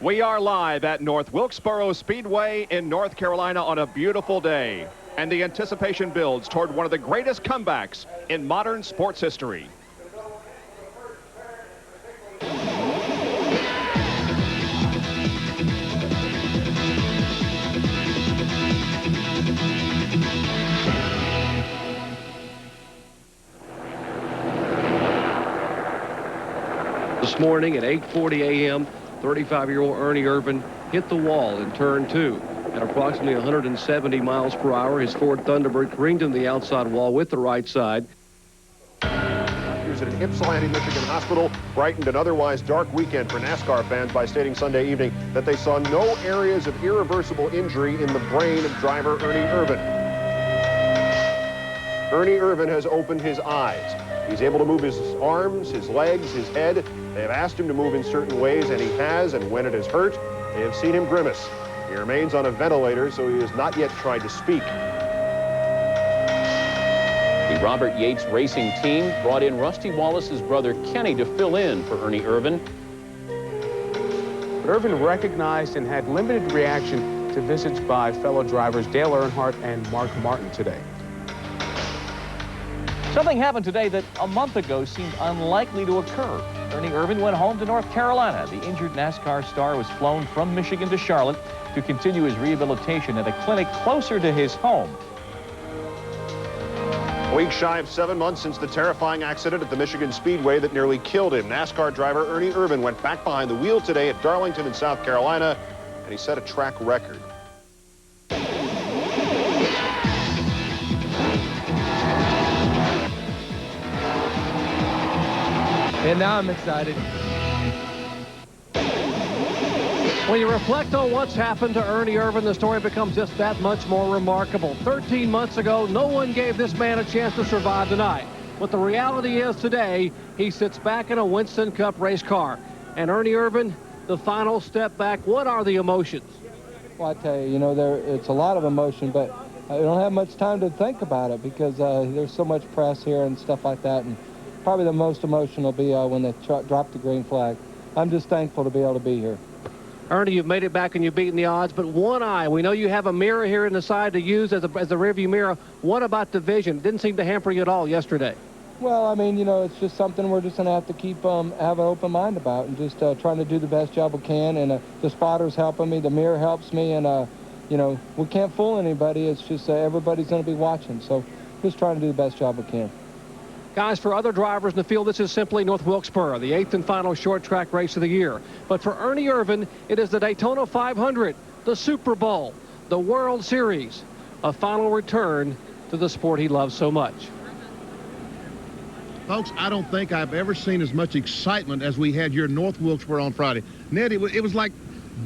We are live at North Wilkesboro Speedway in North Carolina on a beautiful day, and the anticipation builds toward one of the greatest comebacks in modern sports history. This morning at 8:40 a.m., 35-year-old Ernie Irvan hit the wall in turn 2. At approximately 170 miles per hour, his Ford Thunderbird careened into the outside wall with the right side. Doctors at an Ypsilanti, Michigan hospital brightened an otherwise dark weekend for NASCAR fans by stating Sunday evening that they saw no areas of irreversible injury in the brain of driver Ernie Irvan. Ernie Irvan has opened his eyes. He's able to move his arms, his legs, his head. They have asked him to move in certain ways, and he has, and when it has hurt, they have seen him grimace. He remains on a ventilator, so he has not yet tried to speak. The Robert Yates Racing team brought in Rusty Wallace's brother Kenny to fill in for Ernie Irvan. But Irvan recognized and had limited reaction to visits by fellow drivers Dale Earnhardt and Mark Martin today. Something happened today that a month ago seemed unlikely to occur. Ernie Irvan went home to North Carolina. The injured NASCAR star was flown from Michigan to Charlotte to continue his rehabilitation at a clinic closer to his home. A week shy of 7 months since the terrifying accident at the Michigan Speedway that nearly killed him, NASCAR driver Ernie Irvan went back behind the wheel today at Darlington in South Carolina, and he set a track record. And now I'm excited. When you reflect on what's happened to Ernie Irvan, the story becomes just that much more remarkable. 13 months ago, no one gave this man a chance to survive the night. But the reality is today, he sits back in a Winston Cup race car. And Ernie Irvan, the final step back, what are the emotions? Well, I tell you, it's a lot of emotion, but I don't have much time to think about it because there's so much press here and stuff like that. And probably the most emotional will be when they drop the green flag. I'm just thankful to be able to be here. Ernie, you've made it back and you've beaten the odds, but one eye. We know you have a mirror here in the side to use as a rearview mirror. What about the vision? It didn't seem to hamper you at all yesterday. Well, I mean, it's just something we're just going to have to keep have an open mind about and just trying to do the best job we can. And the spotter's helping me, the mirror helps me, and we can't fool anybody. It's just everybody's going to be watching, so just trying to do the best job we can. Guys, for other drivers in the field, this is simply North Wilkesboro, the 8th and final short track race of the year. But for Ernie Irvan, it is the Daytona 500, the Super Bowl, the World Series, a final return to the sport he loves so much. Folks, I don't think I've ever seen as much excitement as we had here in North Wilkesboro on Friday. Ned, it was like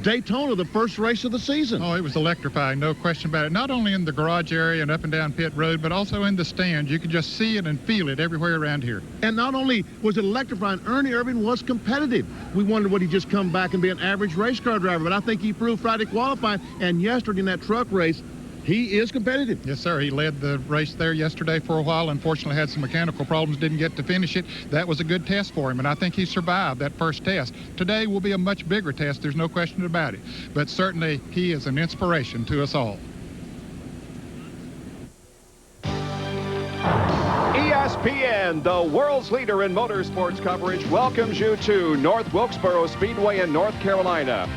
Daytona, the first race of the season. Oh, it was electrifying, no question about it. Not only in the garage area and up and down pit road, but also in the stands. You could just see it and feel it everywhere around here. And not only was it electrifying, Ernie Irvan was competitive. We wondered would he just come back and be an average race car driver, but I think he proved Friday qualifying and yesterday in that truck race, he is competitive. Yes, sir. He led the race there yesterday for a while. Unfortunately, had some mechanical problems, didn't get to finish it. That was a good test for him, and I think he survived that first test. Today will be a much bigger test. There's no question about it. But certainly, he is an inspiration to us all. ESPN, the world's leader in motorsports coverage, welcomes you to North Wilkesboro Speedway in North Carolina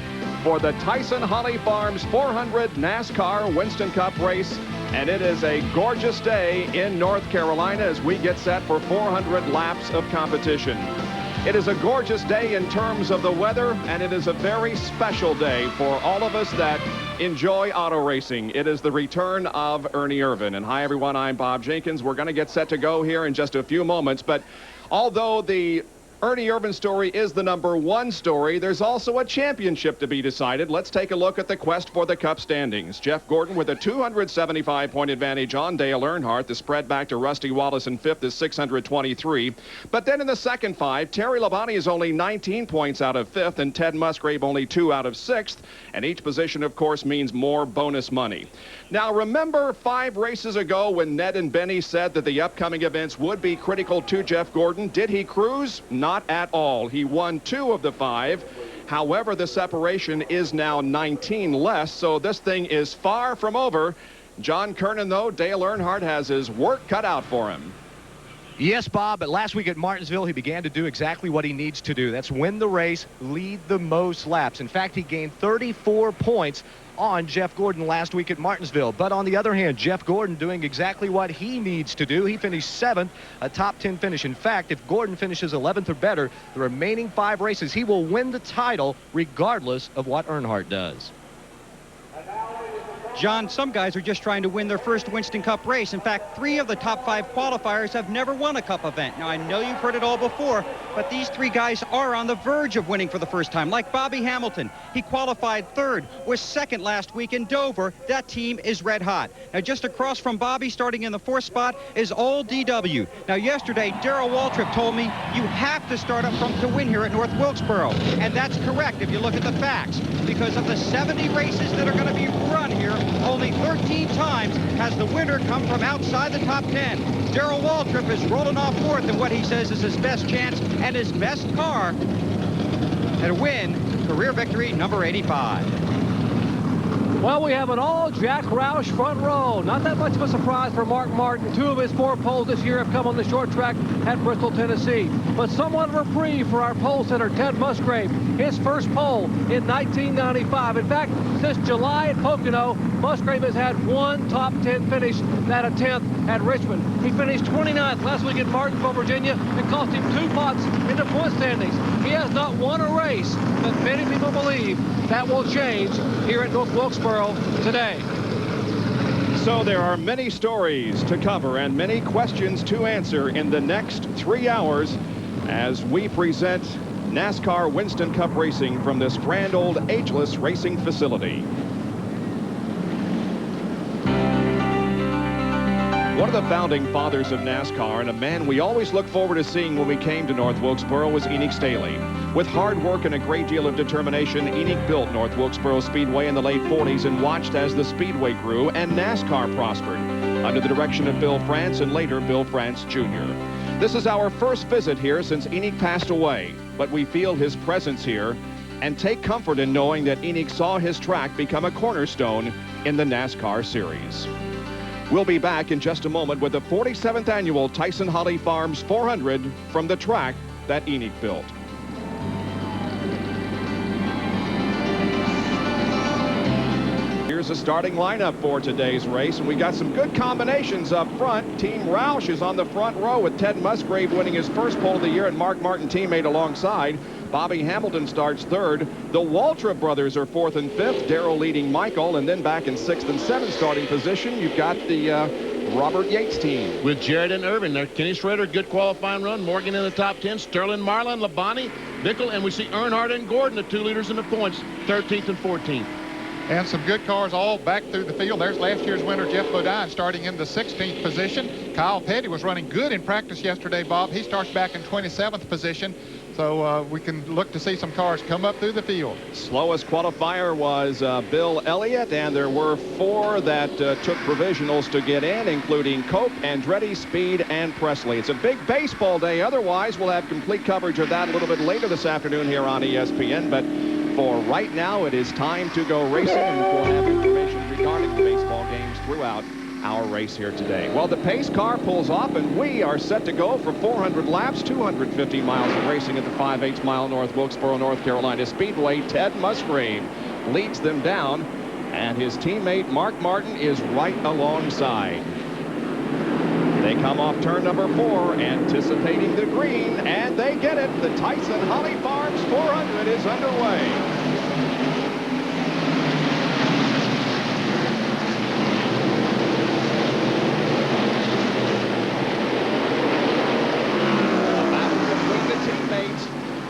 for the Tyson Holly Farms 400 NASCAR Winston Cup race. And it is a gorgeous day in North Carolina as we get set for 400 laps of competition. It is a gorgeous day in terms of the weather, and it is a very special day for all of us that enjoy auto racing. It is the return of Ernie Irvan. And hi, everyone, I'm Bob Jenkins. We're going to get set to go here in just a few moments. But although the Ernie Irvan story is the #1 story, there's also a championship to be decided. Let's take a look at the quest for the Cup standings. Jeff Gordon with a 275-point advantage on Dale Earnhardt. The spread back to Rusty Wallace in 5th is 623. But then in the second 5, Terry Labonte is only 19 points out of 5th, and Ted Musgrave only 2 out of 6th. And each position, of course, means more bonus money. Now, remember 5 races ago when Ned and Benny said that the upcoming events would be critical to Jeff Gordon? Did he cruise? Not at all. He won 2 of the 5. However, the separation is now 19 less, so this thing is far from over. John Kernan, though, Dale Earnhardt has his work cut out for him. Yes, Bob, but last week at Martinsville, he began to do exactly what he needs to do. That's win the race, lead the most laps. In fact, he gained 34 points on Jeff Gordon last week at Martinsville. But on the other hand, Jeff Gordon doing exactly what he needs to do. He finished 7th, a top 10 finish. In fact, if Gordon finishes 11th or better, the remaining 5 races, he will win the title regardless of what Earnhardt does. John, some guys are just trying to win their first Winston Cup race. In fact, 3 of the top 5 qualifiers have never won a Cup event. Now, I know you've heard it all before, but these 3 guys are on the verge of winning for the first time. Like Bobby Hamilton, he qualified 3rd, was 2nd last week in Dover. That team is red hot. Now, just across from Bobby, starting in the 4th spot, is old DW. Now, yesterday, Darrell Waltrip told me you have to start up front to win here at North Wilkesboro. And that's correct if you look at the facts. Because of the 70 races that are going to be run here, only 13 times has the winner come from outside the top 10. Darrell Waltrip is rolling off 4th in what he says is his best chance and his best car at a win, career victory number 85. Well, we have an all Jack Roush front row. Not that much of a surprise for Mark Martin. 2 of his 4 poles this year have come on the short track at Bristol, Tennessee. But somewhat of a reprieve for our pole sitter, Ted Musgrave. His first pole in 1995. In fact, since July at Pocono, Musgrave has had 1 top 10 finish, that a 10th at Richmond. He finished 29th last week at Martinsville, Virginia, and cost him 2 spots in the point standings. He has not won a race, but many people believe that will change here at North Wilkesboro today. So there are many stories to cover and many questions to answer in the next 3 hours as we present NASCAR Winston Cup racing from this grand old ageless racing facility. One of the founding fathers of NASCAR and a man we always look forward to seeing when we came to North Wilkesboro was Enoch Staley. With hard work and a great deal of determination, Enoch built North Wilkesboro Speedway in the late 40s and watched as the Speedway grew and NASCAR prospered under the direction of Bill France and later Bill France Jr. This is our first visit here since Enoch passed away, but we feel his presence here and take comfort in knowing that Enoch saw his track become a cornerstone in the NASCAR series. We'll be back in just a moment with the 47th annual Tyson Holly Farms 400 from the track that Enoch built. Here's the starting lineup for today's race, and we got some good combinations up front. Team Roush is on the front row with Ted Musgrave winning his first pole of the year and Mark Martin teammate alongside. Bobby Hamilton starts 3rd. The Waltrip brothers are 4th and 5th. Darrell leading Michael, and then back in 6th and 7th starting position, you've got the Robert Yates team. With Jarrett and Irvin there. Kenny Schrader, good qualifying run. Morgan in the top 10. Sterling Marlin, Labonte, Bickle, and we see Earnhardt and Gordon, the 2 leaders in the points, 13th and 14th. And some good cars all back through the field. There's last year's winner, Jeff Bodine, starting in the 16th position. Kyle Petty was running good in practice yesterday, Bob. He starts back in 27th position. So we can look to see some cars come up through the field. Slowest qualifier was Bill Elliott, and there were 4 that took provisionals to get in, including Cope, Andretti, Speed, and Presley. It's a big baseball day. Otherwise, we'll have complete coverage of that a little bit later this afternoon here on ESPN. But for right now, it is time to go racing, and we'll have information regarding the baseball games throughout our race here today. Well, the pace car pulls off, and we are set to go for 400 laps, 250 miles of racing at the 5/8 mile North Wilkesboro, North Carolina Speedway. Ted Musgrave leads them down, and his teammate Mark Martin is right alongside. They come off turn number 4, anticipating the green, and they get it. The Tyson Holly Farms 400 is underway.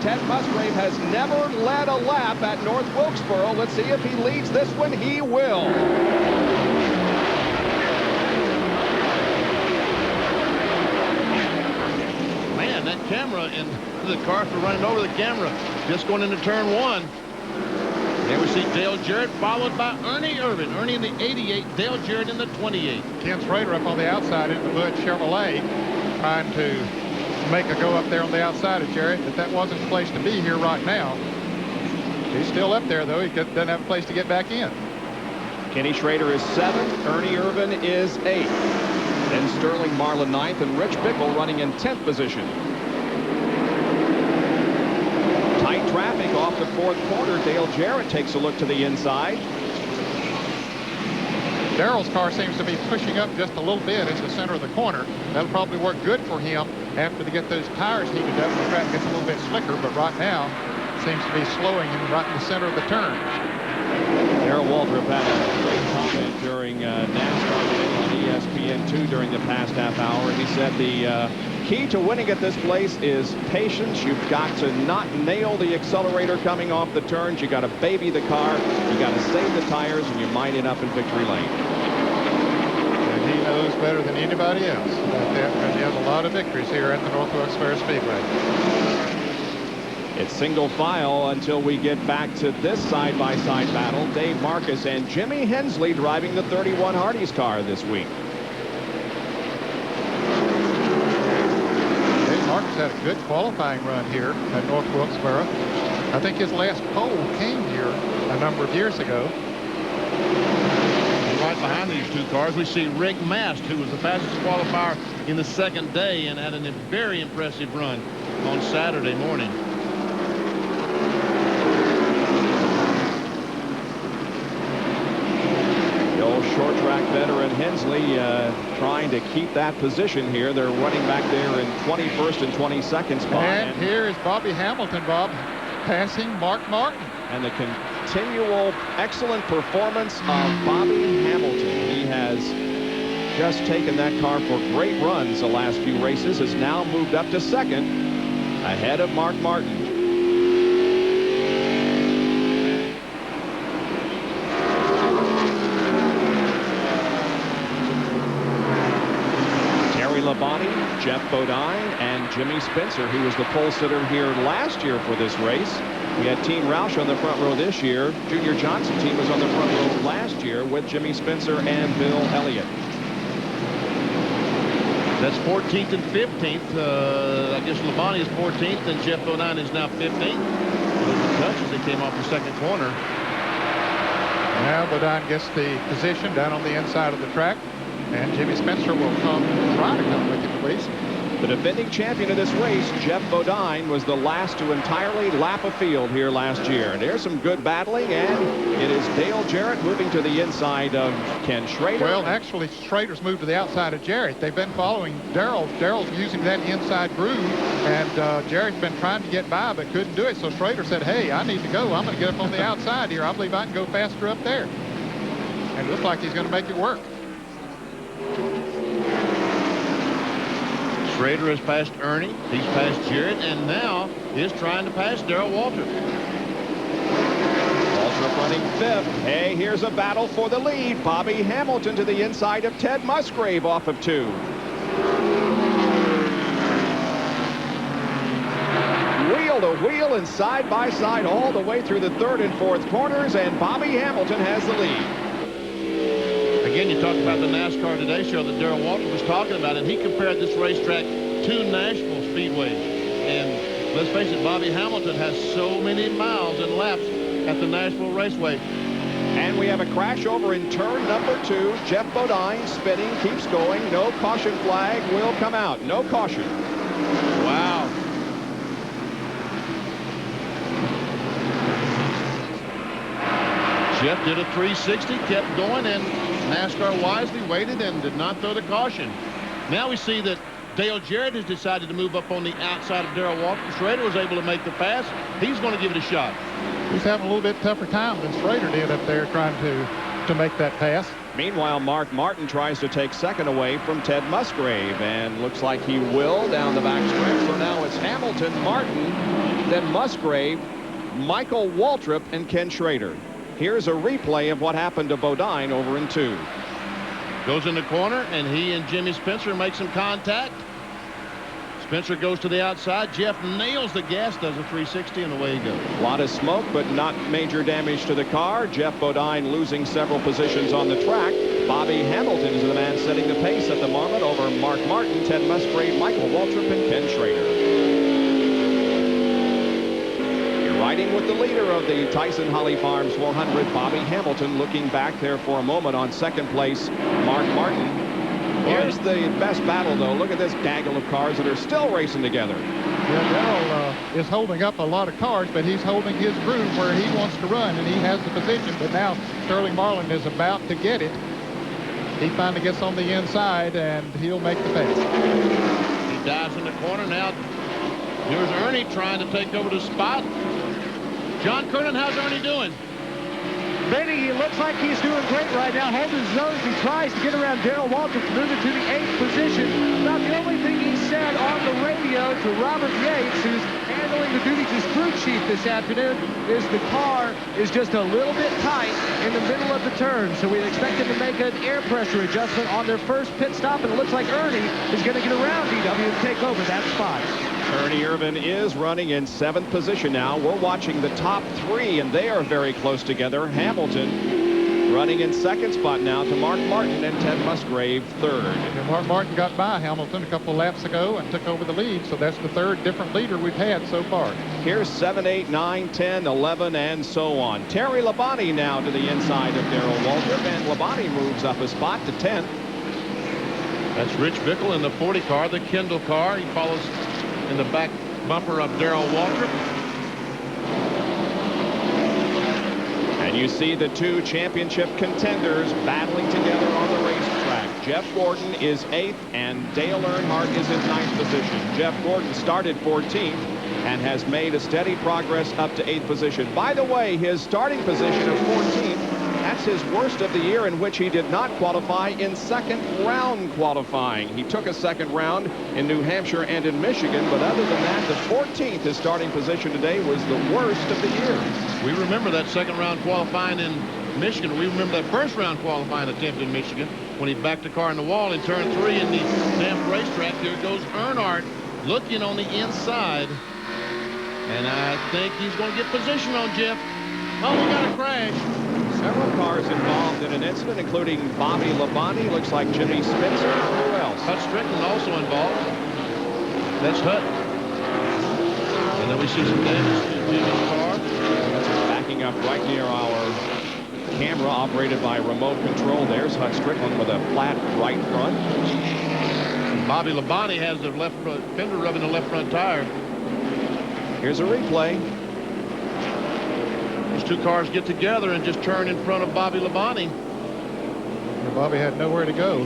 Ted Musgrave has never led a lap at North Wilkesboro. Let's see if he leads this one. He will. Man, that camera and the cars are running over the camera. Just going into turn 1. There we see Dale Jarrett followed by Ernie Irvin. Ernie in the 88, Dale Jarrett in the 28. Ken Schrader up on the outside in the Bud Chevrolet, trying to make a go up there on the outside of Jarrett, but that wasn't the place to be here right now. He's still up there, though. He doesn't have a place to get back in. Kenny Schrader is 7th. Ernie Irvan is 8th. Then Sterling Marlin 9th, and Rich Bickle running in 10th position. Tight traffic off the 4th corner. Dale Jarrett takes a look to the inside. Darrell's car seems to be pushing up just a little bit in the center of the corner. That'll probably work good for him after they get those tires heated up. The track gets a little bit slicker, but right now seems to be slowing him right in the center of the turn. Darrell Waltrip had a great comment during NASCAR today on ESPN2 during the past half hour. He said the key to winning at this place is patience. You've got to not nail the accelerator coming off the turns. You got to baby the car. You got to save the tires, and you might end up in victory lane. And he knows better than anybody else about that, because he has a lot of victories here at the North Wilkesboro Speedway. It's single file until we get back to this side-by-side battle. Dave Marcus and Jimmy Hensley driving the 31 Hardee's car this week. Dave Marcus had a good qualifying run here at North Wilkesboro. I think his last pole came here a number of years ago. And right behind these two cars, we see Rick Mast, who was the fastest qualifier in the second day and had a very impressive run on Saturday morning. Short track veteran Hensley trying to keep that position here. They're running back there in 21st and 22nd spot. And here is Bobby Hamilton, Bob, passing Mark Martin. And the continual excellent performance of Bobby Hamilton. He has just taken that car for great runs the last few races. Has now moved up to 2nd ahead of Mark Martin. Labonte, Jeff Bodine, and Jimmy Spencer, who was the pole sitter here last year for this race. We had Team Roush on the front row this year. Junior Johnson team was on the front row last year with Jimmy Spencer and Bill Elliott. That's 14th and 15th. I guess Labonte is 14th, and Jeff Bodine is now 15th. Those touches that came off the second corner. Now Bodine gets the position down on the inside of the track. And Jimmy Spencer will try to come with him at least. The defending champion of this race, Jeff Bodine, was the last to entirely lap a field here last year. And there's some good battling, and it is Dale Jarrett moving to the inside of Ken Schrader. Well, actually, Schrader's moved to the outside of Jarrett. They've been following Darrell. Darrell's using that inside groove, and Jarrett's been trying to get by but couldn't do it. So Schrader said, hey, I need to go. I'm going to get up on the outside here. I believe I can go faster up there. And it looks like he's going to make it work. Schrader has passed Ernie. He's passed Jarrett, and now is trying to pass Darrell Waltrip. Waltrip running 5th. Hey, here's a battle for the lead. Bobby Hamilton to the inside of Ted Musgrave off of 2. Wheel to wheel and side by side all the way through the 3rd and 4th corners, and Bobby Hamilton has the lead. Again, you talked about the NASCAR Today show that Darrell Waltrip was talking about, and he compared this racetrack to Nashville Speedway. And let's face it, Bobby Hamilton has so many miles and laps at the Nashville Raceway. And we have a crash over in turn number 2. Jeff Bodine spinning, keeps going. No caution flag will come out. No caution. Wow. Jeff did a 360, kept going, and NASCAR wisely waited and did not throw the caution. Now we see that Dale Jarrett has decided to move up on the outside of Darrell Waltrip. Schrader was able to make the pass. He's going to give it a shot. He's having a little bit tougher time than Schrader did up there trying to make that pass. Meanwhile, Mark Martin tries to take 2nd away from Ted Musgrave, and looks like he will down the back stretch. So now it's Hamilton, Martin, then Musgrave, Michael Waltrip, and Ken Schrader. Here's a replay of what happened to Bodine over in 2. Goes in the corner, and he and Jimmy Spencer make some contact. Spencer goes to the outside. Jeff nails the gas, does a 360, and away he goes. A lot of smoke, but not major damage to the car. Jeff Bodine losing several positions on the track. Bobby Hamilton is the man setting the pace at the moment over Mark Martin, Ted Musgrave, Michael Waltrip, and Ken Schrader. Riding with the leader of the Tyson Holly Farms 400, Bobby Hamilton, looking back there for a moment on second place, Mark Martin. Here's the best battle, though. Look at this gaggle of cars that are still racing together. Yeah, Darrell is holding up a lot of cars, but he's holding his groove where he wants to run, and he has the position. But now Sterling Marlin is about to get it. He finally gets on the inside, and he'll make the pace. He dives in the corner now. Here's Ernie trying to take over the spot. John Kernan, how's Ernie doing? Benny, he looks like he's doing great right now, holding his nose. He tries to get around Darrell Waltrip to move it to the 8th position. About the only thing he said on the radio to Robert Yates, who's handling the duties as crew chief this afternoon, is the car is just a little bit tight in the middle of the turn. So we expect him to make an air pressure adjustment on their first pit stop, and it looks like Ernie is going to get around DW and take over that spot. Ernie Irvan is running in 7th position now. We're watching the top 3, and they are very close together. Hamilton running in 2nd spot now to Mark Martin, and Ted Musgrave 3rd. And Mark Martin got by Hamilton a couple of laps ago and took over the lead, so that's the 3rd different leader we've had so far. Here's 7, 8, 9, 10, 11, and so on. Terry Labonte now to the inside of Darrell Waltrip, and Labonte moves up a spot to 10th. That's Rich Bickle in the 40 car, the Kendall car. He follows in the back bumper of Darrell Waltrip. And you see the 2 championship contenders battling together on the racetrack. Jeff Gordon is 8th, and Dale Earnhardt is in 9th position. Jeff Gordon started 14th and has made a steady progress up to 8th position. By the way, his starting position of 14th, that's his worst of the year, in which he did not qualify in 2nd round qualifying. He took a 2nd round in New Hampshire and in Michigan, but other than that, the 14th, his starting position today, was the worst of the year. We remember that 2nd round qualifying in Michigan. We remember that 1st round qualifying attempt in Michigan when he backed the car in the wall in turn 3 in the damp racetrack. Here goes Earnhardt looking on the inside, and I think he's going to get position on Jeff. Oh, we got a crash. Several cars involved in an incident, including Bobby Labonte. Looks like Jimmy Spencer. Who else? Hut Strickland also involved. That's Hut. And then we see some damage to Jimmy's car. Backing up right near our camera, operated by remote control. There's Hut Strickland with a flat right front. And Bobby Labonte has the left front fender rubbing the left front tire. Here's a replay. Those 2 cars get together and just turn in front of Bobby Labonte. And Bobby had nowhere to go,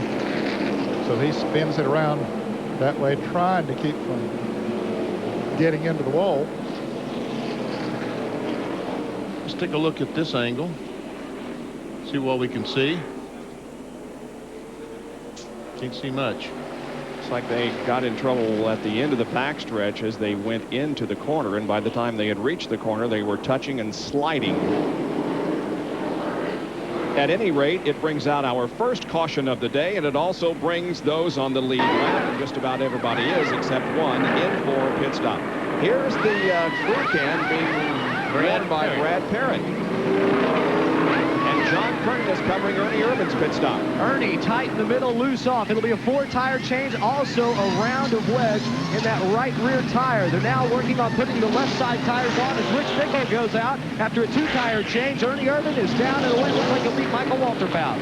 so he spins it around that way, trying to keep from getting into the wall. Let's take a look at this angle, see what we can see. Can't see much. Looks like they got in trouble at the end of the backstretch as they went into the corner, and by the time they had reached the corner, they were touching and sliding. At any rate, it brings out our first caution of the day, and it also brings those on the lead lap, and just about everybody is except one, in for a pit stop. Here's the crew can being led by Brad Parrott. And John Kernan is covering Ernie Irvan's pit stop. Ernie tight in the middle, loose off. It'll be a 4-tire change, also a round of wedge in that right rear tire. They're now working on putting the left side tires on as Rich Bickle goes out. After a 2-tire change, Ernie Irvan is down and away. Looks like he'll beat Michael Waltrip out.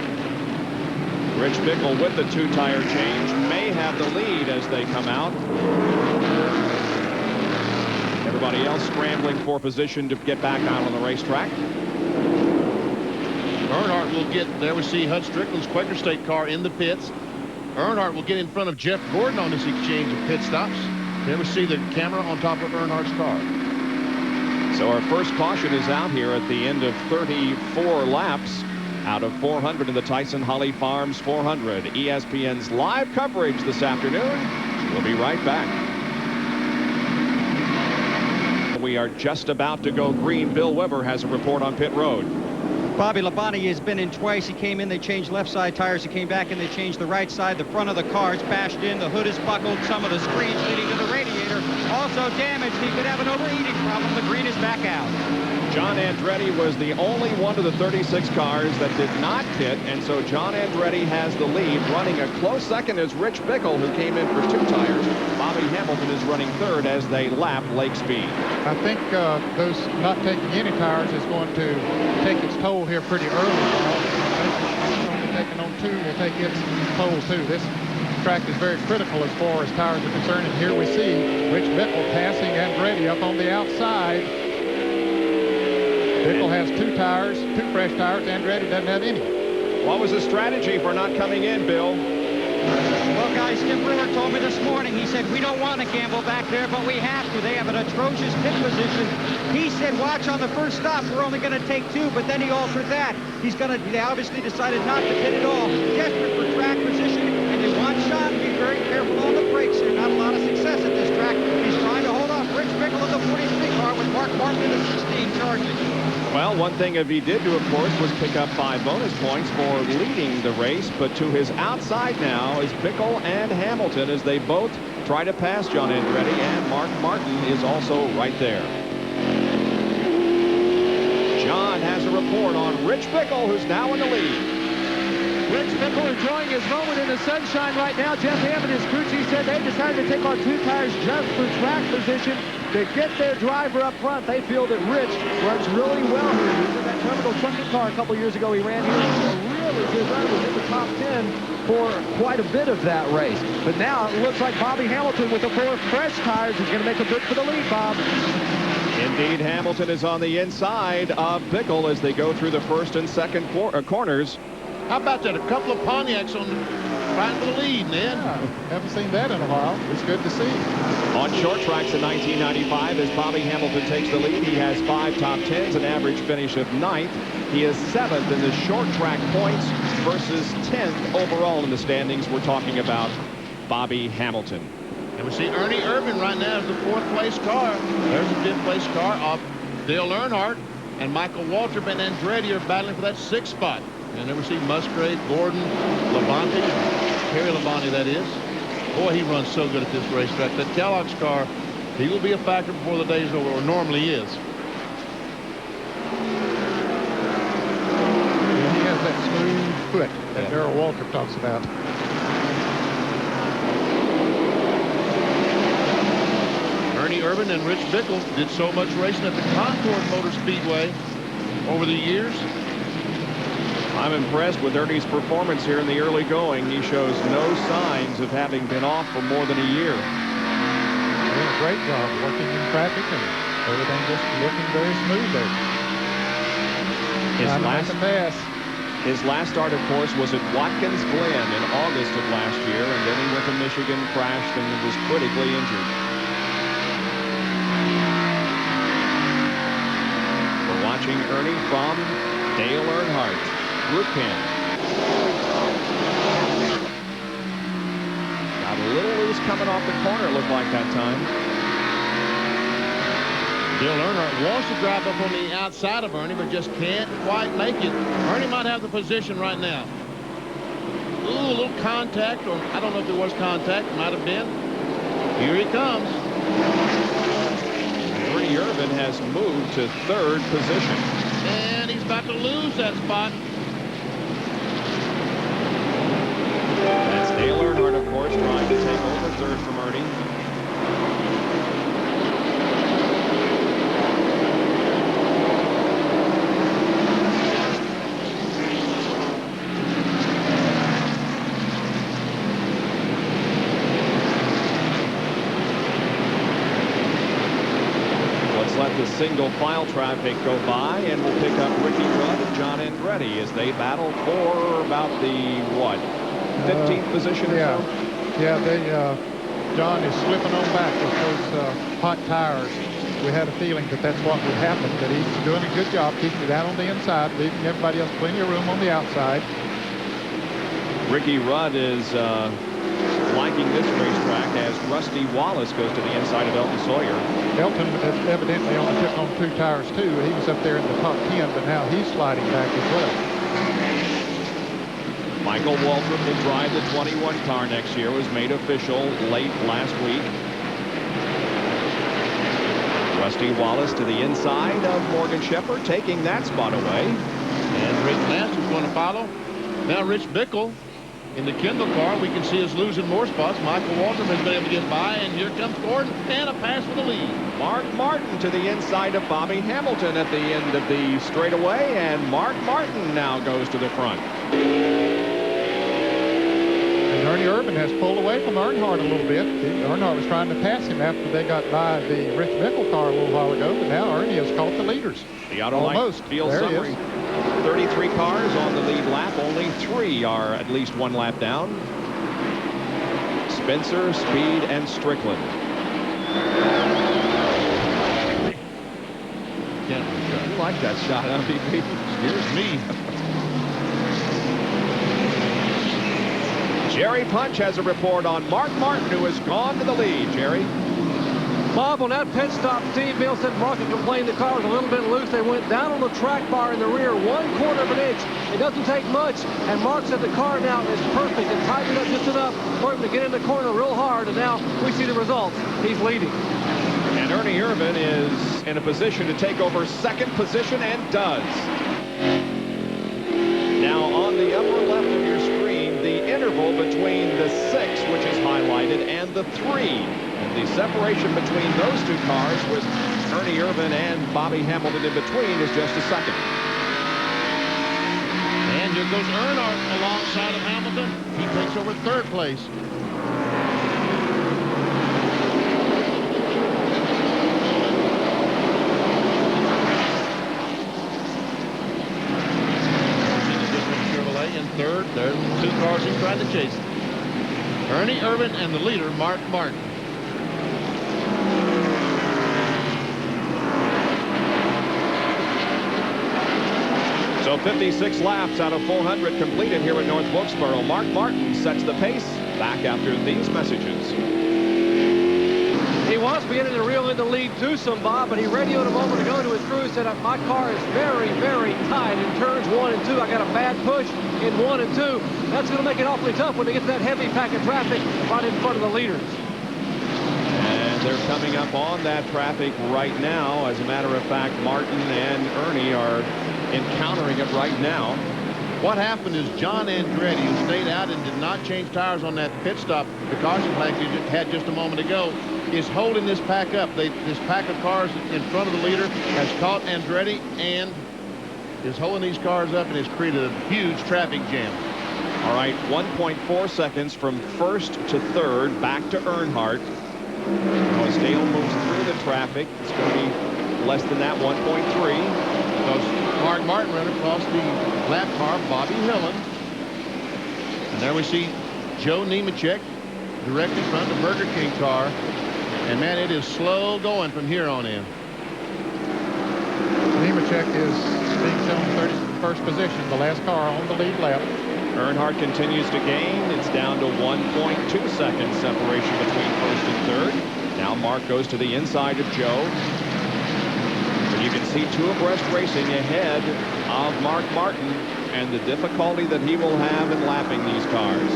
Rich Bickle with the 2-tire change may have the lead as they come out. Everybody else scrambling for position to get back out on the racetrack. Earnhardt will get, there we see Hut Strickland's Quaker State car in the pits. Earnhardt will get in front of Jeff Gordon on this exchange of pit stops. There we see the camera on top of Earnhardt's car. So our first caution is out here at the end of 34 laps out of 400 in the Tyson Holly Farms 400. ESPN's live coverage this afternoon. We'll be right back. We are just about to go green. Bill Weber has a report on pit road. Bobby Labonte has been in twice. He came in, they changed left side tires. He came back and they changed the right side. The front of the car is bashed in. The hood is buckled. Some of the screens leading to the radiator also damaged. He could have an overheating problem. The green is back out. John Andretti was the only one of the 36 cars that did not pit, and so John Andretti has the lead. Running a close second is Rich Bickle, who came in for 2 tires. Bobby Hamilton is running third as they lap Lake Speed. I think those not taking any tires is going to take its toll here pretty early. Only taking on 2 will take its toll too. This track is very critical as far as tires are concerned, and here we see Rich Bickle passing Andretti up on the outside. Bickle has 2 tires, 2 fresh tires. Andretti doesn't have any. What was the strategy for not coming in, Bill? Well, guys, Tim Brewer told me this morning, he said, we don't want to gamble back there, but we have to. They have an atrocious pit position. He said, watch on the first stop, we're only going to take 2, but then he altered that. They obviously decided not to pit at all. Desperate for track position, and they want Sean to be very careful on the brakes here. Not a lot of success at this track. He's trying to hold off Rich Bickle in the 43 car with Mark Martin in the 16 charging. Well, one thing he did do, of course, was pick up 5 bonus points for leading the race, but to his outside now is Bickle and Hamilton as they both try to pass John Andretti, and Mark Martin is also right there. John has a report on Rich Bickle, who's now in the lead. Rich Bickle enjoying his moment in the sunshine right now. Jeff Hammond, his crew chief, said they decided to take on 2 tires just for track position to get their driver up front. They feel that Rich runs really well here. He was in that terminal trucking car a couple years ago. He ran here a really good run, was in the top 10 for quite a bit of that race. But now it looks like Bobby Hamilton with the 4 fresh tires is going to make a bid for the lead, Bob. Indeed, Hamilton is on the inside of Bickle as they go through the first and second corners. How about that? A couple of Pontiacs on fighting for the lead, Ned. Yeah, haven't seen that in a while. It's good to see. On short tracks in 1995, as Bobby Hamilton takes the lead, he has 5 top 10s, an average finish of 9th. He is 7th in the short track points versus 10th overall in the standings. We're talking about Bobby Hamilton. And we see Ernie Irvin right now as the 4th place car. There's the 5th place car of Dale Earnhardt, and Michael Waltrip and Andretti are battling for that 6th spot. And then we see Musgrave, Gordon, Labonte, Terry Labonte, that is. Boy, he runs so good at this racetrack. That Kellogg's car, he will be a factor before the day's over, or normally is. And he has that smooth foot that Darrell Waltrip talks about. Ernie Irvin and Rich Bickle did so much racing at the Concord Motor Speedway over the years. I'm impressed with Ernie's performance here in the early going. He shows no signs of having been off for more than a year. Doing a great job working in traffic, and everything just looking very smooth there. His last start, of course, was at Watkins Glen in August of last year, and then he went to Michigan, crashed, and was critically injured. We're watching Ernie from Dale Earnhardt. Group Cam. Got a little loose coming off the corner, it looked like that time. Dale Earnhardt wants to drive up on the outside of Ernie, but just can't quite make it. Ernie might have the position right now. Ooh, a little contact, or I don't know if there was contact. Might have been. Here he comes. Ernie Irvin has moved to 3rd position. And he's about to lose that spot. That's Dale Earnhardt, of course, trying to take over 3rd from Ernie. Let's let the single file traffic go by, and we'll pick up Ricky Rudd and John Andretti as they battle for about the, what, 15th position or so? Yeah, John is slipping on back with those hot tires. We had a feeling that that's what would happen, but he's doing a good job keeping it out on the inside, leaving everybody else plenty of room on the outside. Ricky Rudd is liking this racetrack as Rusty Wallace goes to the inside of Elton Sawyer. Elton evidently only took on 2 tires too. He was up there in the top 10, but now he's sliding back as well. Michael Waltrip will drive the 21 car next year. Was made official late last week. Rusty Wallace to the inside of Morgan Shepherd, taking that spot away. And Rick Nance is going to follow. Now Rich Bickle in the Kendall car. We can see us losing more spots. Michael Waltrip has been able to get by, and here comes Gordon, and a pass for the lead. Mark Martin to the inside of Bobby Hamilton at the end of the straightaway, and Mark Martin now goes to the front. And Ernie Irvin has pulled away from Earnhardt a little bit. Earnhardt was trying to pass him after they got by the Rich Bickle car a little while ago, but now Ernie has caught the leaders. The Autolite field summary. 33 cars on the lead lap. Only 3 are at least 1 lap down. Spencer, Speed, and Strickland. You like that shot, huh, BP? Here's me. Jerry Punch has a report on Mark Martin, who has gone to the lead. Jerry? Bob, on that pit stop, Steve Bill said Mark had complained the car was a little bit loose. They went down on the track bar in the rear 1/4 of an inch. It doesn't take much, and Mark said the car now is perfect and tightened up just enough for him to get in the corner real hard, and now we see the results. He's leading. And Ernie Irvin is in a position to take over second position, and does. Now on the upper left of your screen, the interval between the 6, which is highlighted, and the 3. And the separation between those 2 cars with Ernie Irvin and Bobby Hamilton in between is just a second. And here goes Earnhardt alongside of Hamilton. He takes over 3rd place. Chevrolet in 3rd. There's the 2 cars he's trying to chase. Ernie Irvin and the leader, Mark Martin. So 56 laps out of 400 completed here at North Wilkesboro. Mark Martin sets the pace. Back after these messages. He was beginning to reel in the lead too some, Bob, but he radioed a moment ago to his crew, said, my car is very, very tight in turns 1 and 2. I got a bad push in 1 and 2. That's going to make it awfully tough when they get to that heavy pack of traffic right in front of the leaders. And they're coming up on that traffic right now. As a matter of fact, Martin and Ernie are encountering it right now. What happened is John Andretti, who stayed out and did not change tires on that pit stop, the caution flag you had just a moment ago, is holding this pack up. This pack of cars in front of the leader has caught Andretti and is holding these cars up and has created a huge traffic jam. All right, 1.4 seconds from 1st to 3rd, back to Earnhardt. Now as Dale moves through the traffic, it's going to be less than that, 1.3. Mark Martin running across the lap car, Bobby Hillin. And there we see Joe Nemechek direct in front of the Burger King car. And man, it is slow going from here on in. Nemechek is being shown 31st position, the last car on the lead lap. Earnhardt continues to gain. It's down to 1.2 seconds separation between 1st and 3rd. Now Mark goes to the inside of Joe. You can see 2 abreast racing ahead of Mark Martin and the difficulty that he will have in lapping these cars.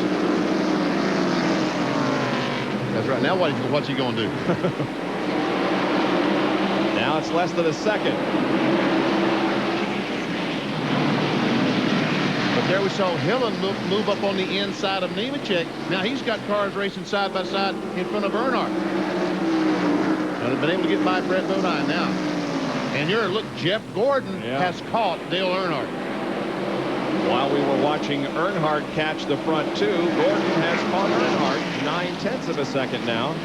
That's right. Now what's he going to do? Now it's less than a second. But there we saw Hillin move up on the inside of Nemechek. Now he's got cars racing side by side in front of Earnhardt. Now they've been able to get by Brett Bodine now. And here, look, Jeff Gordon has caught Dale Earnhardt. While we were watching Earnhardt catch the front 2, Gordon has caught Earnhardt 9/10 of a second now.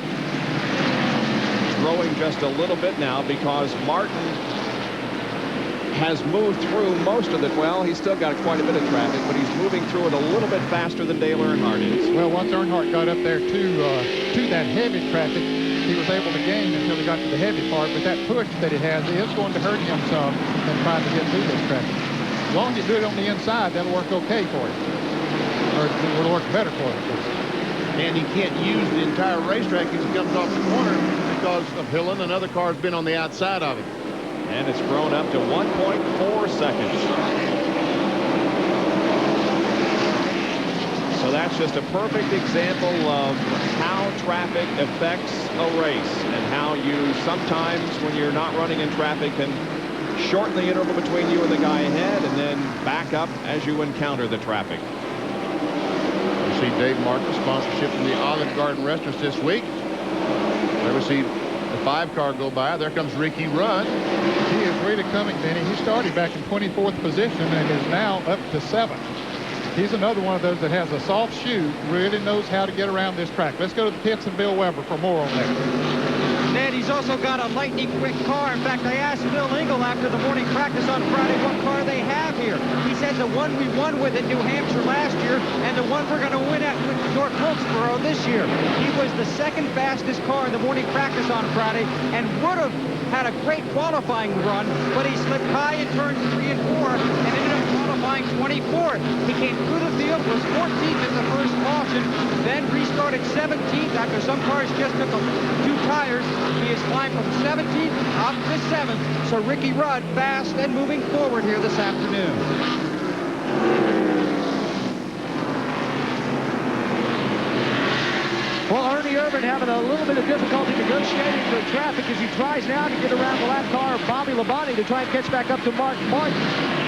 Growing just a little bit now because Martin has moved through most of it. Well, he's still got quite a bit of traffic, but he's moving through it a little bit faster than Dale Earnhardt is. Well, once Earnhardt got up there to that heavy traffic, he was able to gain until he got to the heavy part, but that push that he has is going to hurt him some in trying to get through this traffic. As long as you do it on the inside, that'll work okay for him. Or it will work better for him. And he can't use the entire racetrack as he comes off the corner because of Hillin. Another car's been on the outside of him. And it's grown up to 1.4 seconds. So that's just a perfect example of how traffic affects a race and how you sometimes, when you're not running in traffic, can shorten the interval between you and the guy ahead and then back up as you encounter the traffic. You see Dave Martin sponsorship from the Olive Garden restaurants this week. There we see the 5-car go by. There comes Ricky Rudd. He is really coming, Benny. He started back in 24th position and is now up to 7th. He's another one of those that has a soft shoe, really knows how to get around this track. Let's go to the pits and Bill Weber for more on that. Ned, he's also got a lightning quick car. In fact, I asked Bill Engel after the morning practice on Friday what car they have here. He says the one we won with at New Hampshire last year and the one we're going to win at North Wilkesboro this year. He was the second fastest car in the morning practice on Friday and would have had a great qualifying run, but he slipped high in turns 3 and 4 and ended up qualifying 24th. He came through the field, was 14th in the first caution, then restarted 17th after some cars just took 2 tires. He has climbed from 17th up to 7th. So Ricky Rudd fast and moving forward here this afternoon. Well, Ernie Irvin having a little bit of difficulty negotiating the traffic as he tries now to get around the lap car of Bobby Labonte to try and catch back up to Mark Martin.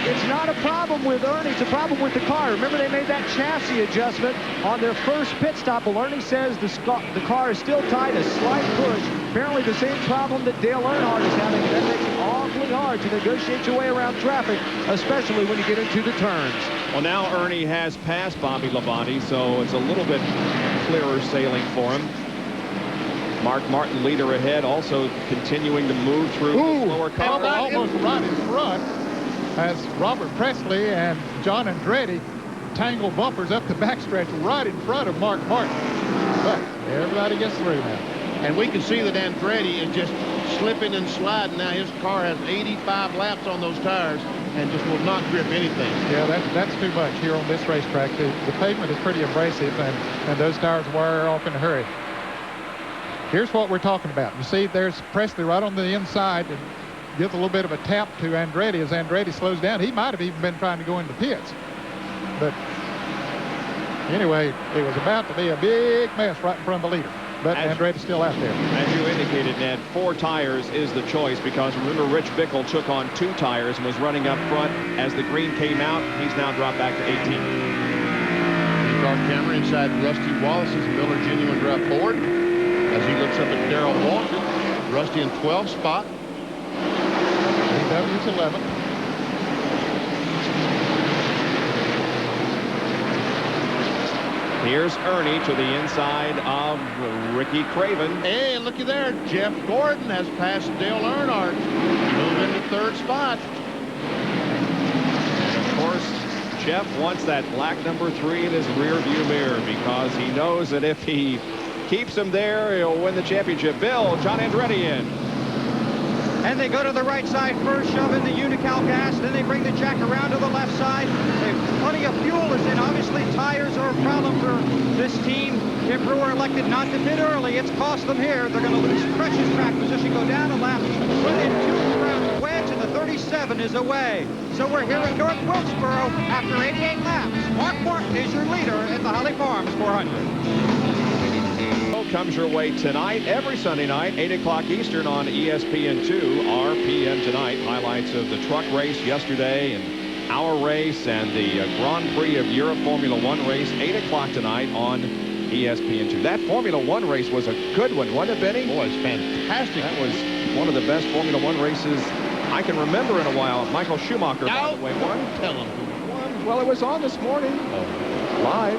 It's not a problem with Ernie, it's a problem with the car. Remember, they made that chassis adjustment on their first pit stop. Well, Ernie says the car is still tight, a slight push. Apparently the same problem that Dale Earnhardt is having. That makes it awfully hard to negotiate your way around traffic, especially when you get into the turns. Well, now Ernie has passed Bobby Labonte, so it's a little bit clearer sailing for him. Mark Martin, leader ahead, also continuing to move through the lower car. Almost right in front as Robert Presley and John Andretti tangle bumpers up the backstretch right in front of Mark Martin. But everybody gets through now. And we can see that Andretti is just slipping and sliding now. His car has 85 laps on those tires and just will not grip anything. Yeah, that's too much here on this racetrack. The pavement is pretty abrasive, and those tires wear off in a hurry. Here's what we're talking about. You see, there's Presley right on the inside and gives a little bit of a tap to Andretti. As Andretti slows down, he might have even been trying to go into pits. But anyway, it was about to be a big mess right in front of the leader. But Andretti's still out there. As you indicated, Ned, 4 tires is the choice because remember Rich Bickle took on 2 tires and was running up front as the green came out. He's now dropped back to 18. Car camera inside Rusty Wallace's Miller Genuine Drive Ford as he looks up at Darrell Walker. Rusty in 12th spot. BW's 11th. Here's Ernie to the inside of Ricky Craven. Hey, looky there. Jeff Gordon has passed Dale Earnhardt. Moving to 3rd spot. And of course, Jeff wants that black number 3 in his rear view mirror because he knows that if he keeps him there, he'll win the championship. Bill, John Andretti in. And they go to the right side first, shove in the Unical gas, then they bring the jack around to the left side. Plenty of fuel is in. Obviously, tires are a problem for this team. Tim Brewer elected not to pit early. It's cost them here. They're going to lose precious track position, go down a lap, put in 2 round wedge, and the 37 is away. So we're here at North Wilkesboro after 88 laps. Mark Martin is your leader at the Holly Farms 400. Comes your way tonight, every Sunday night, 8 o'clock Eastern on ESPN2, RPM tonight. Highlights of the truck race yesterday and our race and the Grand Prix of Europe Formula 1 race, 8 o'clock tonight on ESPN2. That Formula 1 race was a good one, wasn't it, Benny? Boy, it's fantastic. That was one of the best Formula 1 races I can remember in a while. Michael Schumacher, by the way, won. Tell him who won. Well, it was on this morning, live.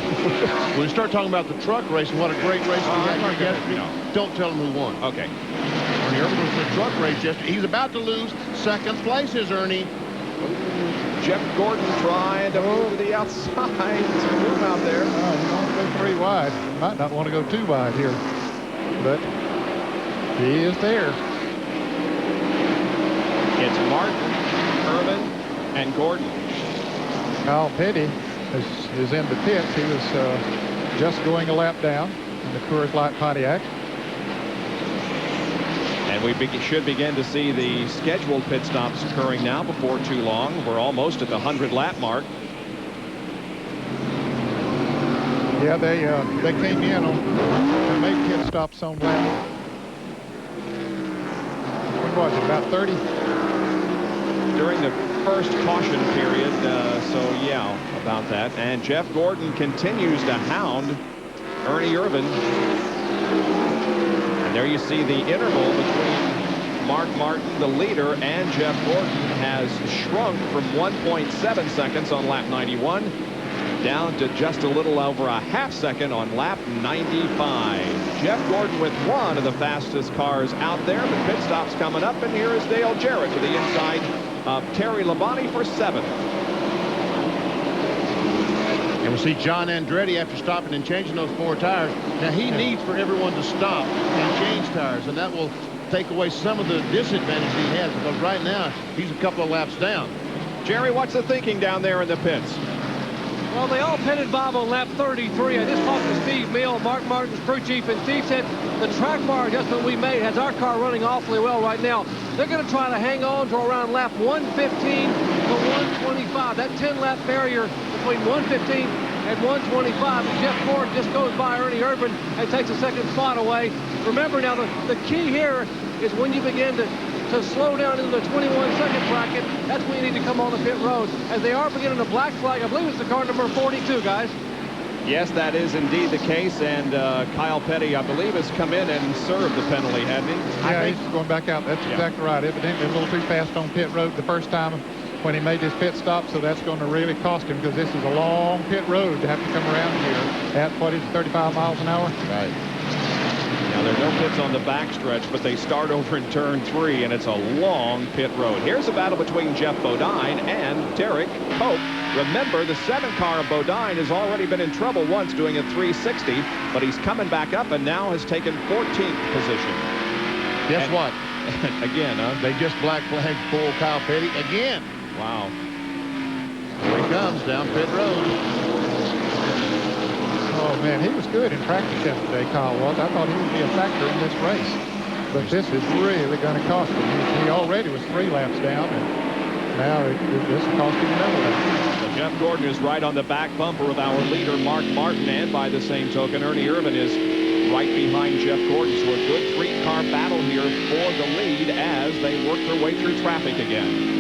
When we start talking about the truck race and what a great race we had here yesterday, don't tell them who won. Okay. Ernie Irvin was the truck race yesterday. He's about to lose 2nd place, is Ernie. Jeff Gordon trying to move to the outside. It's a move out there. You want to go 3 wide. Might not want to go 2 wide here. But he is there. It's Martin, Irvin, and Gordon. Kyle Petty is in the pits. He was just going a lap down in the Coors Light Pontiac. And we should begin to see the scheduled pit stops occurring now before too long. We're almost at the 100 lap mark. Yeah, they came in on and made pit stops on lap. What was it, about 30? During the first caution period, so yeah, about that. And Jeff Gordon continues to hound Ernie Irvan. And there you see the interval between Mark Martin, the leader, and Jeff Gordon has shrunk from 1.7 seconds on lap 91 down to just a little over a half second on lap 95. Jeff Gordon with one of the fastest cars out there. The pit stop's coming up, and here is Dale Jarrett to the inside of Terry Labonte for 7th. And we see John Andretti after stopping and changing those 4 tires. Now he needs for everyone to stop and change tires, and that will take away some of the disadvantage he has, because right now he's a couple of laps down. Jerry, what's the thinking down there in the pits? Well, they all pitted Bob on lap 33. I just talked to Steve Mill, Mark Martin's crew chief, and Steve said the track bar adjustment we made has our car running awfully well right now. They're going to try to hang on to around lap 115 to 125. That 10-lap barrier between 115 and 125. And Jeff Gordon just goes by Ernie Irvan and takes a second spot away. Remember now, the key here is when you begin to slow down into the 21-second bracket, that's when you need to come on the pit road. As they are beginning a black flag, I believe it's the car number 42, guys. Yes, that is indeed the case, and Kyle Petty, I believe, has come in and served the penalty, hasn't he? Yeah, he's going back out. That's exactly right. Evidently a little too fast on pit road the first time when he made his pit stop, so that's going to really cost him, because this is a long pit road to have to come around here at, what is it, 35 miles an hour? Right. Now, there are no pits on the backstretch, but they start over in turn 3, and it's a long pit road. Here's a battle between Jeff Bodine and Derek Pope. Remember, the 7 car of Bodine has already been in trouble once doing a 360, but he's coming back up and now has taken 14th position. Guess what? Again, huh? They just black flagged poor Kyle Petty again. Wow. Here he comes down pit road. Oh, man, he was good in practice yesterday, Kyle was. I thought he would be a factor in this race. But this is really going to cost him. He already was 3 laps down, and now this will cost him another lap. So Jeff Gordon is right on the back bumper of our leader, Mark Martin, and by the same token, Ernie Irvan is right behind Jeff Gordon. So a good 3-car battle here for the lead as they work their way through traffic again.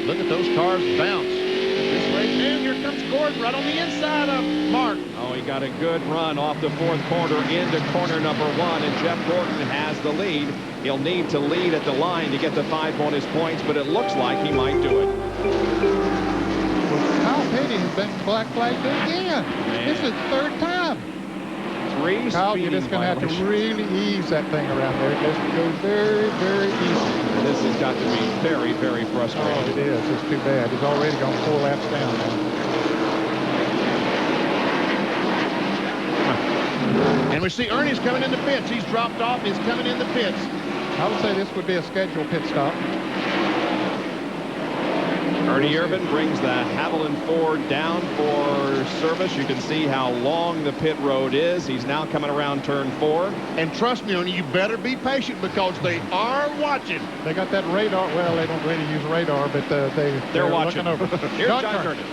Look at those cars bounce. This race, and here comes Gordon right on the inside of Mark. Oh, he got a good run off the 4th corner into corner number 1, and Jeff Gordon has the lead. He'll need to lead at the line to get the 5 bonus points, but it looks like he might do it. Well, Kyle Petty has been black flagged again. Man. This is the 3rd time. 3 Kyle, you're just going to have to really ease that thing around there. It has to go very, very easy. This has got to be very, very frustrating. Oh, it is. It's too bad. He's already gone 4 laps down now. And we see Ernie's coming in the pits. He's dropped off. He's coming in the pits. I would say this would be a scheduled pit stop. Ernie Irvan brings the Haviland Ford down for service. You can see how long the pit road is. He's now coming around turn 4. And trust me, Ernie, you better be patient because they are watching. They got that radar. Well, they don't really use radar, but they're watching. Looking over. Here's John Kernan.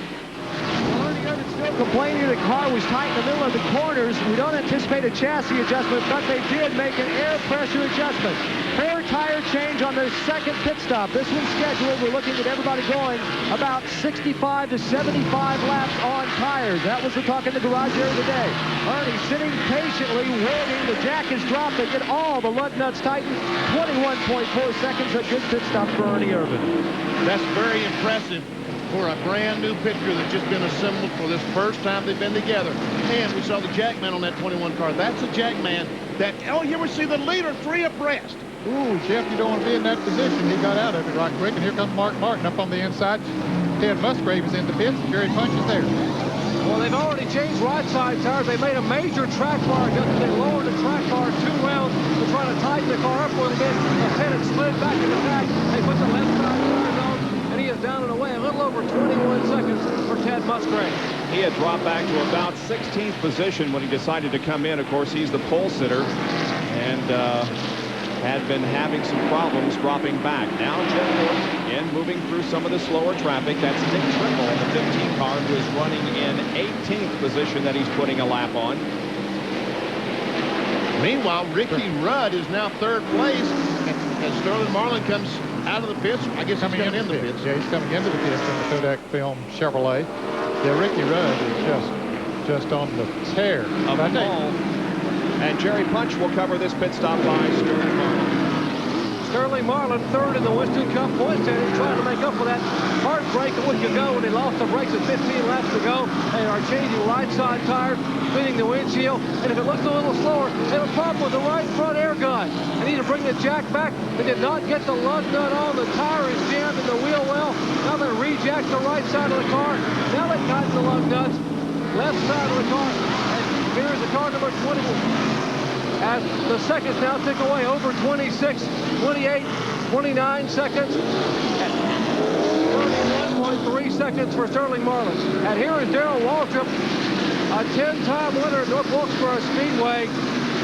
Still complaining the car was tight in the middle of the corners. We don't anticipate a chassis adjustment, but they did make an air pressure adjustment. Fair tire change on their 2nd pit stop. This one's scheduled. We're looking at everybody going about 65 to 75 laps on tires. That was the talk in the garage area today. Ernie sitting patiently waiting. The jack is dropped. They get all the lug nuts tightened. 21.4 seconds. A good pit stop for Ernie Irvan. That's very impressive for a brand new pit crew that's just been assembled for this first time they've been together. And we saw the Jackman on that 21 car. That's a Jackman that, oh, here we see the leader 3 abreast. Ooh, Jeff, you don't want to be in that position. He got out of it right quick, and here comes Mark Martin up on the inside. Ted Musgrave is in the pits, and Jerry Punch is there. Well, they've already changed right side tires. They made a major track bar adjustment. They lowered the track bar 2 rounds to try to tighten the car up a little bit. Lieutenant slid back in the back. They put the left side tires on, and he is down and away a little over 21 seconds for Ted Musgrave. He had dropped back to about 16th position when he decided to come in. Of course, he's the pole sitter and had been having some problems dropping back. Now Jeff Gordon in, moving through some of the slower traffic. That's Nick Trimble, the 15 car, who is running in 18th position that he's putting a lap on. Meanwhile, Ricky Rudd is now 3rd place, and Sterling Marlin comes out of the pits. I guess he's coming into the pits. Yeah, he's coming into the pits in the Kodak Film Chevrolet. Yeah, Ricky Rudd is just on the tear. Of the ball. And Jerry Punch will cover this pit stop by Sterling Marlin. Sterling Marlin, 3rd in the Winston Cup points, and he's trying to make up for that heartbreak a week ago when he lost the brakes at 15 laps to go. They are changing right side tires, spinning the windshield, and if it looks a little slower, they have a problem with the right front air gun. They need to bring the jack back. They did not get the lug nut on. The tire is jammed in the wheel well. Now they rejack the right side of the car. Now they tighten the lug nuts. Left side of the car. And here's the car number 20. As the seconds now tick away, over 26, 28, 29 seconds, and 31.3 seconds for Sterling Marlin. And here is Darrell Waltrip, a 10-time winner at North Wilkesboro Speedway,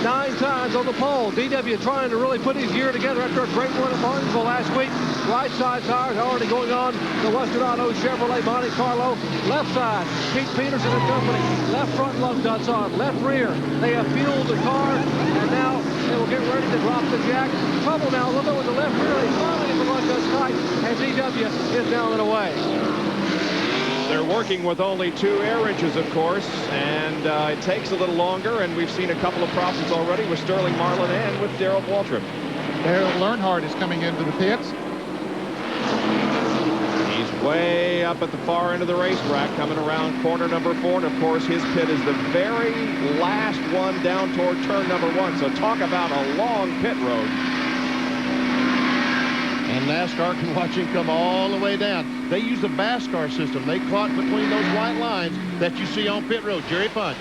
9 times on the pole. DW trying to really put his gear together after a great run at Martinsville last week. Right side tires already going on the Western Auto Chevrolet Monte Carlo. Left side, Pete Peterson and company. Left front lug nuts on. Left rear, they have fueled the car, and now they will get ready to drop the jack. Trouble now a little bit with the left rear. They finally get the lug nuts tight, and DW is down and away. They're working with only 2 air wrenches, of course, and it takes a little longer, and we've seen a couple of problems already with Sterling Marlin and with Darrell Waltrip. Darrell Earnhardt is coming into the pits. He's way up at the far end of the racetrack, coming around corner number 4, and of course his pit is the very last one down toward turn number 1, so talk about a long pit road. And NASCAR can watch him come all the way down. They use the BASCAR system. They clock between those white lines that you see on pit road. Jerry Punch.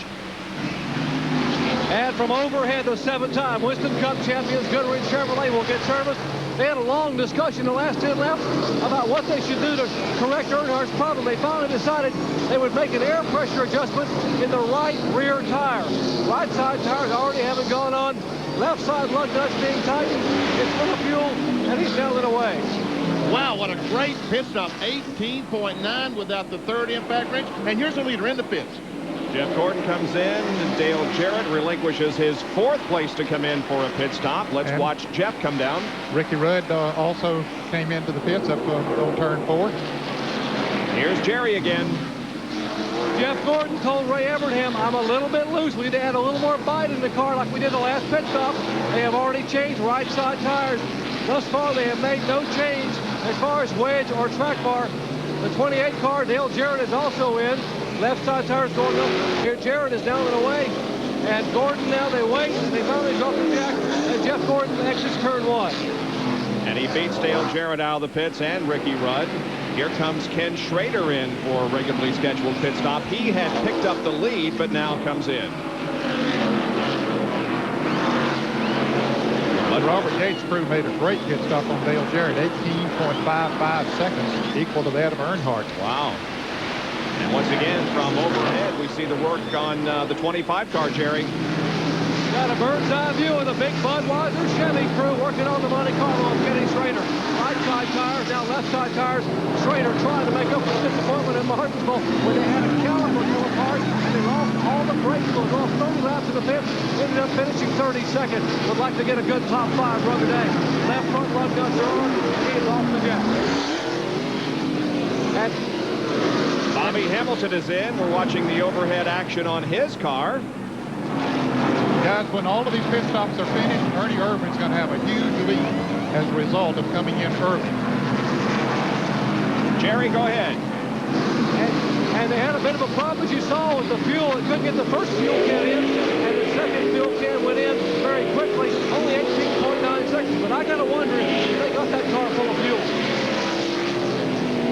And from overhead, the 7-time Winston Cup champions, Goodrich Chevrolet, will get service. They had a long discussion the last 10 laps about what they should do to correct Earnhardt's problem. They finally decided they would make an air pressure adjustment in the right rear tire. Right side tires already haven't gone on. Left side lug nuts being tightened. It's full of fuel, and he's down and away. Wow, what a great pit stop. 18.9 without the 3rd impact wrench. And here's the leader in the pits. Jeff Gordon comes in. Dale Jarrett relinquishes his 4th place to come in for a pit stop. Let's watch Jeff come down. Ricky Rudd also came into the pits up on turn 4. Here's Jerry again. Jeff Gordon told Ray Evernham, I'm a little bit loose. We need to add a little more bite in the car like we did the last pit stop. They have already changed right side tires. Thus far, they have made no change as far as wedge or track bar. The 28 car, Dale Jarrett, is also in. Left side tires going up. Here, Jarrett is down and away. And Gordon now, they wait. They finally drop the jack. And Jeff Gordon exits turn 1. And he beats Dale Jarrett out of the pits and Ricky Rudd. Here comes Ken Schrader in for a regularly scheduled pit stop. He had picked up the lead, but now comes in. Robert Yates' crew made a great pit stop on Dale Jarrett, 18.55 seconds, equal to that of Earnhardt. Wow. And once again, from overhead, we see the work on the 25 car, Jerry. Got a bird's eye view of the big Budweiser Chevy crew working on the Monte Carlo of Kenny Schrader. Right side tires, now left side tires. Schrader trying to make up for the disappointment in Martinsville when they had a caliper come apart and they lost all the brakes. They lost 30 laps in the pits. Ended up finishing 32nd. Would like to get a good top 5 run today. Left front lug nuts are on. He is off the jack. And Bobby Hamilton is in. We're watching the overhead action on his car. Guys, when all of these pit stops are finished, Ernie Irvin's going to have a huge lead as a result of coming in early. Jerry, go ahead. And they had a bit of a problem, as you saw, with the fuel. It couldn't get the first fuel can in, and the second fuel can went in very quickly, only 18.9 seconds. But I got to wonder if they got that car full of fuel.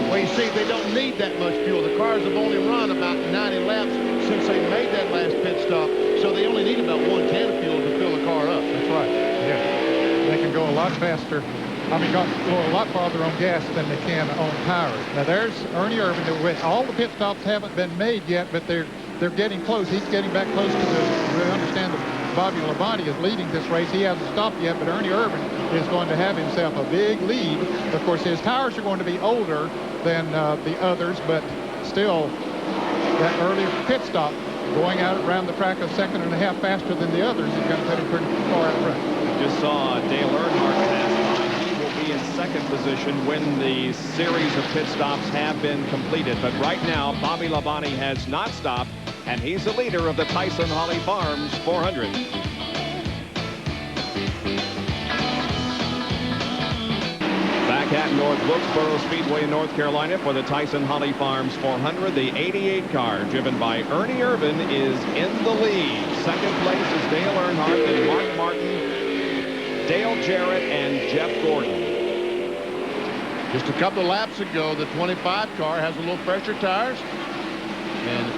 Well, you see, they don't need that much fuel. The cars have only run about 90 laps since they made that last pit stop, so they only need about 1 can of fuel to fill the car up. That's right. Yeah. They can go a lot faster. I mean, go a lot farther on gas than they can on tires. Now, there's Ernie Irvin. All the pit stops haven't been made yet, but they're getting close. He's getting back close to we understand Bobby Labonte is leading this race. He hasn't stopped yet, but Ernie Irvin is going to have himself a big lead. Of course, his tires are going to be older than the others, but still, that early pit stop going out around the track a second and a half faster than the others is going to put him pretty far out front. Just saw Dale Earnhardt pass by. He will be in second position when the series of pit stops have been completed. But right now, Bobby Labonte has not stopped, and he's the leader of the Tyson Holly Farms 400. Back at North Wilkesboro Speedway in North Carolina for the Tyson Holly Farms 400. The 88 car driven by Ernie Irvin is in the lead. Second place is Dale Earnhardt, then Mark Martin, Dale Jarrett, and Jeff Gordon. Just a couple of laps ago, the 25 car has a little fresher tires, and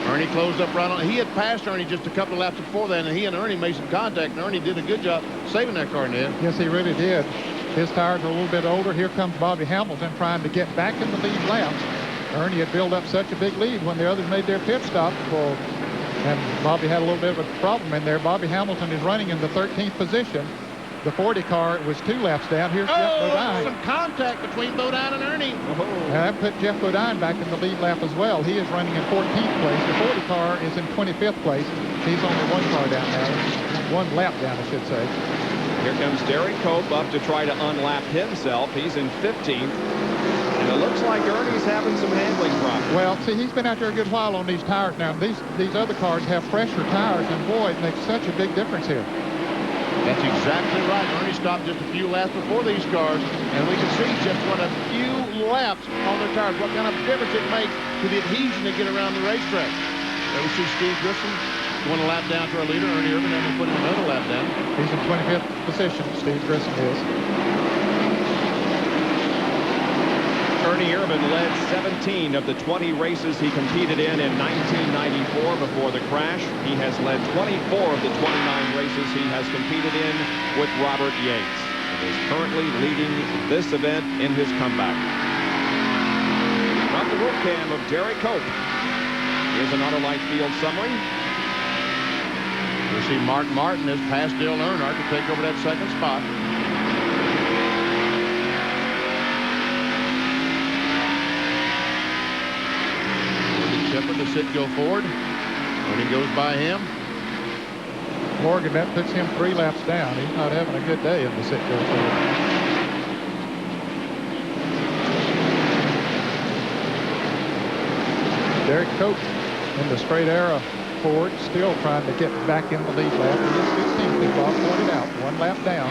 Ernie closed up right on. He had passed Ernie just a couple of laps before that, and he and Ernie made some contact, and Ernie did a good job saving that car, Ned. Yes, he really did. His tires are a little bit older. Here comes Bobby Hamilton trying to get back in the lead laps. Ernie had built up such a big lead when the others made their pit stop. Well, and Bobby had a little bit of a problem in there. Bobby Hamilton is running in the 13th position. The 40 car was 2 laps down. Here's Jeff Bodine. Some contact between Bodine and Ernie. And that put Jeff Bodine back in the lead lap as well. He is running in 14th place. The 40 car is in 25th place. He's only 1 car down now. 1 lap down, I should say. Here comes Derek Cope up to try to unlap himself. He's in 15th. And it looks like Ernie's having some handling problems. Well, see, he's been out there a good while on these tires now. These other cars have fresher tires, and boy, it makes such a big difference here. That's exactly right. Ernie stopped just a few laps before these cars, and we can see just what a few laps on their tires, what kind of difference it makes to the adhesion they get around the racetrack. There we see Steve Grissom going a lap down to our leader, Ernie Irvin, and we'll put him another lap down. He's in 25th position, Steve Grissom is. Ernie Irvin led 17 of the 20 races he competed in 1994 before the crash. He has led 24 of the 29 races he has competed in with Robert Yates, and is currently leading this event in his comeback. From the road cam of Derek Cope, here's an Auto Light Field summary. We see Mark Martin has passed Dale Earnhardt to take over that second spot. Shepard to sit go forward. Ernie goes by him. Morgan, that puts him 3 laps down. He's not having a good day in the sit go forward. Derek Cope in the straight arrow Ford, still trying to get back in the lead lap. He is 15th, as Bob pointed out, 1 lap down.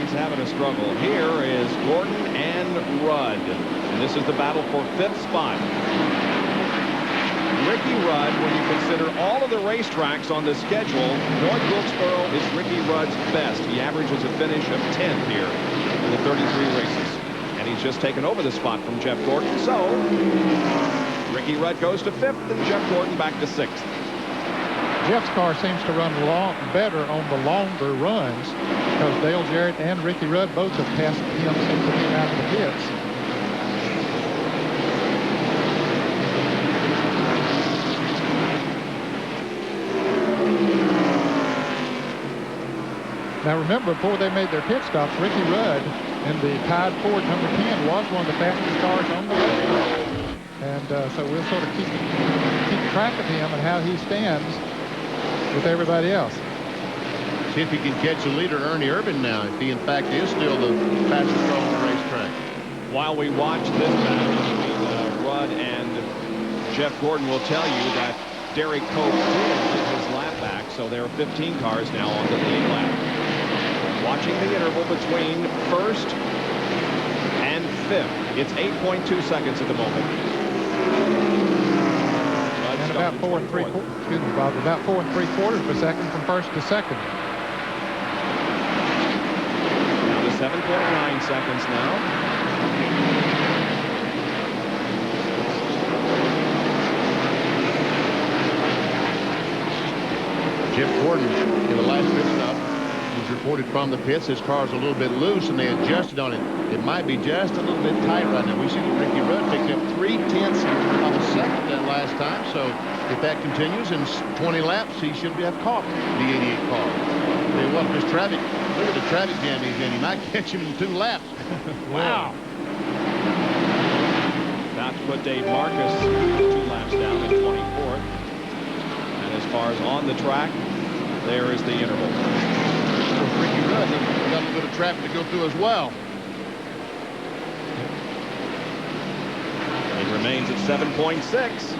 Having a struggle. Here is Gordon and Rudd, and this is the battle for 5th spot. Ricky Rudd, when you consider all of the racetracks on the schedule, North Wilkesboro is Ricky Rudd's best. He averages a finish of 10th here in the 33 races, and he's just taken over the spot from Jeff Gordon. So Ricky Rudd goes to 5th and Jeff Gordon back to 6th. Jeff's car seems to run better on the longer runs, because Dale Jarrett and Ricky Rudd both have passed him since he came out of the pits. Now remember, before they made their pit stops, Ricky Rudd in the Tide Ford number 10 was one of the fastest cars on the racetrack. And so we'll sort of keep track of him and how he stands with everybody else. See if he can catch the leader, Ernie Irvin, now, if he in fact is still the fastest car on the racetrack. While we watch this battle between Rudd and Jeff Gordon, will tell you that Derek Cope did get his lap back, so there are 15 cars now on the lead lap. Watching the interval between 1st and 5th. It's 8.2 seconds at the moment. And about 4 3/4 of a second from 1st to 2nd. Down to 7.9 seconds now. Jeff Gordon in the last pit stop was reported from the pits his car's a little bit loose, and they adjusted on it. It might be just a little bit tight right now. We see that Ricky Rudd picked up 3/10 of a second that last time, so if that continues in 20 laps, he should have caught the 88 car. Tell you what, this traffic, look at the traffic jam he's in. He might catch him in 2 laps. Wow. About to put Dave Marcus 2 laps down in 24th. And as far as on the track, there is the interval. Ricky Rudd got a little bit of traffic to go through as well. It remains at 7.6.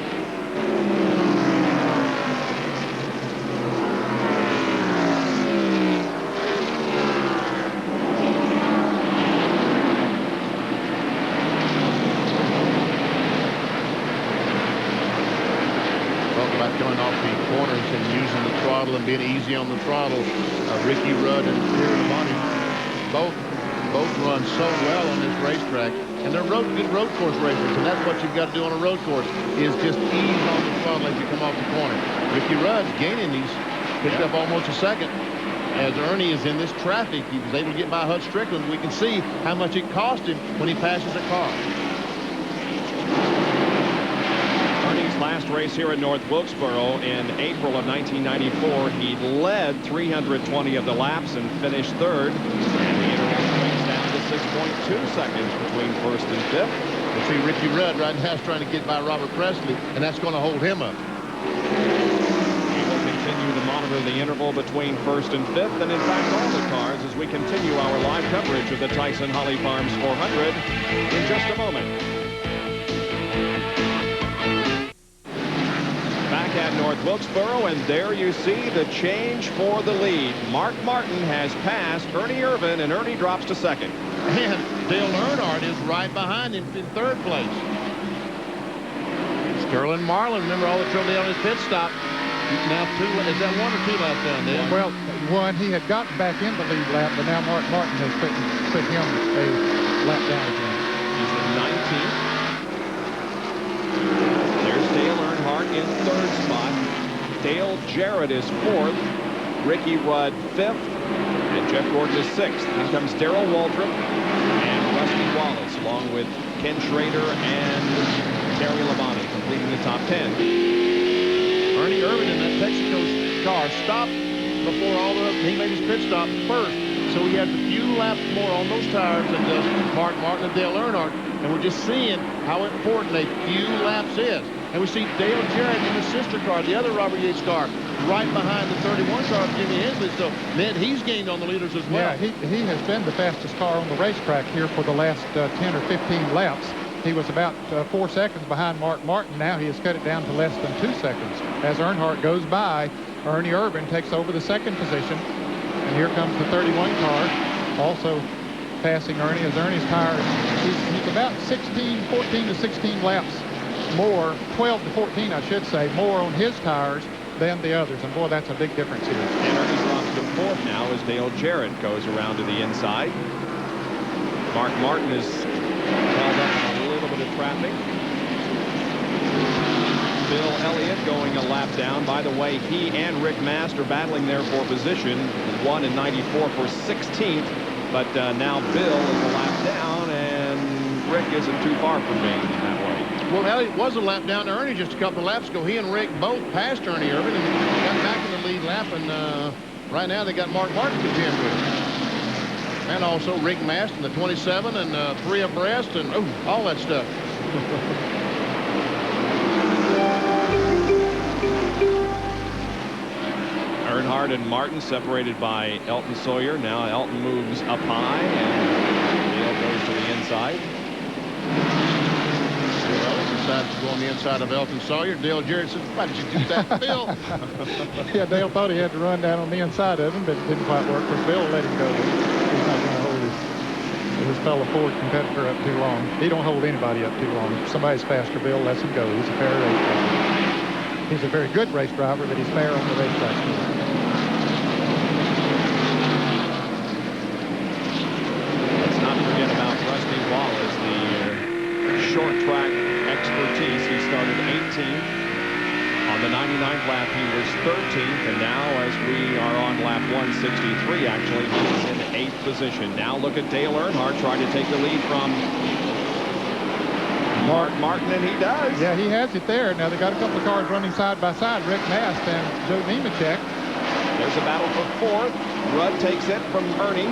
Coming off the corners and using the throttle and being easy on the throttle. Ricky Rudd and Bonnie both run so well on this racetrack, and they're good road course racers, and that's what you've got to do on a road course, is just ease on the throttle as you come off the corner. Ricky Rudd's gaining these, picked up almost a second. As Ernie is in this traffic, he was able to get by Hud Strickland. We can see how much it cost him when he passes a car. Last race here in North Wilkesboro in April of 1994, he led 320 of the laps and finished 3rd. And the interval brings down to 6.2 seconds between 1st and 5th. You see Ricky Rudd right now is trying to get by Robert Presley, and that's going to hold him up. We will continue to monitor the interval between 1st and 5th, and in fact all the cars, as we continue our live coverage of the Tyson Holly Farms 400 in just a moment. At North Wilkesboro, and there you see the change for the lead. Mark Martin has passed Ernie Irvan, and Ernie drops to 2nd. And Dale Earnhardt is right behind him in 3rd place. Sterling Marlin, remember all the trouble they had on his pit stop. Now 2, is that 1 or 2 laps down there? Well, 1, he had gotten back in the lead lap, but now Mark Martin has put him a lap down again. He's in 19th. Dale Earnhardt in 3rd spot. Dale Jarrett is 4th. Ricky Rudd 5th. And Jeff Gordon is 6th. Then comes Darrell Waltrip and Rusty Wallace, along with Ken Schrader and Terry Labonte, completing the top 10. Ernie Irvan in that Texaco car stopped before he made his pit stop first. So he has a few laps more on those tires than does Mark Martin and Dale Earnhardt. And we're just seeing how important a few laps is. And we see Dale Jarrett in the sister car, the other Robert Yates car, right behind the 31 car of Jimmy Hensley. So then he's gained on the leaders as well. Yeah, he has been the fastest car on the racetrack here for the last 10 or 15 laps. He was about 4 seconds behind Mark Martin. Now he has cut it down to less than 2 seconds. As Earnhardt goes by, Ernie Irvan takes over the 2nd position. And here comes the 31 car, also passing Ernie, as Ernie's tires, he's about 14 to 16 laps more, 12 to 14, I should say, more on his tires than the others. And boy, that's a big difference here. And Ernie drops to 4th now as Dale Jarrett goes around to the inside. Mark Martin is held up in a little bit of traffic. Bill Elliott going a lap down. By the way, he and Rick Mast are battling there for position. One in 94 for 16th. But now Bill is a lap down, and Rick isn't too far from being that way. Well, Elliott was a lap down to Ernie just a couple of laps ago. He and Rick both passed Ernie Irvan and got back in the lead lap. And right now they got Mark Martin to contend with. And also Rick Mast in the 27 and 3 abreast and all that stuff. Earnhardt and Martin separated by Elton Sawyer. Now Elton moves up high, and Dale goes to the inside. Decides to go on the inside of Elton Sawyer. Dale Jarrett says, why did you do that, Bill? Yeah, Dale thought he had to run down on the inside of him, but it didn't quite work because Bill let him go. He's not going to hold his fellow Ford competitor up too long. He don't hold anybody up too long. If somebody's faster, Bill lets him go. He's a fair race driver. He's a very good race driver, but he's fair on the racetrack. Let's not forget about Rusty Wallace, the short track expertise. He started 18th On the 99th lap, he was 13th, and now as we are on lap 163, actually, he's in 8th position. Now look at Dale Earnhardt trying to take the lead from Mark Martin, and he does. Yeah, he has it there. Now, they got a couple of cars running side by side, Rick Mast and Joe Nemechek. There's a battle for 4th. Rudd takes it from Ernie.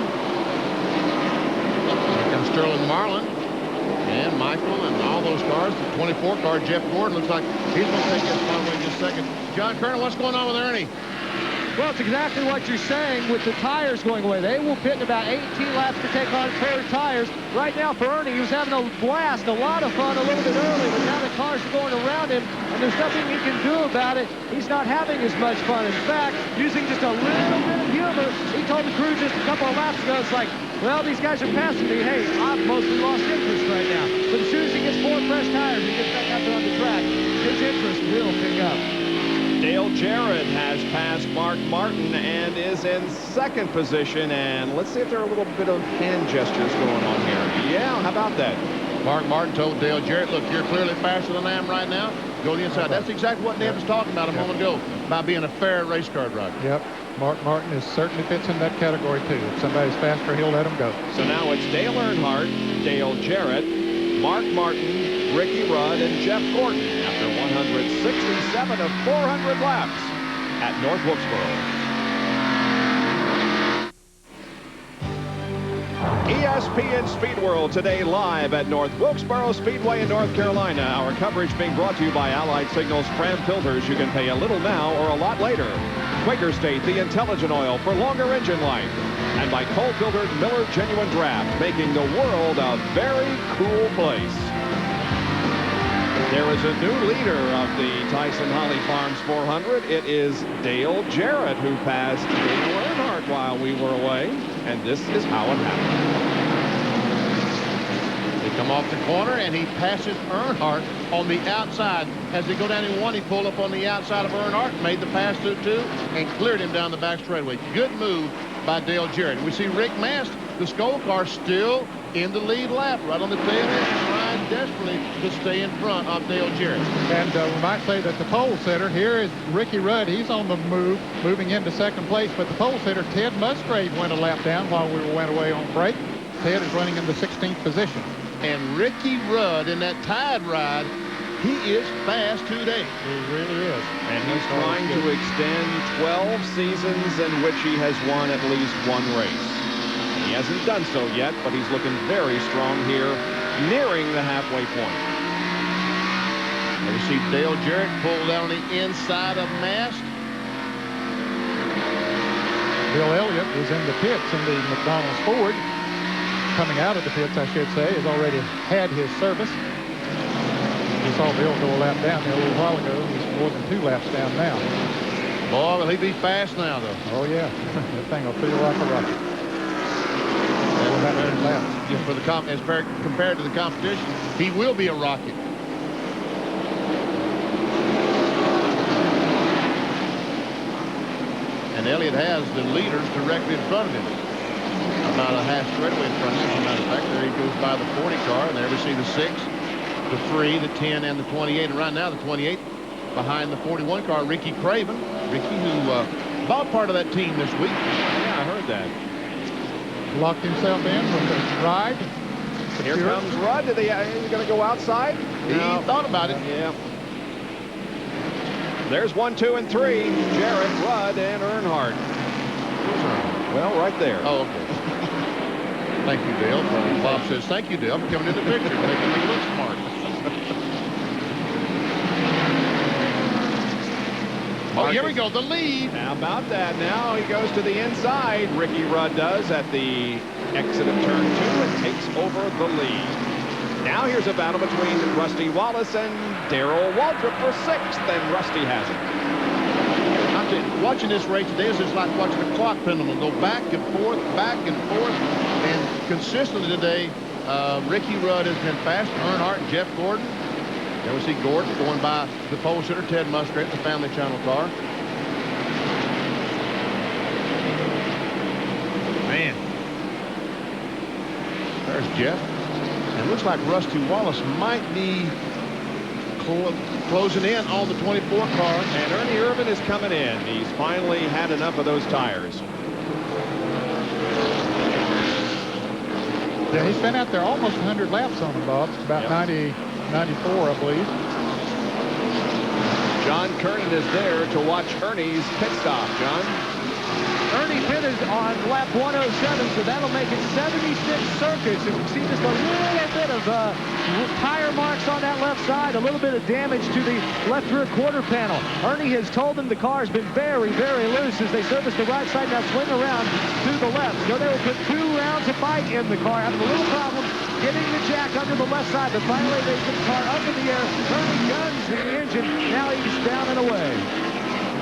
Here comes Sterling Marlin and Michael and all those cars. The 24 car, Jeff Gordon, looks like he's going to take that spot away in just a second. John Kerner, what's going on with Ernie? Well, it's exactly what you're saying with the tires going away. They will pit in about 18 laps to take on 4 tires. Right now for Ernie, he was having a blast, a lot of fun a little bit early, but now the cars are going around him, and there's nothing he can do about it. He's not having as much fun. In fact, using just a little bit of humor, he told the crew just a couple of laps ago, it's like, well, these guys are passing me. Hey, I've mostly lost interest right now. But as soon as he gets 4 fresh tires and gets back out there on the track, his interest will pick up. Dale Jarrett has passed Mark Martin and is in 2nd position. And let's see if there are a little bit of hand gestures going on here. Yeah, how about that? Mark Martin told Dale Jarrett, look, you're clearly faster than I am right now. Go to the inside. That's exactly what Ned was talking about a moment ago, about being a fair race car driver. Yep. Mark Martin is certainly fits in that category, too. If somebody's faster, he'll let him go. So now it's Dale Earnhardt, Dale Jarrett, Mark Martin, Ricky Rudd, and Jeff Gordon after 167 of 400 laps at North Wilkesboro. ESPN Speed World today live at North Wilkesboro Speedway in North Carolina. Our coverage being brought to you by Allied Signals Fram Filters. You can pay a little now or a lot later. Quaker State, the intelligent oil for longer engine life. And by coal-filtered Miller Genuine Draft, making the world a very cool place. There is a new leader of the Tyson Holly Farms 400. It is Dale Jarrett, who passed Dale Earnhardt while we were away. And this is how it happened. They come off the corner, and he passes Earnhardt on the outside. As they go down in 1, he pulled up on the outside of Earnhardt, made the pass through 2, and cleared him down the back straightaway. Good move by Dale Jarrett. We see Rick Mast, the Skull car, still in the lead lap, right on the tail end, trying desperately to stay in front of Dale Jarrett. And we might say that the pole sitter here is Ricky Rudd. He's on the move, moving into 2nd place. But the pole sitter, Ted Musgrave, went a lap down while we went away on break. Ted is running in the 16th position. And Ricky Rudd in that tide ride, he is fast today. He really is. And he's trying to extend 12 seasons in which he has won at least 1 race. He hasn't done so yet, but he's looking very strong here, nearing the halfway point. And we see Dale Jarrett pull down the inside of Mast. Bill Elliott is in the pits in the McDonald's Ford. Coming out of the pits, I should say, has already had his service. We saw Bill go a lap down there a little while ago. He's more than 2 laps down now. Boy, will he be fast now, though. Oh, yeah. That thing will feel like a rocket. Just for the compared to the competition, he will be a rocket. And Elliott has the leaders directly in front of him. About a half straightaway in front of him. As a matter of fact, there he goes by the 40 car, and there we see the 6, the 3, the 10, and the 28. And right now, the 28 behind the 41 car, Ricky Craven. Ricky, who bought part of that team this week. Yeah, I heard that. Locked himself in from the ride. Here comes Rudd. Is he going to go outside? He thought about it. Yeah. There's 1, 2, and 3. Jarrett, Rudd, and Earnhardt. Well, right there. Oh, okay. Thank you, Dale. Bob says, thank you, Dale, for coming in the picture, making me look smart. Oh, here we go, the lead. How about that? Now he goes to the inside. Ricky Rudd does at the exit of turn 2 and takes over the lead. Now here's a battle between Rusty Wallace and Darrell Waltrip for 6th, and Rusty has it. I'm telling you, watching this race today is just like watching a clock pendulum go back and forth, and consistently today, Ricky Rudd has been fast. Earnhardt and Jeff Gordon. There we see Gordon going by the pole sitter, Ted Musgrave, the Family Channel car. Man. There's Jeff. And it looks like Rusty Wallace might be closing in on the 24 car. And Ernie Irvin is coming in. He's finally had enough of those tires. Yeah, he's been out there almost 100 laps on them, Bob. It's about 90, 94, I believe. John Kernan is there to watch Ernie's pit stop. John? Ernie pitted on lap 107, so that'll make it 76 circuits. And you see just a little bit of tire marks on that left side, a little bit of damage to the left rear quarter panel. Ernie has told them the car has been very, very loose as they service the right side, now swing around to the left. So they will put 2 rounds of bite in the car, having a little problem getting the jack under the left side, but finally they get the car up in the air. Ernie guns the engine, now he's down and away.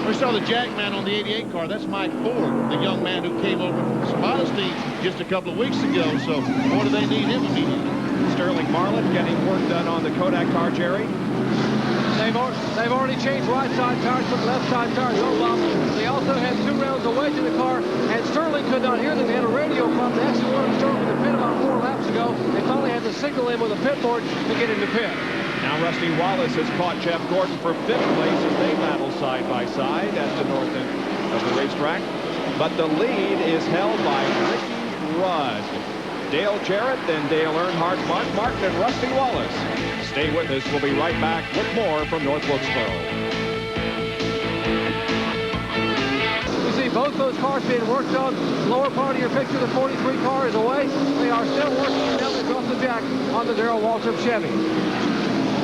We saw the Jackman on the 88 car. That's Mike Ford, the young man who came over from Sabata's team just a couple of weeks ago. So, boy, do they need him immediately. Sterling Marlin getting work done on the Kodak car, Jerry. They've already changed right side tires from left side tires. Oh, Bob. They also had 2 rounds of wedge in the car, and Sterling could not hear them. They had a radio problem. They actually wanted Sterling in the pit about 4 laps ago. They finally had to signal him with a pit board to get him to pit. Now Rusty Wallace has caught Jeff Gordon for 5th place as they battle side by side at the north end of the racetrack. But the lead is held by Ricky Rudd. Dale Jarrett, then Dale Earnhardt, Mark Martin, and Rusty Wallace. Stay with us. We'll be right back with more from North Wilkesboro. You see both those cars being worked on. Lower part of your picture, the 43 car is away. They are still working down across the jack on the Darrell Waltrip Chevy.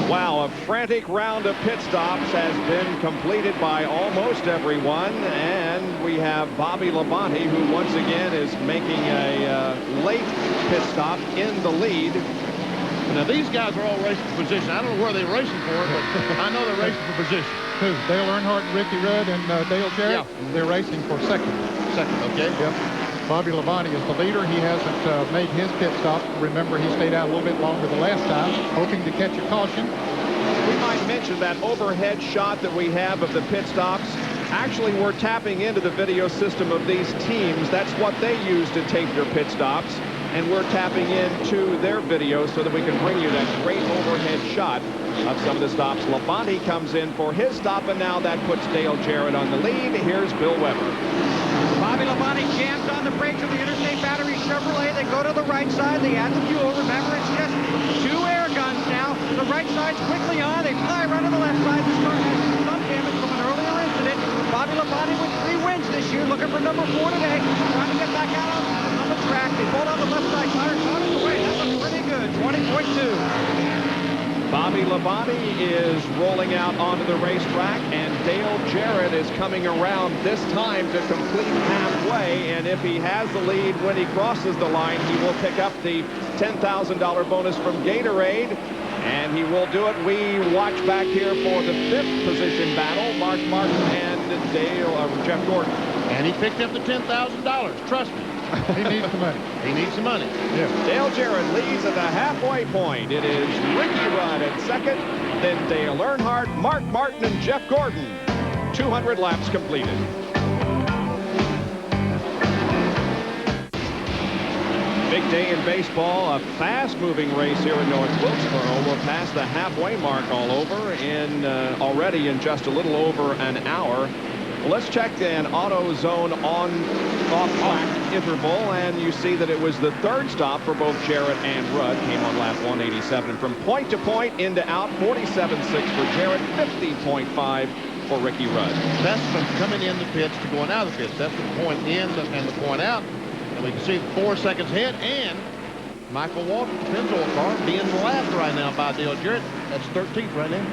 Wow, a frantic round of pit stops has been completed by almost everyone, and we have Bobby Labonte, who once again is making a late pit stop in the lead. Now, these guys are all racing for position. I don't know where they're racing for, but I know they're racing for position. Who? Dale Earnhardt, Ricky Rudd, and Dale Jarrett? Yeah. They're racing for second. Second, okay. Yep. Bobby Labonte is the leader. He hasn't made his pit stop. Remember, he stayed out a little bit longer the last time, hoping to catch a caution. We might mention that overhead shot that we have of the pit stops. Actually, we're tapping into the video system of these teams. That's what they use to tape their pit stops. And we're tapping into their video so that we can bring you that great overhead shot of some of the stops. Labonte comes in for his stop, and now that puts Dale Jarrett on the lead. Here's Bill Weber. Bobby Labonte jams on the brakes of the Interstate Battery Chevrolet. They go to the right side. They add the fuel. Remember, it's just 2 air guns now. The right side's quickly on. They fly around to the left side. This car has some damage from an earlier incident. Bobby Labonte with 3 wins this year, looking for number 4 today. Trying to get back out on the track. They pulled on the left side tire. Caught it away. That looks pretty good. 20.2. Bobby Labonte is rolling out onto the racetrack, and Dale Jarrett is coming around this time to complete halfway, and if he has the lead when he crosses the line, he will pick up the $10,000 bonus from Gatorade, and he will do it. We watch back here for the 5th position battle, Mark Martin and Jeff Gordon. And he picked up the $10,000, trust me. He needs the money. He needs the money. Yeah. Dale Jarrett leads at the halfway point. It is Ricky Rudd at second, then Dale Earnhardt, Mark Martin, and Jeff Gordon. 200 laps completed. Big day in baseball, a fast-moving race here in North Wilkesboro. We're past the halfway mark all over in already in just a little over an hour. Well, let's check an AutoZone on-off-track interval, and you see that it was the 3rd stop for both Jarrett and Rudd. Came on lap 187. From point to point, in to out, 47.6 for Jarrett, 50.5 for Ricky Rudd. That's from coming in the pits to going out of the pits. That's the point in and the point out. And we can see 4 seconds ahead, and Michael Waltrip, the Pennzoil car, being lapped right now by Dale Jarrett. That's 13th right now.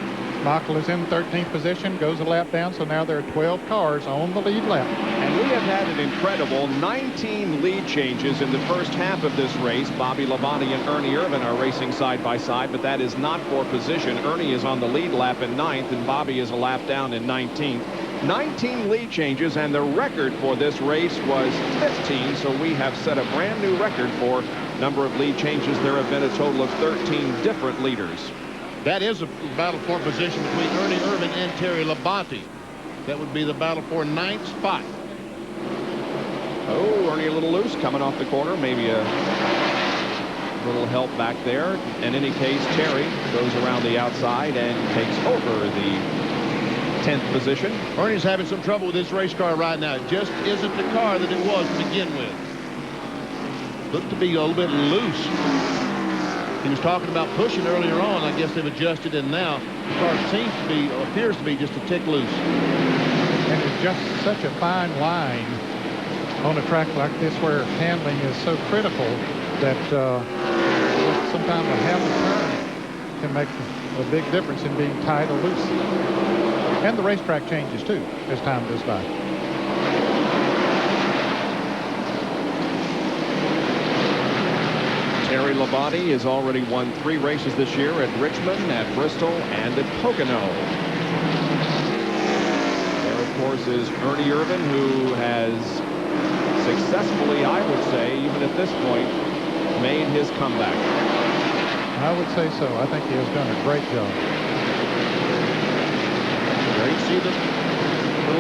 Michael is in 13th position, goes a lap down, so now there are 12 cars on the lead lap. And we have had an incredible 19 lead changes in the first half of this race. Bobby Labonte and Ernie Irvin are racing side by side, but that is not for position. Ernie is on the lead lap in 9th, and Bobby is a lap down in 19th. 19 lead changes, and the record for this race was 15, so we have set a brand new record for number of lead changes. There have been a total of 13 different leaders. That is a battle for position between Ernie Irvin and Terry Labonte. That would be the battle for 9th spot. Oh, Ernie a little loose coming off the corner. Maybe a little help back there. In any case, Terry goes around the outside and takes over the 10th position. Ernie's having some trouble with this race car right now. It just isn't the car that it was to begin with. Looked to be a little bit loose. He was talking about pushing earlier on. I guess they've adjusted, and now the car seems to be, or appears to be, just a tick loose. And it's just such a fine line on a track like this where handling is so critical that sometimes a half a turn can make a big difference in being tight or loose. And the racetrack changes too as time goes by. Terry Labonte has already won 3 races this year at Richmond, at Bristol, and at Pocono. There, of course, is Ernie Irvan, who has successfully, I would say, even at this point, made his comeback. I would say so. I think he has done a great job. There you see the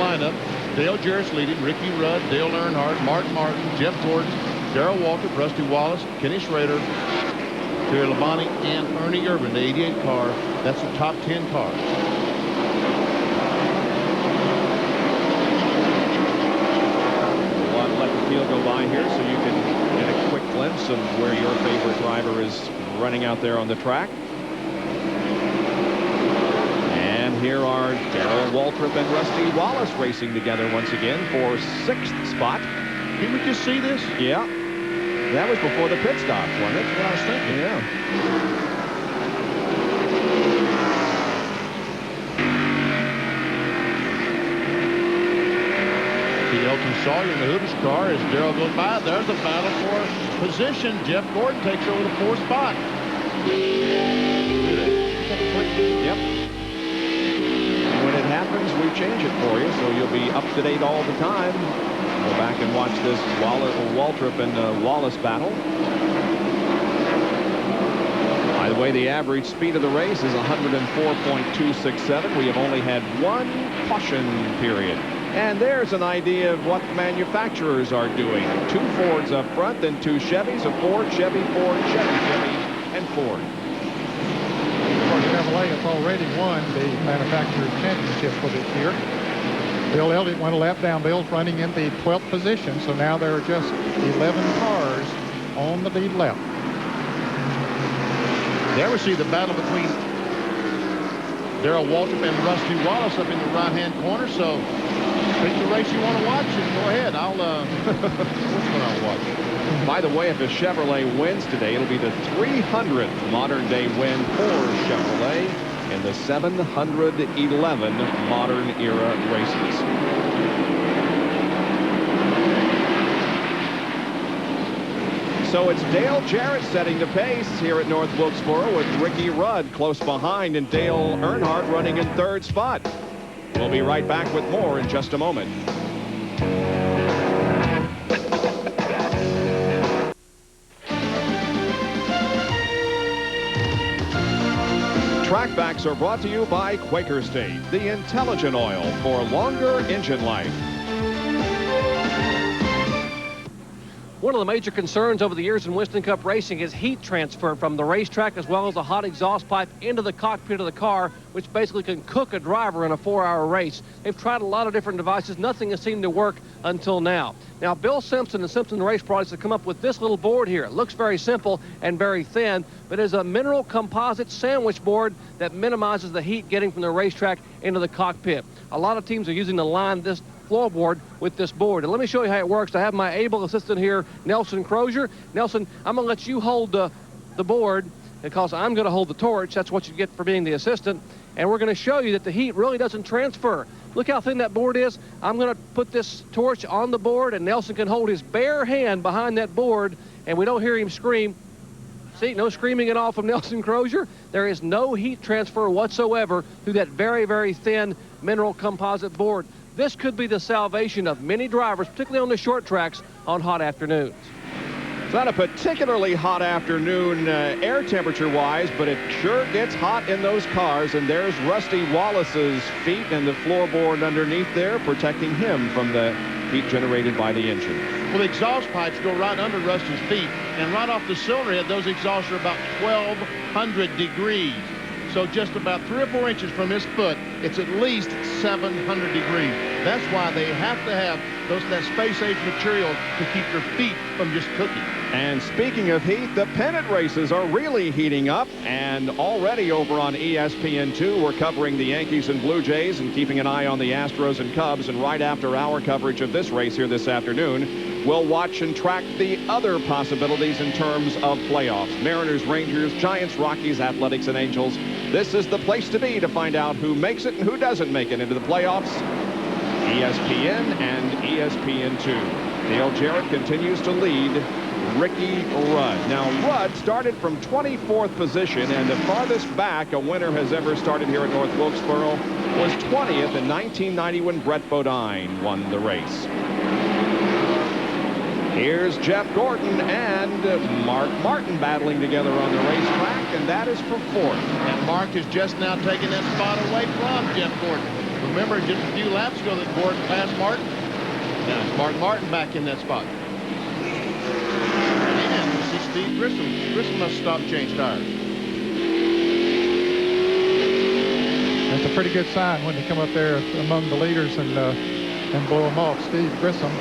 lineup. Dale Jarrett's leading. Ricky Rudd, Dale Earnhardt, Mark Martin, Jeff Gordon, Darrell Walter, Rusty Wallace, Kenny Schrader, Terry Labonte, and Ernie Irvan, the 88 car. That's the top 10 car. We'll let the field go by here so you can get a quick glimpse of where your favorite driver is running out there on the track. And here are Darrell Waltrip and Rusty Wallace racing together once again for 6th spot. Can we just see this? Yeah. That was before the pit stops, wasn't it? That's what I was thinking. Yeah. See Elton Sawyer in the Hooters car as Darrell goes by. There's a battle for position. Jeff Gordon takes over the 4th spot. Yep. And when it happens, we change it for you, so you'll be up to date all the time. Go back and watch this Waltrip and Wallace battle. By the way, the average speed of the race is 104.267. We have only had 1 caution period. And there's an idea of what the manufacturers are doing. 2 Fords up front, then 2 Chevys, a Ford, Chevy, Ford, Chevy, Chevy, and Ford. Of course, Chevrolet has already won the manufacturer's championship for this year. Bill Elliott went a lap down. Bill's running in the 12th position, so now there are just 11 cars on the lead lap. There we see the battle between Darrell Waltrip and Rusty Wallace up in the right-hand corner. So pick the race you want to watch and go ahead. I'll which one I'll watch. By the way, if a Chevrolet wins today, it'll be the 300th modern-day win for Chevrolet in the 711 modern era races. So it's Dale Jarrett setting the pace here at North Wilkesboro with Ricky Rudd close behind and Dale Earnhardt running in 3rd spot. We'll be right back with more in just a moment. Trackbacks are brought to you by Quaker State, the intelligent oil for longer engine life. One of the major concerns over the years in Winston Cup racing is heat transfer from the racetrack as well as the hot exhaust pipe into the cockpit of the car, which basically can cook a driver in a 4-hour race. They've tried a lot of different devices. Nothing has seemed to work until now. Now, Bill Simpson and Simpson Race Products have come up with this little board here. It looks very simple and very thin, but is a mineral composite sandwich board that minimizes the heat getting from the racetrack into the cockpit. A lot of teams are using to line this floorboard with this board. And let me show you how it works. I have my able assistant here, Nelson Crozier. Nelson, I'm going to let you hold the board because I'm going to hold the torch. That's what you get for being the assistant. And we're going to show you that the heat really doesn't transfer. Look how thin that board is. I'm going to put this torch on the board, and Nelson can hold his bare hand behind that board, and we don't hear him scream. See, no screaming at all from Nelson Crozier. There is no heat transfer whatsoever through that very, very thin mineral composite board. This could be the salvation of many drivers, particularly on the short tracks, on hot afternoons. It's not a particularly hot afternoon air temperature-wise, but it sure gets hot in those cars, and there's Rusty Wallace's feet and the floorboard underneath there protecting him from the heat generated by the engine. Well, the exhaust pipes go right under Rusty's feet, And right off the cylinder head, those exhausts are about 1,200 degrees. So just about 3 or 4 inches from his foot, it's at least 700 degrees. That's why they have to have that space-age material to keep their feet from just cooking. And speaking of heat, the pennant races are really heating up. And already over on ESPN2, we're covering the Yankees and Blue Jays and keeping an eye on the Astros and Cubs. And right after our coverage of this race here this afternoon, we'll watch and track the other possibilities in terms of playoffs. Mariners, Rangers, Giants, Rockies, Athletics, and Angels. This is the place to be to find out who makes it and who doesn't make it into the playoffs. ESPN and ESPN2. Dale Jarrett continues to lead Ricky Rudd. Now, Rudd started from 24th position, and the farthest back a winner has ever started here at North Wilkesboro was 20th in 1990 when Brett Bodine won the race. Here's Jeff Gordon and Mark Martin battling together on the racetrack, and that is for 4th. And Mark is just now taking that spot away from Jeff Gordon. Remember, just a few laps ago that Gordon passed Martin. Now it's Mark Martin back in that spot. And we see Steve Grissom. Grissom must stop, change tires. That's a pretty good sign when they come up there among the leaders and blow them off. Steve Grissom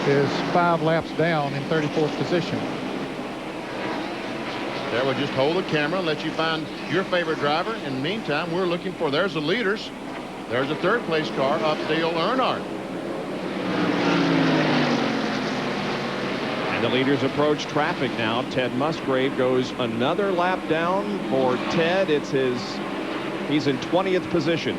is 5 laps down in 34th position. There, we'll just hold the camera and let you find your favorite driver. In the meantime, we're looking for, there's the leaders. There's a 3rd place car up Dale Earnhardt. And the leaders approach traffic now. Ted Musgrave goes another lap down for Ted. He's in 20th position.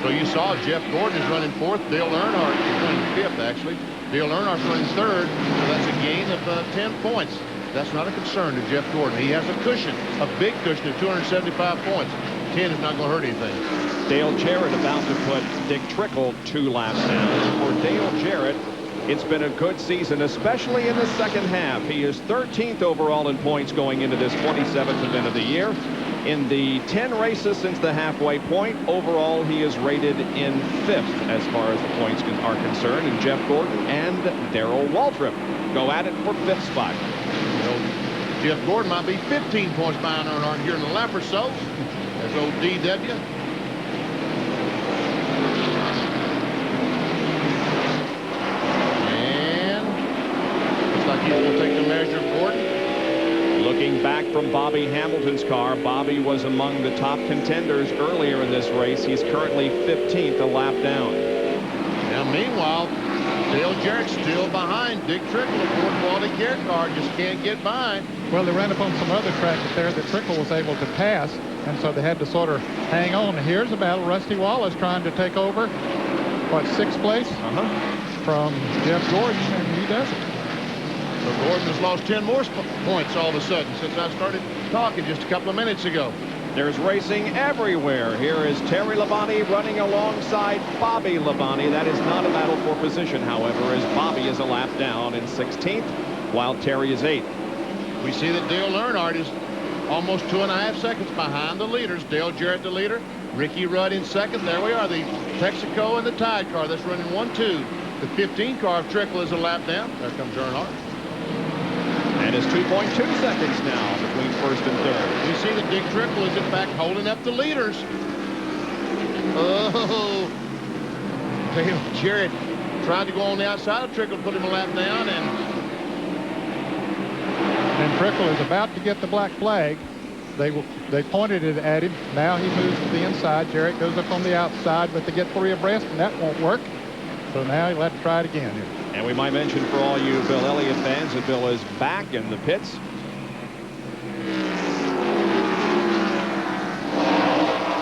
So you saw Jeff Gordon is running 4th. Dale Earnhardt is running 5th, actually. Dale Earnhardt's running 3rd. So that's a gain of 10 points. That's not a concern to Jeff Gordon. He has a cushion, a big cushion of 275 points. 10 is not going to hurt anything. Dale Jarrett about to put Dick Trickle 2 laps down. For Dale Jarrett, it's been a good season, especially in the second half. He is 13th overall in points going into this 27th event of the year. In the 10 races since the halfway point, overall he is rated in 5th as far as the points are concerned. And Jeff Gordon and Darrell Waltrip go at it for 5th spot. Jeff Gordon might be 15 points behind Earnhardt here in a lap or so. There's old DW. And looks like he's going to take the measure of Gordon. Looking back from Bobby Hamilton's car, Bobby was among the top contenders earlier in this race. He's currently 15th, a lap down. Now, meanwhile, Dale Jarrett's still behind Dick Trickle. The Ford Quality Care car just can't get by. Well, they ran up on some other track there that Trickle was able to pass, and so they had to sort of hang on. Here's a battle. Rusty Wallace trying to take over, what, 6th place from Jeff Gordon, and he does it. So Gordon has lost 10 more points all of a sudden since I started talking just a couple of minutes ago. There's racing everywhere. Here is Terry Labonte running alongside Bobby Labonte. That is not a battle for position, however, as Bobby is a lap down in 16th, while Terry is 8th. We see that Dale Earnhardt is almost 2.5 seconds behind the leaders. Dale Jarrett the leader, Ricky Rudd in 2nd. There we are, the Texaco and the Tide car that's running 1-2. The 15 car of Trickle is a lap down. There comes Earnhardt. And it's 2.2 seconds now between 1st and 3rd. We see that Dick Trickle is in fact holding up the leaders. Oh, Dale Jarrett tried to go on the outside of Trickle, put him a lap down, and Trickle is about to get the black flag. They pointed it at him. Now he moves to the inside. Jarrett goes up on the outside, but they get 3 abreast, and that won't work. So now he'll have to try it again here. And we might mention for all you Bill Elliott fans that Bill is back in the pits. And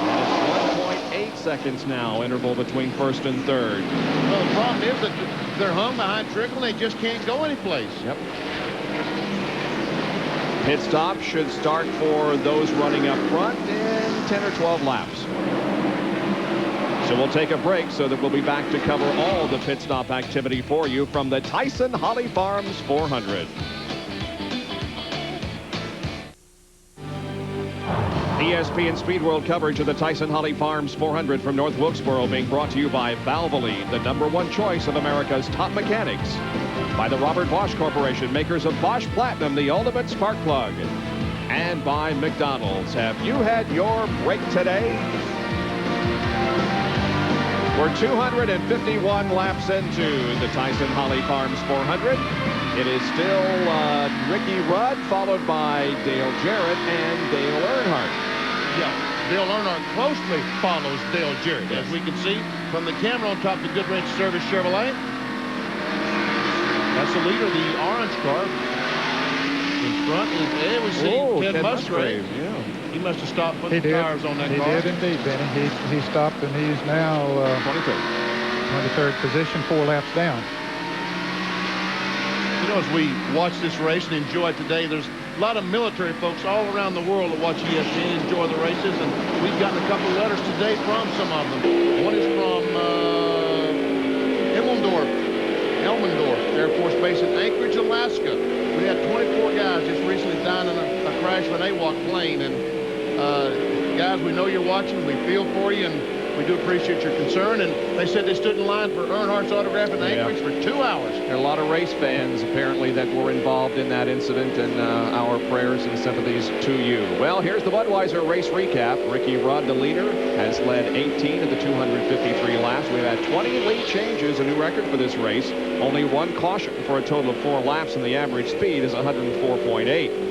it's 1.8 seconds now, interval between 1st and 3rd. Well, the problem is that they're hung behind Trickle and they just can't go anyplace. Yep. Pit stop should start for those running up front in 10 or 12 laps. So we'll take a break so that we'll be back to cover all the pit stop activity for you from the Tyson Holly Farms 400. ESPN Speed World coverage of the Tyson Holly Farms 400 from North Wilkesboro being brought to you by Valvoline, the #1 choice of America's top mechanics. By the Robert Bosch Corporation, makers of Bosch Platinum, the ultimate spark plug. And by McDonald's. Have you had your break today? We're 251 laps into the Tyson Holly Farms 400. It is still Ricky Rudd, followed by Dale Jarrett and Dale Earnhardt. Yeah, Dale Earnhardt closely follows Dale Jarrett, as we can see from the camera on top of the Goodrich Service Chevrolet. That's the leader of the orange car. In front is, there we see Ted Musgrave. Yeah. He must have stopped putting the tires on that car. He did indeed, Benny. He stopped, and he's now 23rd position, 4 laps down. You know, as we watch this race and enjoy it today, there's a lot of military folks all around the world that watch ESPN and enjoy the races, and we've gotten a couple of letters today from some of them. One is from Elmendorf Air Force Base in Anchorage, Alaska. We had 24 guys just recently dying in a crash of an AWAC plane, and guys, we know you're watching. We feel for you, and we do appreciate your concern. And they said they stood in line for Earnhardt's autograph in Anchorage for 2 hours. There are a lot of race fans, apparently, that were involved in that incident, and our prayers and sympathies to you. Well, here's the Budweiser race recap. Ricky Rudd, the leader, has led 18 of the 253 laps. We've had 20 lead changes, a new record for this race. Only 1 caution for a total of 4 laps, and the average speed is 104.8.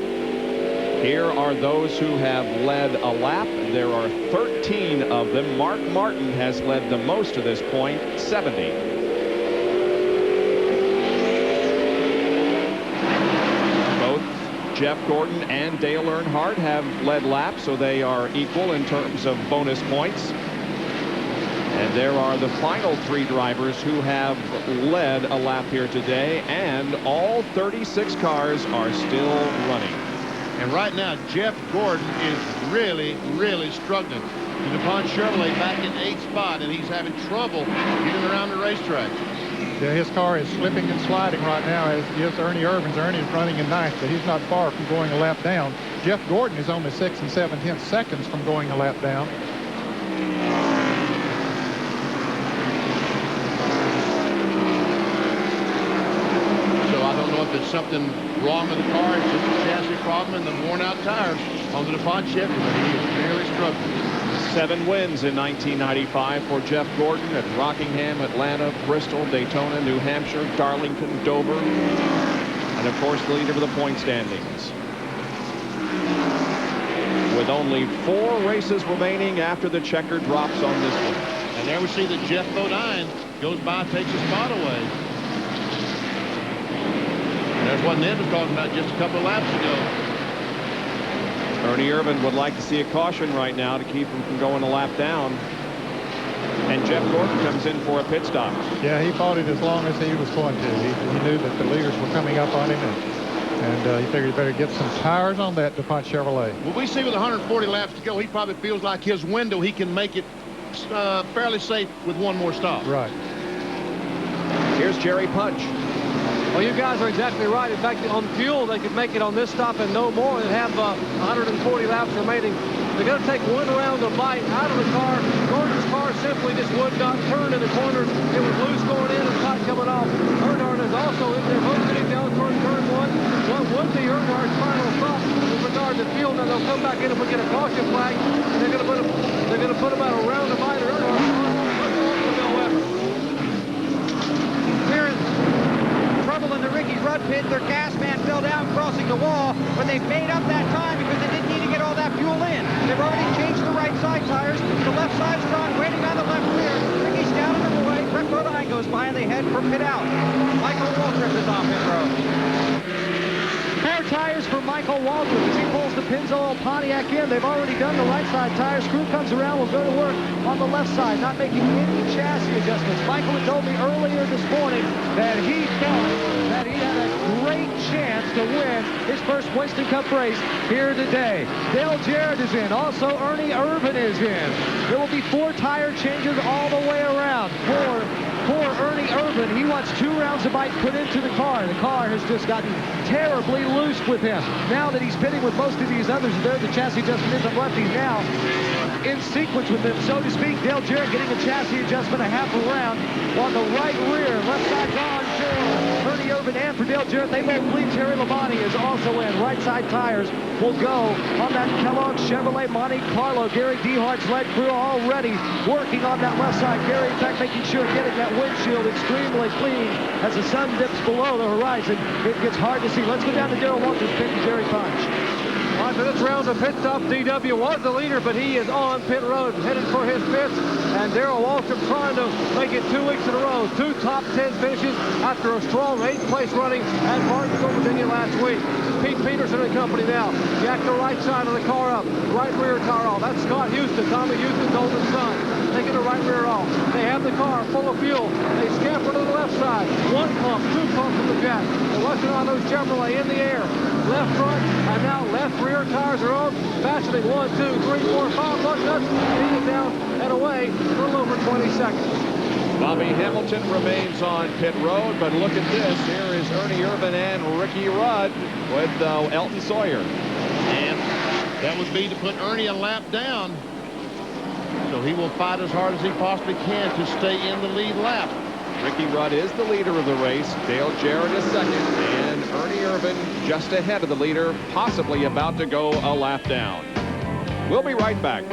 Here are those who have led a lap. There are 13 of them. Mark Martin has led the most to this point, 70. Both Jeff Gordon and Dale Earnhardt have led laps, so they are equal in terms of bonus points. And there are the final 3 drivers who have led a lap here today, and all 36 cars are still running. And right now, Jeff Gordon is really, really struggling. The DuPont Chevrolet back in 8th spot, and he's having trouble getting around the racetrack. Yeah, his car is slipping and sliding right now, as is Ernie Irvin's. Ernie is running in 9th, but he's not far from going a lap down. Jeff Gordon is only 6 7/10 seconds from going a lap down. If there's something wrong with the car, it's just a chassis problem and the worn out tires on the DuPont Chevy, but he is really struggling. 7 wins in 1995 for Jeff Gordon at Rockingham, Atlanta, Bristol, Daytona, New Hampshire, Darlington, Dover, and of course the leader of the point standings. With only 4 races remaining after the checker drops on this one. And there we see that Jeff Bodine goes by and takes his spot away. There's what Ned was talking about just a couple of laps ago. Ernie Irvin would like to see a caution right now to keep him from going a lap down. And Jeff Gordon comes in for a pit stop. Yeah, he fought it as long as he was going to. He knew that the leaders were coming up on him, and he figured he better get some tires on that DuPont Chevrolet. Well, we see with 140 laps to go, he probably feels like his window, he can make it fairly safe with 1 more stop. Right. Here's Jerry Punch. Well, you guys are exactly right. In fact, on fuel, they could make it on this stop and no more and have 140 laps remaining. They're going to take 1 round of bite out of the car. Gordon's car simply just would not turn in the corners. It was loose going in and hot coming off. Earnhardt is also in there, both getting down toward turn 1. What would be Earnhardt's final thought with regard to fuel? Now they'll come back in if we get a caution flag, and they're going to put about a round of bite at Earnhardt. Trouble in the Ricky Rudd pit. Their gas man fell down crossing the wall, but they've made up that time because they didn't need to get all that fuel in. They've already changed the right side tires. The left side's gone, waiting on the left rear. Ricky's down in the way. Brett Bodine goes by and they head for pit out. Michael Waltrip is on pit road. Spare tires for Michael Waltrip as he pulls the Pennzoil Pontiac in. They've already done the right side tires. Crew comes around, will go to work on the left side, not making any chassis adjustments. Michael had told me earlier this morning that he felt that he had a great chance to win his first Winston Cup race here today. Dale Jarrett is in. Also, Ernie Irvin is in. There will be 4 tire changes all the way around. Poor Ernie Irvin, he wants 2 rounds of bite put into the car. The car has just gotten terribly loose with him. Now that he's pitting with most of these others, there the chassis adjustment isn't left. He's now in sequence with them, so to speak. Dale Jarrett getting a chassis adjustment a half around on the right rear. Left side's on for Ernie Irvin and for Dale Jarrett. They both bleed. Terry Labonte is also in. Right side tires will go on that Kellogg Chevrolet Monte Carlo. Gary Dehart's led crew already working on that left side. Gary, in fact, making sure getting that windshield extremely clean as the sun dips below the horizon. It gets hard to see. Let's go down to Darrell Walters' pit and Jerry Punch. After this round of pit stop, DW was the leader, but he is on pit road, headed for his pits. And Darrell Waltrip trying to make it 2 weeks in a row. 2 top 10 finishes after a strong 8th place running at Martinsville, Virginia last week. Pete Peterson and company now. Jack the right side of the car up, right rear tire off. That's Scott Houston, Tommy Houston's oldest son, taking the right rear off. They have the car full of fuel. They scamper to the left side. 1 pump, 2 pumps from the Jack. The Western Autos Chevrolet in the air. Left front, and now left rear tires are on. Fastening 1, 2, 3, 4, 5 lug nuts. Getting it down and away a little over 20 seconds. Bobby Hamilton remains on pit road, but look at this. Here is Ernie Irvin and Ricky Rudd with Elton Sawyer. And that would be to put Ernie a lap down. So he will fight as hard as he possibly can to stay in the lead lap. Ricky Rudd is the leader of the race. Dale Jarrett is second, and Ernie Irvin just ahead of the leader, possibly about to go a lap down. We'll be right back.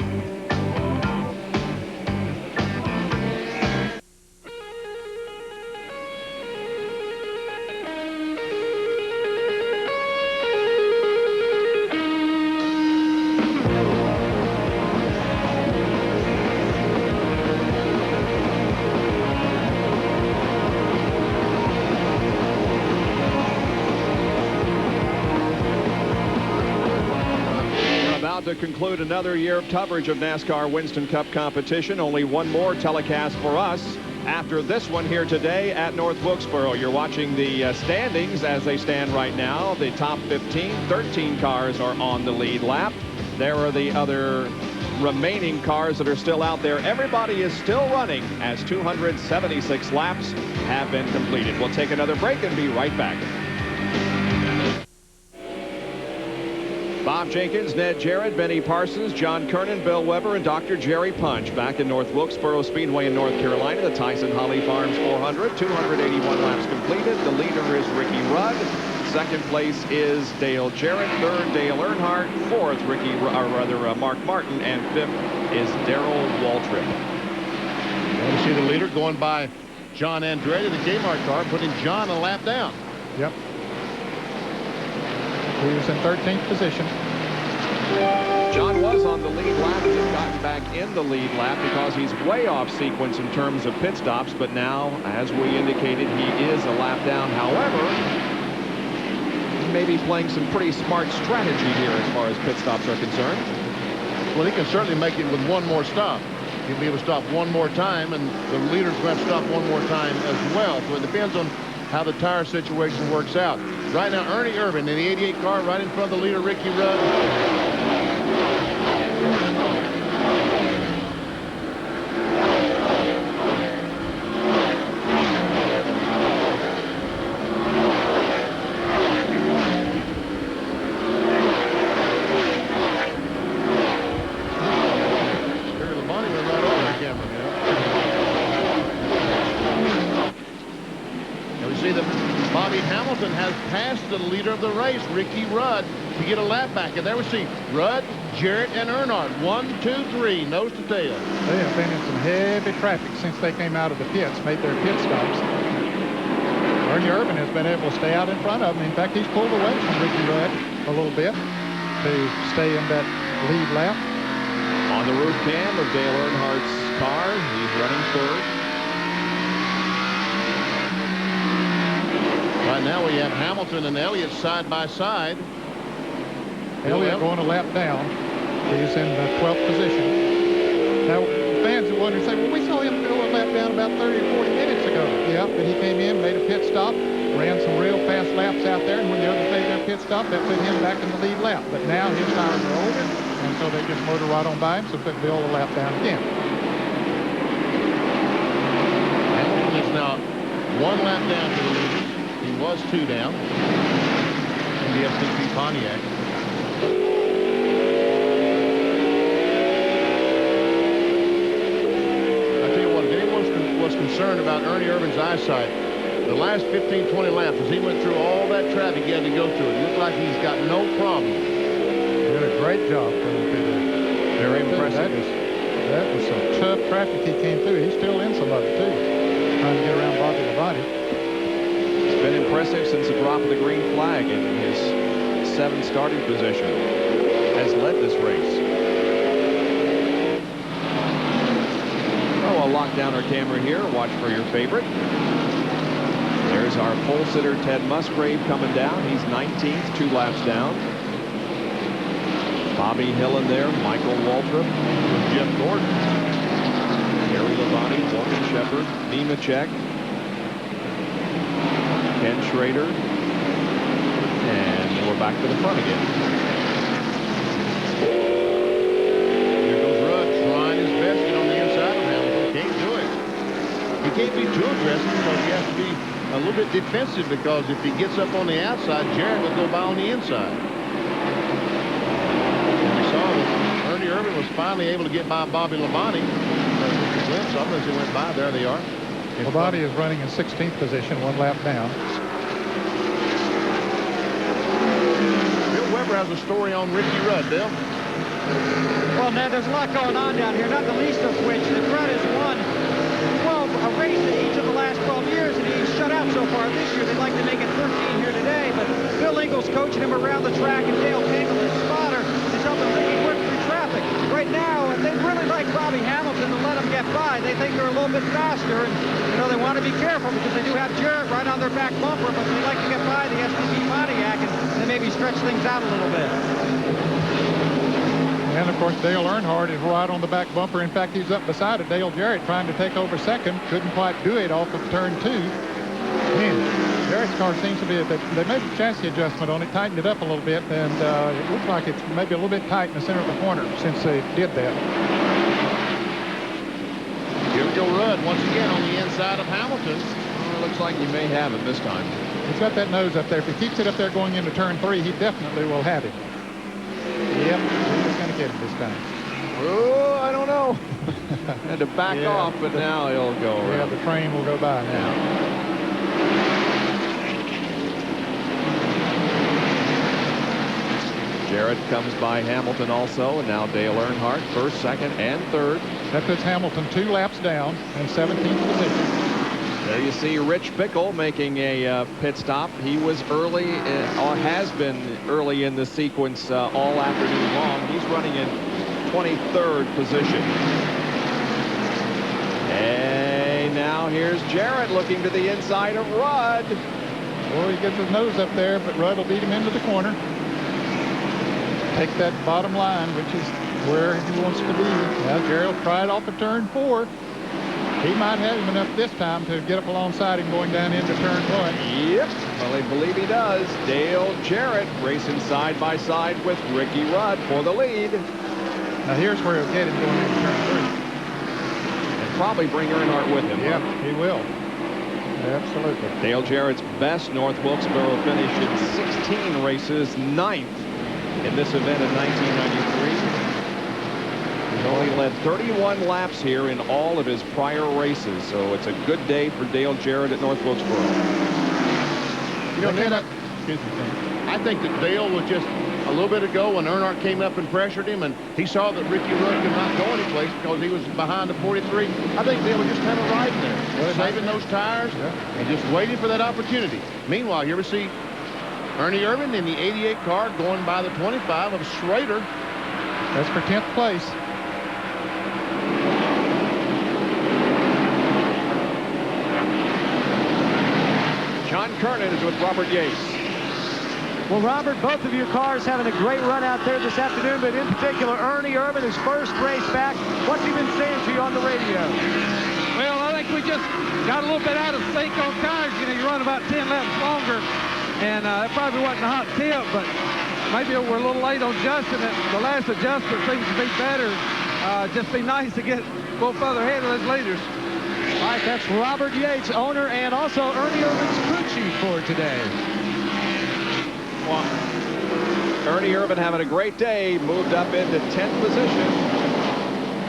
To conclude another year of coverage of NASCAR Winston Cup competition. Only one more telecast for us after this one here today at North Wilkesboro. You're watching the standings as they stand right now. The top 15, 13 cars are on the lead lap. There are the other remaining cars that are still out there. Everybody is still running as 276 laps have been completed. We'll take another break and be right back. Bob Jenkins, Ned Jarrett, Benny Parsons, John Kernan, Bill Weber, and Dr. Jerry Punch back in North Wilkesboro Speedway in North Carolina. The Tyson Holly Farms 400, 281 laps completed. The leader is Ricky Rudd. Second place is Dale Jarrett. Third, Dale Earnhardt. Fourth, Mark Martin. And fifth is Darrell Waltrip. And you see the leader going by John Andretti, the Kmart car, putting John a lap down. Yep. He was in 13th position. John was on the lead lap. He's gotten back in the lead lap because he's way off sequence in terms of pit stops. But now, as we indicated, he is a lap down. However, he may be playing some pretty smart strategy here as far as pit stops are concerned. Well, he can certainly make it with one more stop. He'll be able to stop one more time, and the leader's going to stop one more time as well. So it depends on how the tire situation works out. Right now, Ernie Irvin in the 88 car right in front of the leader, Ricky Rudd. Has passed the leader of the race, Ricky Rudd, to get a lap back. And there we see Rudd, Jarrett, and Earnhardt. 1, 2, 3, nose to tail. They have been in some heavy traffic since they came out of the pits, made their pit stops. Ernie Irvin has been able to stay out in front of him. In fact, he's pulled away from Ricky Rudd a little bit to stay in that lead lap. On the roof cam of Dale Earnhardt's car, he's running third. Right now we have Hamilton and Elliott side by side. Elliott going a lap down. He's in the 12th position. Now, fans are wondering, say, well, we saw him go a lap down about 30 or 40 minutes ago. Yeah, but he came in, made a pit stop, ran some real fast laps out there, and when the others made their pit stop, that put him back in the lead lap. But now his tires are older, and so they just motor right on by him, so put Bill a lap down again. Hamilton is now one lap down to the leader. He was 2 down in the SCP Pontiac. concerned about Ernie Irvin's eyesight. The last 15, 20 laps, as he went through all that traffic he had to go through, it looked like he's got no problem. He did a great job going through there. Very impressive. That was some tough traffic he came through. He's still in some of it, too, trying to get around Bobby Labonte. It's been impressive since the drop of the green flag, in his 7th starting position. Has led this race. Oh, I'll lock down our camera here. Watch for your favorite. There's our pole sitter, Ted Musgrave, coming down. He's 19th, 2 laps down. Bobby Hill in there, Michael Waltrip, Jeff Gordon, Gary Labonte, Morgan Shepherd, Nemechek, Ken Schrader, and we're back to the front again. Here goes Rudd trying his best to get on the inside of Hamilton. Can't do it. He can't be too aggressive because he has to be a little bit defensive, because if he gets up on the outside, Jarrett will go by on the inside. Ernie Irvin was finally able to get by Bobby Labonte. With the glimpse of them as he went by. There they are. Labonte is running in 16th position, 1 lap down. Bill Weber has a story on Ricky Rudd, Bill. Well, Ned, there's a lot going on down here, not the least of which that Rudd has won 12 races in each of the last 12 years, and he's shut out so far this year. They'd like to make it 13 here today, but Bill Ingles coaching him around the track, and Dale Tangle, his spotter, is helping Ricky work through traffic. Right now, they really like Bobby Hamilton to let him get by. They think they're a little bit faster, and they want to be careful because they do have Jarrett right on their back bumper, but they like to get by the STB Pontiac and then maybe stretch things out a little bit. And, of course, Dale Earnhardt is right on the back bumper. In fact, he's up beside it. Dale Jarrett trying to take over second. Couldn't quite do it off of turn 2. Man, Jarrett's car seems to be, they made a chassis adjustment on it, tightened it up a little bit, and it looks like it's maybe a little bit tight in the center of the corner since they did that. Here we go, Rudd once again on the inside of Hamilton. Well, looks like he may have it this time. He's got that nose up there. If he keeps it up there going into turn 3, he definitely will have it. Yep, he's going to get it this time. Oh, I don't know. Had to back off, but now he'll go around. Yeah, the train will go by now. Jarrett comes by Hamilton also, and now Dale Earnhardt, 1st, 2nd, and 3rd. That puts Hamilton 2 laps down in 17th position. There you see Rich Bickle making a pit stop. He was early, or has been early in the sequence all afternoon long. He's running in 23rd position. Hey, now here's Jarrett looking to the inside of Rudd. Well, he gets his nose up there, but Rudd will beat him into the corner. Take that bottom line, which is where he wants to be. Now Jarrett will try it off of turn 4. He might have him enough this time to get up alongside him going down into turn 1. Yep, well, I believe he does. Dale Jarrett racing side by side with Ricky Rudd for the lead. Now here's where he'll get him going into turn 3. And probably bring Earnhardt with him. Yep, he will. Absolutely. Dale Jarrett's best North Wilkesboro finish in 16 races, 9th in this event in 1993. He's only led 31 laps here in all of his prior races, so it's a good day for Dale Jarrett at North Wilkesboro. You know, Ned, I think that Dale was just a little bit ago when Earnhardt came up and pressured him, and he saw that Ricky Rudd could not go anyplace because he was behind the 43. I think Dale was just kind of riding there, saving those tires and just waiting for that opportunity. Meanwhile, here we see Ernie Irvin in the 88 car going by the 25 of Schrader. That's for 10th place. John Kernan is with Robert Yates. Well, Robert, both of your cars having a great run out there this afternoon, but in particular, Ernie Irvin, his first race back. What's he been saying to you on the radio? Well, I think we just got a little bit out of sync on tires. You know, you run about 10 laps longer, and it probably wasn't a hot tip, but maybe we're a little late on adjusting it. The last adjustment seems to be better. Just be nice to get a little further ahead of those leaders. All right, that's Robert Yates, owner and also Ernie Irvin's crew chief for today. Well, Ernie Irvin having a great day, moved up into 10th position.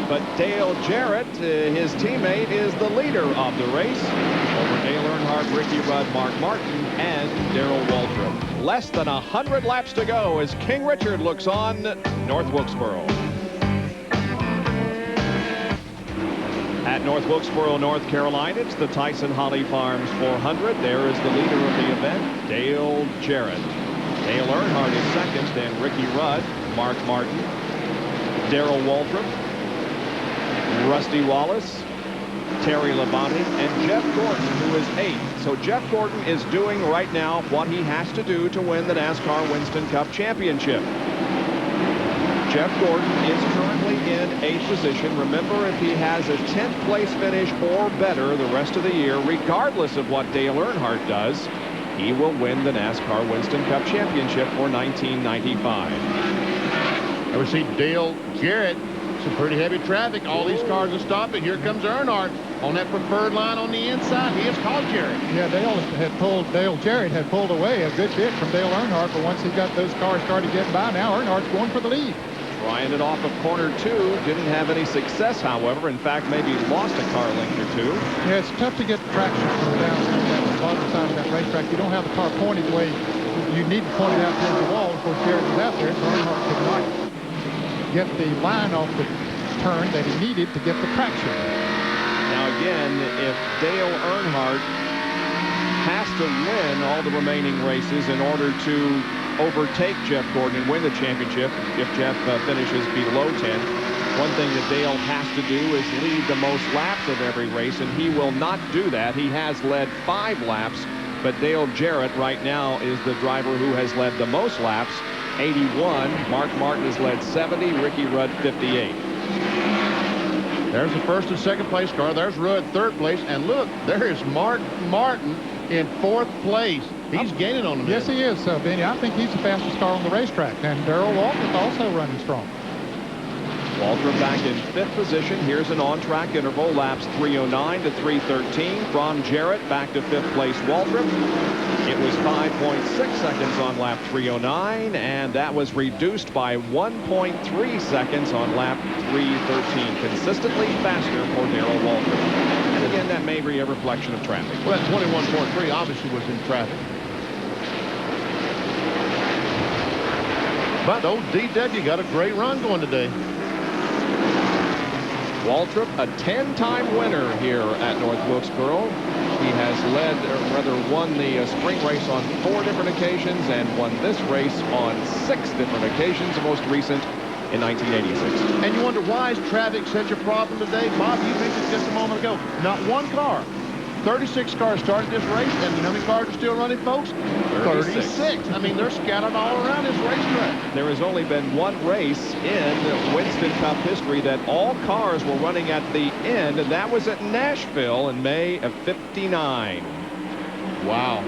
but Dale Jarrett, his teammate, is the leader of the race over Dale Earnhardt, Ricky Rudd, Mark Martin, and Darrell Waltrip. Less than 100 laps to go as King Richard looks on North Wilkesboro. At North Wilkesboro, North Carolina, it's the Tyson Holly Farms 400. There is the leader of the event, Dale Jarrett. Dale Earnhardt is second, then Ricky Rudd, Mark Martin, Darrell Waltrip, Rusty Wallace, Terry Labonte, and Jeff Gordon, who is 8th. So Jeff Gordon is doing right now what he has to do to win the NASCAR Winston Cup Championship. Jeff Gordon is currently in 8th position. Remember, if he has a 10th place finish or better the rest of the year, regardless of what Dale Earnhardt does, he will win the NASCAR Winston Cup Championship for 1995. And we see Dale Jarrett. Some pretty heavy traffic. All these cars are stopping. Here comes Earnhardt on that preferred line on the inside. He has called Jarrett. Yeah, Dale Jarrett had pulled away a good bit from Dale Earnhardt, but once he got those cars started getting by, now Earnhardt's going for the lead. Trying it off of corner 2. Didn't have any success, however. In fact, maybe lost a car length or 2. Yeah, it's tough to get traction from down that bottom side of that racetrack. You don't have the car pointed the way you need to point it out towards the wall. Of course, Jarrett was out there, so Earnhardt could not get the line off the turn that he needed to get the traction. Now again, if Dale Earnhardt has to win all the remaining races in order to overtake Jeff Gordon and win the championship, if Jeff finishes below 10, one thing that Dale has to do is lead the most laps of every race, and he will not do that. He has led 5 laps, but Dale Jarrett right now is the driver who has led the most laps, 81. Mark Martin has led 70, Ricky Rudd 58. There's the first and second place car. There's Rudd third place. And look, there is Mark Martin in 4th place. He's gaining on him. Yes, he is, Benny. I think he's the fastest car on the racetrack. And Darrell Waltrip also running strong. Waltrip back in 5th position. Here's an on-track interval, laps 309 to 313. From Jarrett back to 5th place Waltrip. It was 5.6 seconds on lap 309, and that was reduced by 1.3 seconds on lap 313. Consistently faster for Darrell Waltrip. And again, that may be a reflection of traffic. Well, that 21.3 obviously was in traffic. But old DW got a great run going today. Waltrip, a 10-time winner here at North Wilkesboro. He has led, or rather won the spring race on 4 different occasions and won this race on 6 different occasions, the most recent in 1986. And you wonder, why is traffic such a problem today? Bob, you mentioned just a moment ago, not one car. 36 cars started this race, and how many cars are still running, folks? 36. I mean, they're scattered all around this racetrack. There has only been 1 race in Winston Cup history that all cars were running at the end, and that was at Nashville in May of '59. Wow.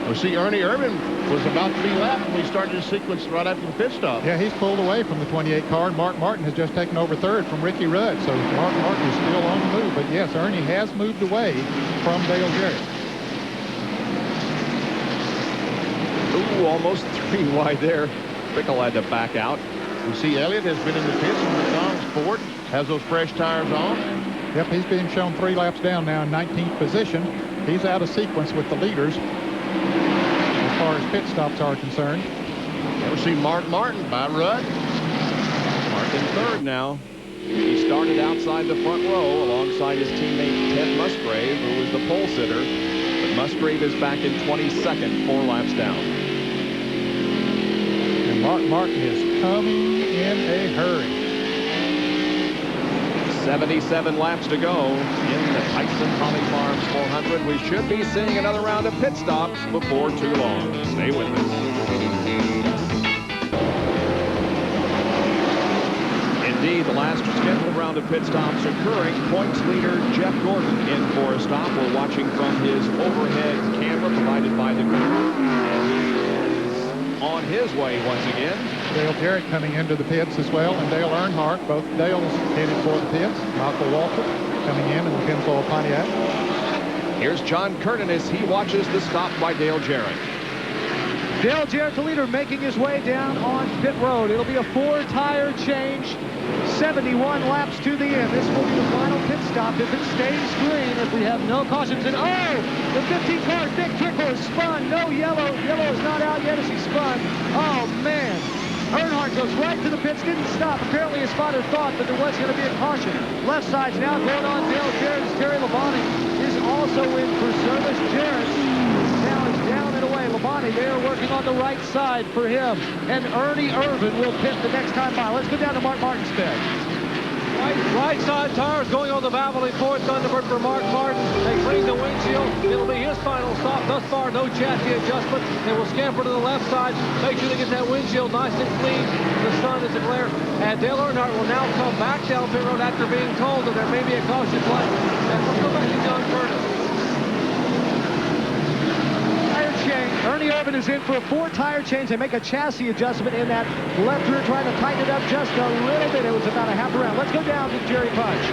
We see Ernie Irvin was about to be lapped when we started the sequence right after the pit stop. Yeah, he's pulled away from the 28 car, and Mark Martin has just taken over 3rd from Ricky Rudd. So Mark Martin is still on the move. But yes, Ernie has moved away from Dale Jarrett. Ooh, almost 3 wide there. Bickle had to back out. We see Elliott has been in the pits from McDonald's Ford, has those fresh tires on. Yep, he's being shown 3 laps down now in 19th position. He's out of sequence with the leaders as far as pit stops are concerned. And we see Mark Martin by Rudd. Mark in 3rd now. He started outside the front row alongside his teammate Ted Musgrave, who was the pole sitter. But Musgrave is back in 22nd, 4 laps down. And Mark Martin is coming in a hurry. 77 laps to go in the Tyson Holly Farms 400. We should be seeing another round of pit stops before too long. Stay with us. Indeed, the last scheduled round of pit stops occurring. Points leader Jeff Gordon in for a stop. We're watching from his overhead camera provided by the crew. And he is on his way once again. Dale Jarrett coming into the pits as well, and Dale Earnhardt. Both Dales headed for the pits. Michael Waltrip coming in the Pennzoil Pontiac. Here's John Kernan as he watches the stop by Dale Jarrett. Dale Jarrett, the leader, making his way down on pit road. It'll be a 4-tire change, 71 laps to the end. This will be the final pit stop if it stays green, if we have no cautions. And oh, the 15 car, Dick Trickle has spun. No yellow. Yellow is not out yet as he spun. Oh, man. Earnhardt goes right to the pits, didn't stop. Apparently his spotter thought that there was going to be a caution. Left side's now going on Dale Jarrett's. Terry Labonte is also in for service. Jarrett now is down and away. Labonte, they are working on the right side for him. And Ernie Irvan will pit the next time by. Let's go down to Mark Martin's pit. Right side tires going on the Valvoline Ford Thunderbird for Mark Martin. They clean the windshield. It'll be his final stop. Thus far, no chassis adjustment. They will scamper to the left side. Make sure they get that windshield nice and clean. The sun is a glare. And Dale Earnhardt will now come back down pit road after being told that there may be a caution flag. And let's go back to John Curtis. Ernie Irvan is in for a 4-tire change. They make a chassis adjustment in that left rear, trying to tighten it up just a little bit. It was about a half a round. Let's go down to Jerry Punch.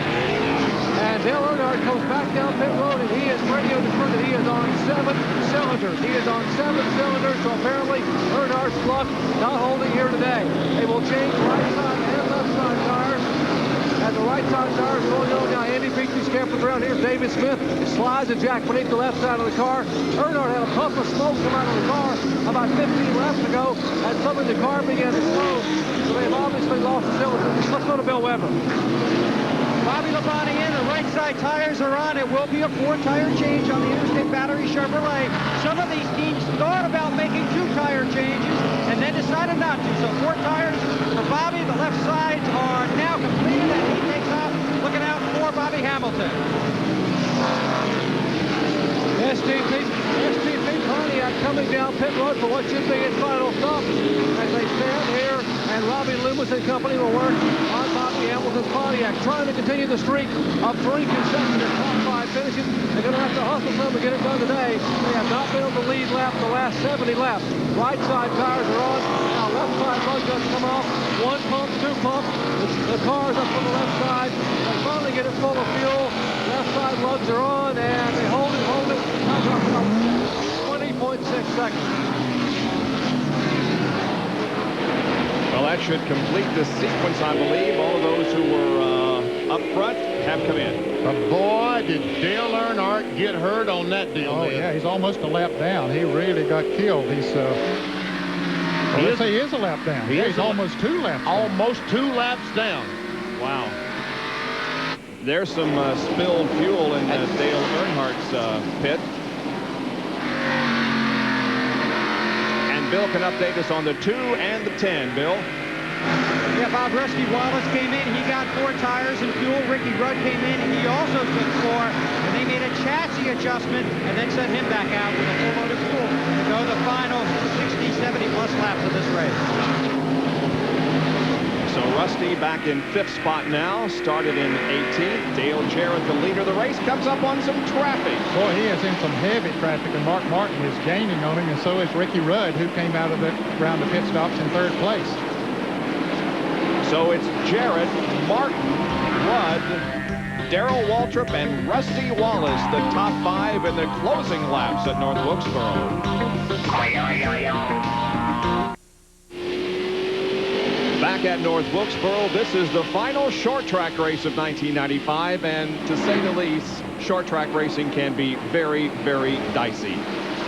And Dale Earnhardt goes back down pit road, and he is radioed to prove that he is on 7 cylinders. He is on 7 cylinders, so apparently Earnhardt's luck not holding here today. They will change right side and left side tires. And the right side tires going on now. Andy Peatley's camping around. Here's David Smith. Slides a jack beneath the left side of the car. Earnhardt had a puff of smoke come out of the car about 15 laps ago, and suddenly the car began to slow. So they've obviously lost the cylinders. Let's go to Bill Weber. Bobby Labonte in. The right side tires are on. It will be a 4-tire change on the Interstate Battery Chevrolet. Some of these teams thought about making 2-tire changes and then decided not to. So 4 tires for Bobby. The left sides are now completed, and he takes off looking out for Bobby Hamilton. STP Pontiac coming down pit road for what should be its final stop as they stand here, and Robbie Loomis and company will work on Bobby Hamilton's Pontiac, trying to continue the streak of 3 consecutive top 5 finishes. They're going to have to hustle some to get it done today. They have not been able to lead lap the last 70 laps. Right side tires are on. Now left side lug nuts come off. 1 pump, 2 pumps. The car's up on the left side. They finally get it full of fuel. Left side lugs are on, and they hold it. Comes up about 20.6 seconds. Well, that should complete the sequence, I believe. All of those who were up front have come in. But boy, did Dale Earnhardt get hurt on that deal. Oh, yeah, he's almost a lap down. He really got killed. Let's say he is a lap down. He's almost 2 laps down. Almost 2 laps down. Wow. There's some spilled fuel in Dale Earnhardt's pit. And Bill can update us on the 2 and the 10, Bill. Yeah, Bob, Rusty Wallace came in. He got 4 tires and fuel. Ricky Rudd came in, and he also took 4. And they made a chassis adjustment and then sent him back out with a full load of fuel to go the final 60, 70-plus laps of this race. So Rusty back in 5th spot now, started in 18th. Dale Jarrett, the leader of the race, comes up on some traffic. Boy, he is in some heavy traffic, and Mark Martin is gaining on him, and so is Ricky Rudd, who came out of the round of pit stops in 3rd place. So it's Jarrett, Martin, Rudd, Darrell Waltrip, and Rusty Wallace, the top 5 in the closing laps at North Wilkesboro. Back at North Wilkesboro, this is the final short track race of 1995, and to say the least, short track racing can be very, very dicey.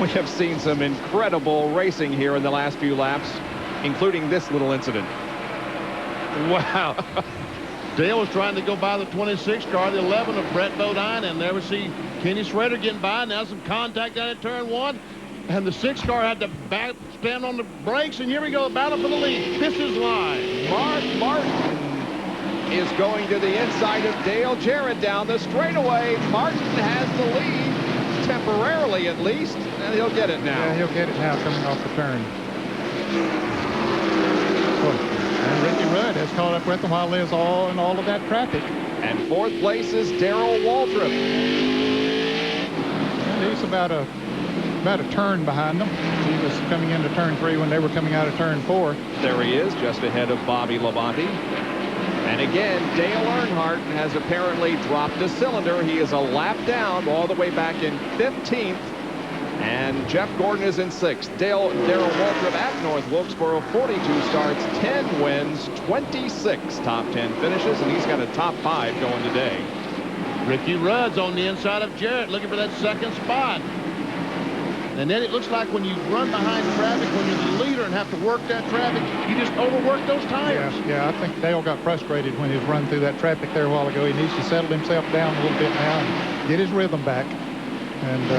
We have seen some incredible racing here in the last few laps, including this little incident. Wow. Dale was trying to go by the 26 car, the 11 of Brett Bodine, and there we see Kenny Schrader getting by. Now some contact down at turn 1. And the 6 car had to stand on the brakes, and here we go, battle for the lead. This is live. Mark Martin is going to the inside of Dale Jarrett down the straightaway. Martin has the lead, temporarily at least, and he'll get it now. Yeah, he'll get it now coming off the turn. And Ricky Rudd has caught up with him while there's all of that traffic. And 4th place is Darrell Waltrip. And he's about a turn behind them. He was coming into turn 3 when they were coming out of turn 4. There he is, just ahead of Bobby Labonte. And again, Dale Earnhardt has apparently dropped a cylinder. He is a lap down all the way back in 15th. And Jeff Gordon is in 6th. Darrell Waltrip at North Wilkesboro, 42 starts, 10 wins, 26 top 10 finishes, and he's got a top 5 going today. Ricky Rudd's on the inside of Jarrett, looking for that second spot. And then it looks like when you run behind traffic, when you're the leader and have to work that traffic, you just overwork those tires. Yeah, I think Dale got frustrated when he was running through that traffic there a while ago. He needs to settle himself down a little bit now and get his rhythm back. And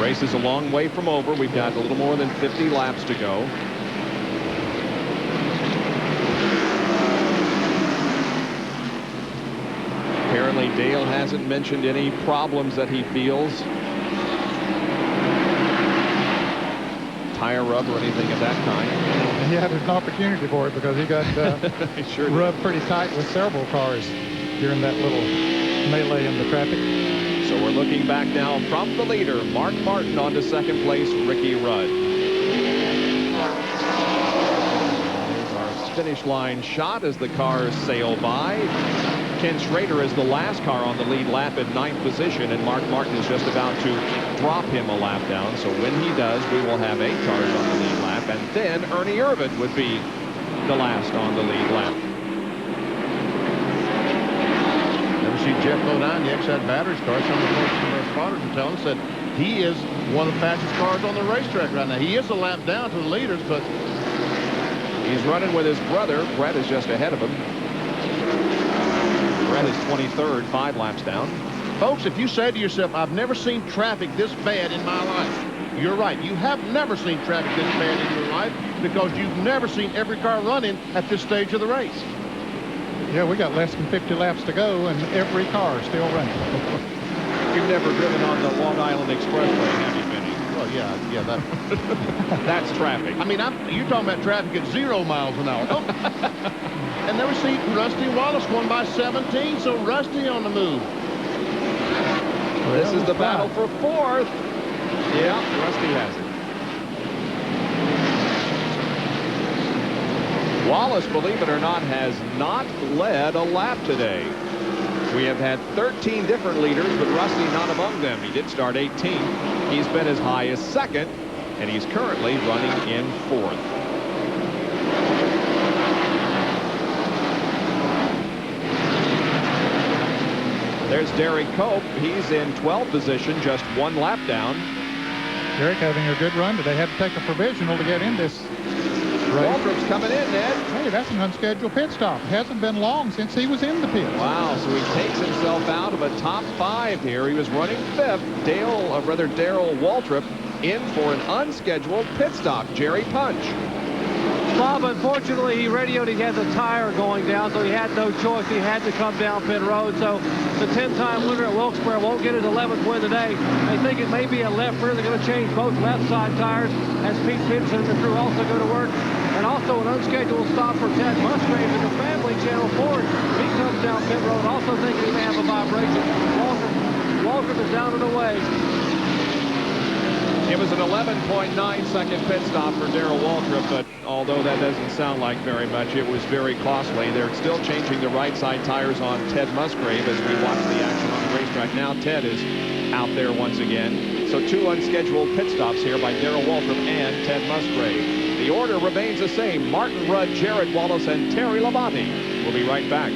race is a long way from over. We've got a little more than 50 laps to go. Apparently Dale hasn't mentioned any problems that he feels. Tire rub or anything of that kind. He had an opportunity for it because he got sure rubbed pretty tight with several cars during that little melee in the traffic. So we're looking back now from the leader, Mark Martin, on to second place, Ricky Rudd. Our finish line shot as the cars sail by. Ken Schrader is the last car on the lead lap in 9th position, and Mark Martin is just about to drop him a lap down. So when he does, we will have 8 cars on the lead lap, and then Ernie Irvan would be the last on the lead lap. Never see Jeff go down the Exide Batteries car. Some of our spotters are telling us that he is one of the fastest cars on the racetrack right now. He is a lap down to the leaders, but he's running with his brother. Brett is just ahead of him. Brett is 23rd, 5 laps down. Folks, if you say to yourself, I've never seen traffic this bad in my life, you're right. You have never seen traffic this bad in your life because you've never seen every car running at this stage of the race. Yeah, we got less than 50 laps to go, and every car is still running. You've never driven on the Long Island Expressway, have you, Vinny? Well, yeah, that. That's traffic. I mean, you're talking about traffic at 0 miles an hour. And there we see Rusty Wallace going by 17, so Rusty on the move. This is the battle for 4th. Yeah, Rusty has it. Wallace, believe it or not, has not led a lap today. We have had 13 different leaders, but Rusty not among them. He did start 18th. He's been as high as 2nd, and he's currently running in 4th. There's Derek Cope. He's in 12th position, just 1 lap down. Derek having a good run today. Had to take a provisional to get in this race. Waltrip's coming in, Ned. Hey, that's an unscheduled pit stop. Hasn't been long since he was in the pit. Wow, so he takes himself out of a top 5 here. He was running 5th. Darrell Waltrip in for an unscheduled pit stop. Jerry Punch. Bob, unfortunately, he radioed he had the tire going down, so he had no choice. He had to come down pit road. So the 10-time winner at Wilkesboro won't get his 11th win today. They think it may be a left rear. They're going to change both left side tires as Pete Peterson and the crew also go to work. And also an unscheduled stop for Ted Musgrave in the family channel Ford. He comes down pit road, also thinking he may have a vibration. Waltrip is down and away. It was an 11.9-second pit stop for Darrell Waltrip, but although that doesn't sound like very much, it was very costly. They're still changing the right side tires on Ted Musgrave as we watch the action on the racetrack. Now Ted is out there once again. So 2 unscheduled pit stops here by Darrell Waltrip and Ted Musgrave. The order remains the same. Martin Rudd, Jared Wallace, and Terry Labonte. We'll be right back.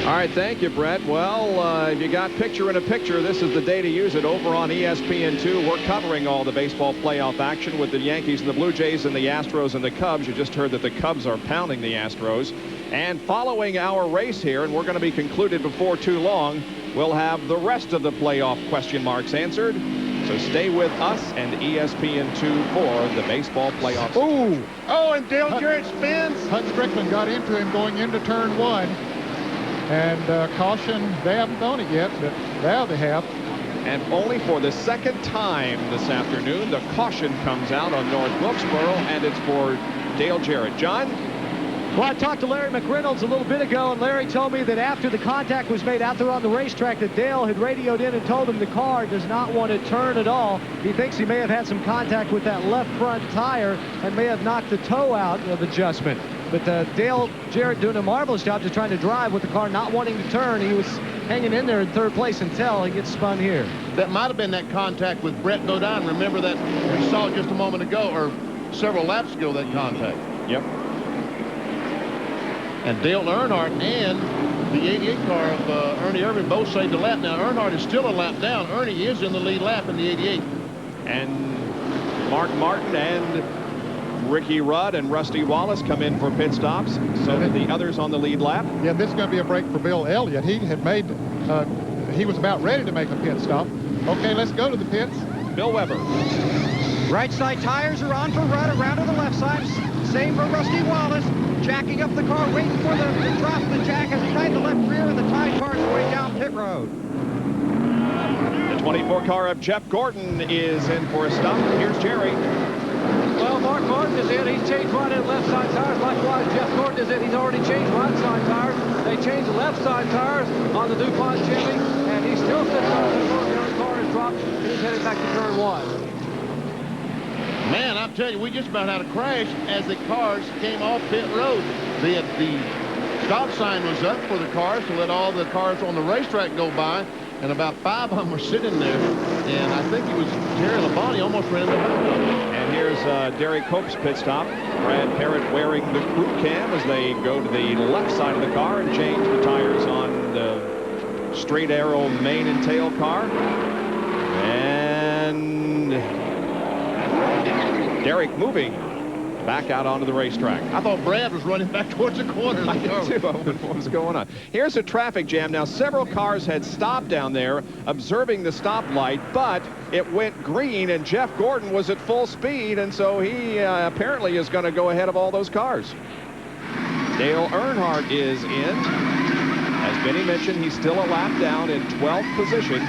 All right, thank you, Brett. Well, if you got picture-in-a-picture, this is the day to use it over on ESPN2. We're covering all the baseball playoff action with the Yankees and the Blue Jays and the Astros and the Cubs. You just heard that the Cubs are pounding the Astros. And following our race here, and we're going to be concluded before too long, we'll have the rest of the playoff question marks answered. So stay with us and ESPN2 for the baseball playoffs. Ooh! Oh, and Dale Jarrett spins. Hutton Strickland got into him going into turn 1. And caution, they haven't thrown it yet, but now they have. And only for the 2nd time this afternoon, the caution comes out on North Wilkesboro, and it's for Dale Jarrett. John? Well, I talked to Larry McReynolds a little bit ago, and Larry told me that after the contact was made out there on the racetrack, that Dale had radioed in and told him the car does not want to turn at all. He thinks he may have had some contact with that left front tire and may have knocked the toe out of adjustment. But Dale Jarrett doing a marvelous job just trying to drive with the car not wanting to turn. He was hanging in there in third place until he gets spun here. That might have been that contact with Brett go down. Remember that we saw just a moment ago, or several laps ago, that contact. Yep. And Dale Earnhardt and the 88 car of Ernie Irvin both saved a lap. Now, Earnhardt is still a lap down. Ernie is in the lead lap in the 88. And Mark Martin and Ricky Rudd and Rusty Wallace come in for pit stops. So did the others on the lead lap. Yeah, this is going to be a break for Bill Elliott. He had made, he was about ready to make a pit stop. Okay, let's go to the pits. Bill Weber. Right side tires are on for Rudd, around to the left side. Same for Rusty Wallace. Jacking up the car, waiting for the drop. The jack has tightened the left rear, and the tie car's way down pit road. The 24 car of Jeff Gordon is in for a stop. Here's Jerry. Well, Mark Martin is in. He's changed right and left side tires. Likewise, Jeff Gordon is in. He's already changed right side tires. They changed the left side tires on the DuPont Chevy, and he still sits on the car. The other car is dropped, and he's headed back to turn 1. Man, I'm telling you, we just about had a crash as the cars came off pit road. The stop sign was up for the cars to let all the cars on the racetrack go by, and about 5 of them were sitting there. And I think it was Terry Labonte almost ran into the back of them. And here's Derek Cope's pit stop. Brad Parrott wearing the crew cam as they go to the left side of the car and change the tires on the straight arrow main and tail car. And Derek moving back out onto the racetrack. I thought Brad was running back towards the corner. I did too. I wondered what was going on. Here's a traffic jam. Now, several cars had stopped down there observing the stoplight, but it went green, and Jeff Gordon was at full speed, and so he apparently is going to go ahead of all those cars. Dale Earnhardt is in. As Benny mentioned, he's still a lap down in 12th position.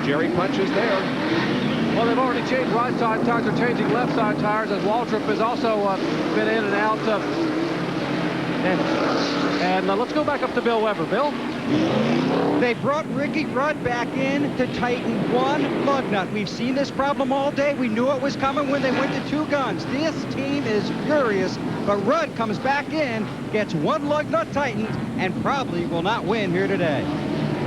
Jerry punches there. Well, they've already changed right side tires. They're changing left side tires, as Waltrip has also been in and out. And let's go back up to Bill Weber. Bill? They brought Ricky Rudd back in to tighten one lug nut. We've seen this problem all day. We knew it was coming when they went to 2 guns. This team is furious, but Rudd comes back in, gets one lug nut tightened, and probably will not win here today.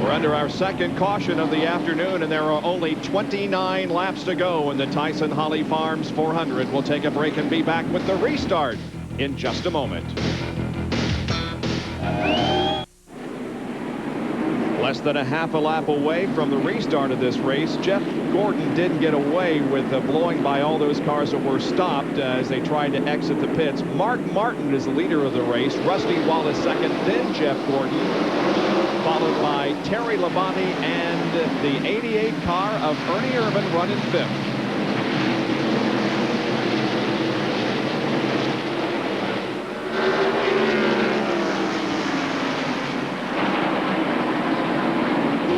We're under our second caution of the afternoon, and there are only 29 laps to go in the Tyson Holly Farms 400. We'll take a break and be back with the restart in just a moment. Less than a half a lap away from the restart of this race. Jeff Gordon didn't get away with blowing by all those cars that were stopped as they tried to exit the pits. Mark Martin is the leader of the race. Rusty Wallace second, then Jeff Gordon, followed by Terry Labonte and the 88 car of Ernie Irvin running 5th.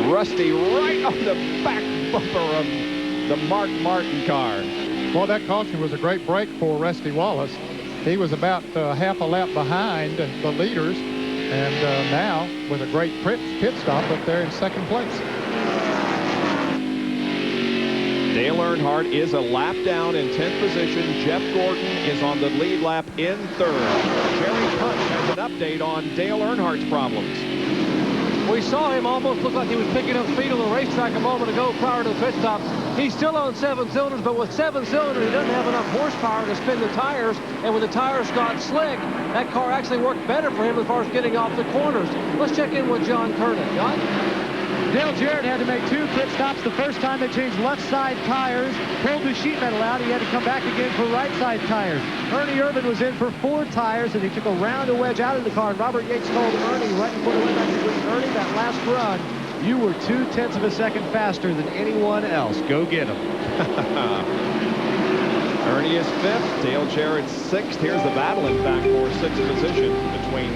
Rusty right on the back bumper of the Mark Martin car. Well, that caution was a great break for Rusty Wallace. He was about half a lap behind the leaders, and now with a great pit stop up there in second place. Dale Earnhardt is a lap down in 10th position. Jeff Gordon is on the lead lap in 3rd. Jerry Punch has an update on Dale Earnhardt's problems. We saw him almost look like he was picking up speed on the racetrack a moment ago prior to the pit stop. He's still on 7 cylinders, but with 7 cylinders, he doesn't have enough horsepower to spin the tires. And when the tires got slick, that car actually worked better for him as far as getting off the corners. Let's check in with John Kernan. John? Dale Jarrett had to make 2 pit stops the first time they changed left side tires, pulled the sheet metal out. He had to come back again for right side tires. Ernie Irvin was in for 4 tires, and he took a round wedge out of the car. And Robert Yates told Ernie right before the went back to green, Ernie, that last run, you were 0.2 of a second faster than anyone else. Go get him. Ernie is 5th, Dale Jarrett 6th. Here's the battle, in fact, for 6th position between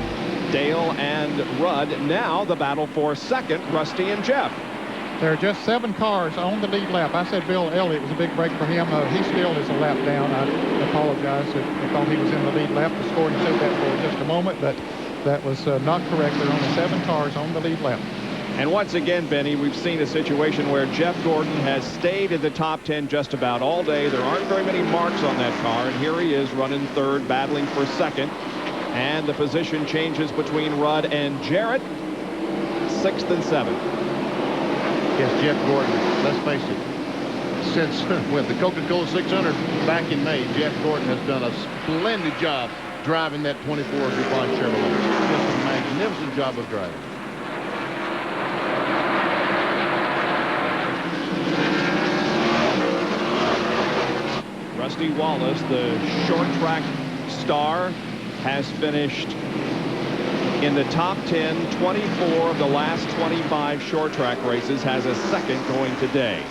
Dale and Rudd. Now the battle for 2nd, Rusty and Jeff. There are just 7 cars on the lead lap. I said Bill Elliott was a big break for him. He still is a lap down. I apologize. I thought he was in the lead lap. The scoring said that for just a moment, but that was not correct. There are only 7 cars on the lead lap. And once again, Benny, we've seen a situation where Jeff Gordon has stayed in the top 10 just about all day. There aren't very many marks on that car, and here he is running 3rd, battling for 2nd. And the position changes between Rudd and Jarrett. 6th and 7. Yes, Jeff Gordon, let's face it, since with the Coca-Cola 600 back in May, Jeff Gordon has done a splendid job driving that 24 DuPont Chevrolet. Just a magnificent job of driving. Rusty Wallace, the short track star, has finished in the top 10, 24 of the last 25 short track races, has a second going today.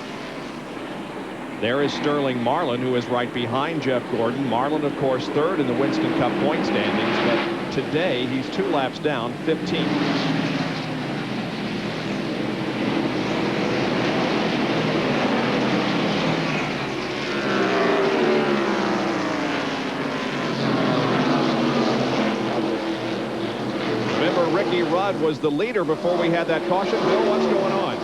There is Sterling Marlin, who is right behind Jeff Gordon. Marlin, of course, third in the Winston Cup point standings, but today he's 2 laps down, 15th. Ricky Rudd was the leader before we had that caution. Bill, what's going on?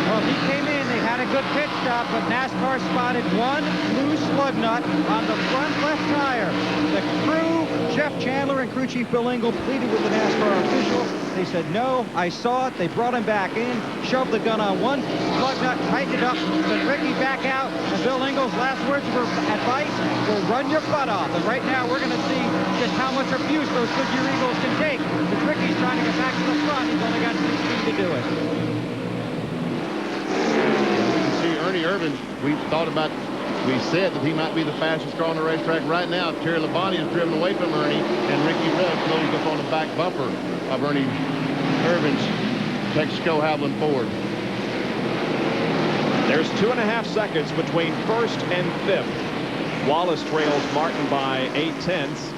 Well, he came in. They had a good pit stop, but NASCAR spotted one loose lug nut on the front left tire. The crew, Jeff Chandler and crew chief Bill Engel, pleaded with the NASCAR official. They said, no, I saw it. They brought him back in, shoved the gun on one lug nut, tightened it up, sent Ricky back out. And Bill Engel's last words were advice, will run your butt off. And right now we're going to see just how much abuse those Goodyear Eagles can take. Because Ricky's trying to get back to the front. He's only got 16 to do it. You can see Ernie Irvan, we said that he might be the fastest car on the racetrack right now. Terry Labonte has driven away from Ernie, and Ricky Rudd closed up on the back bumper of Ernie Irvan's Texaco Havoline Ford. There's 2.5 seconds between 1st and 5th. Wallace trails Martin by 0.8,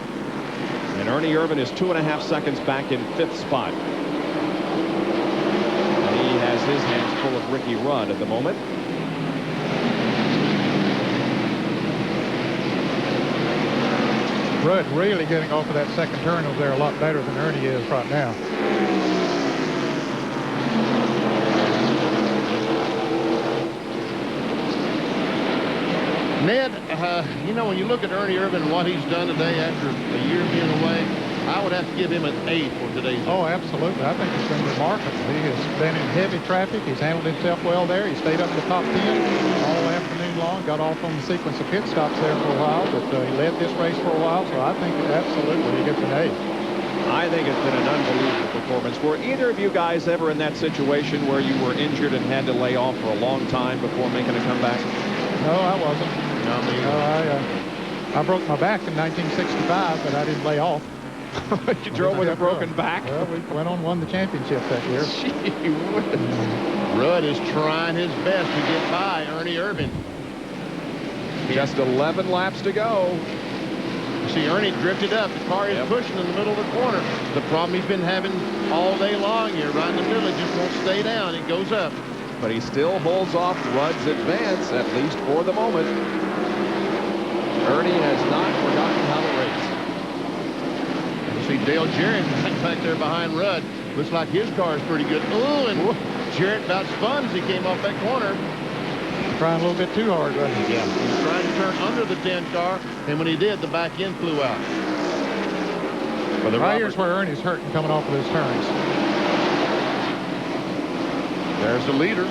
and Ernie Irvan is 2.5 seconds back in 5th spot. And he has his hands full of Ricky Rudd at the moment. Rudd really getting off of that second turn over there a lot better than Ernie is right now. Ned, you know, when you look at Ernie Irvan and what he's done today after a year being away, I would have to give him an A for today's. Oh, absolutely. I think it's been remarkable. He has been in heavy traffic. He's handled himself well there. He stayed up in the top 10 all afternoon long, got off on the sequence of pit stops there for a while, but he led this race for a while, so I think absolutely he gets an A. I think it's been an unbelievable performance. Were either of you guys ever in that situation where you were injured and had to lay off for a long time before making a comeback? No, I wasn't. I broke my back in 1965, but I didn't lay off. You drove with a broken back? Well, we went on and won the championship that year. Gee whiz. Rudd is trying his best to get by Ernie Irvan. Just 11 laps to go. You see Ernie drifted up. The car is pushing in the middle of the corner. The problem he's been having all day long here, right in the middle, it just won't stay down. It goes up. But he still holds off Rudd's advance, at least for the moment. Ernie has not forgotten how to race. See Dale Jarrett back there behind Rudd. Looks like his car is pretty good. Oh, and Jarrett about spun as he came off that corner. Trying a little bit too hard, wasn't he? Yeah, he was trying to turn under the 10 car, and when he did, the back end flew out. Right here's where Ernie's hurting coming off of his turns. There's the leader,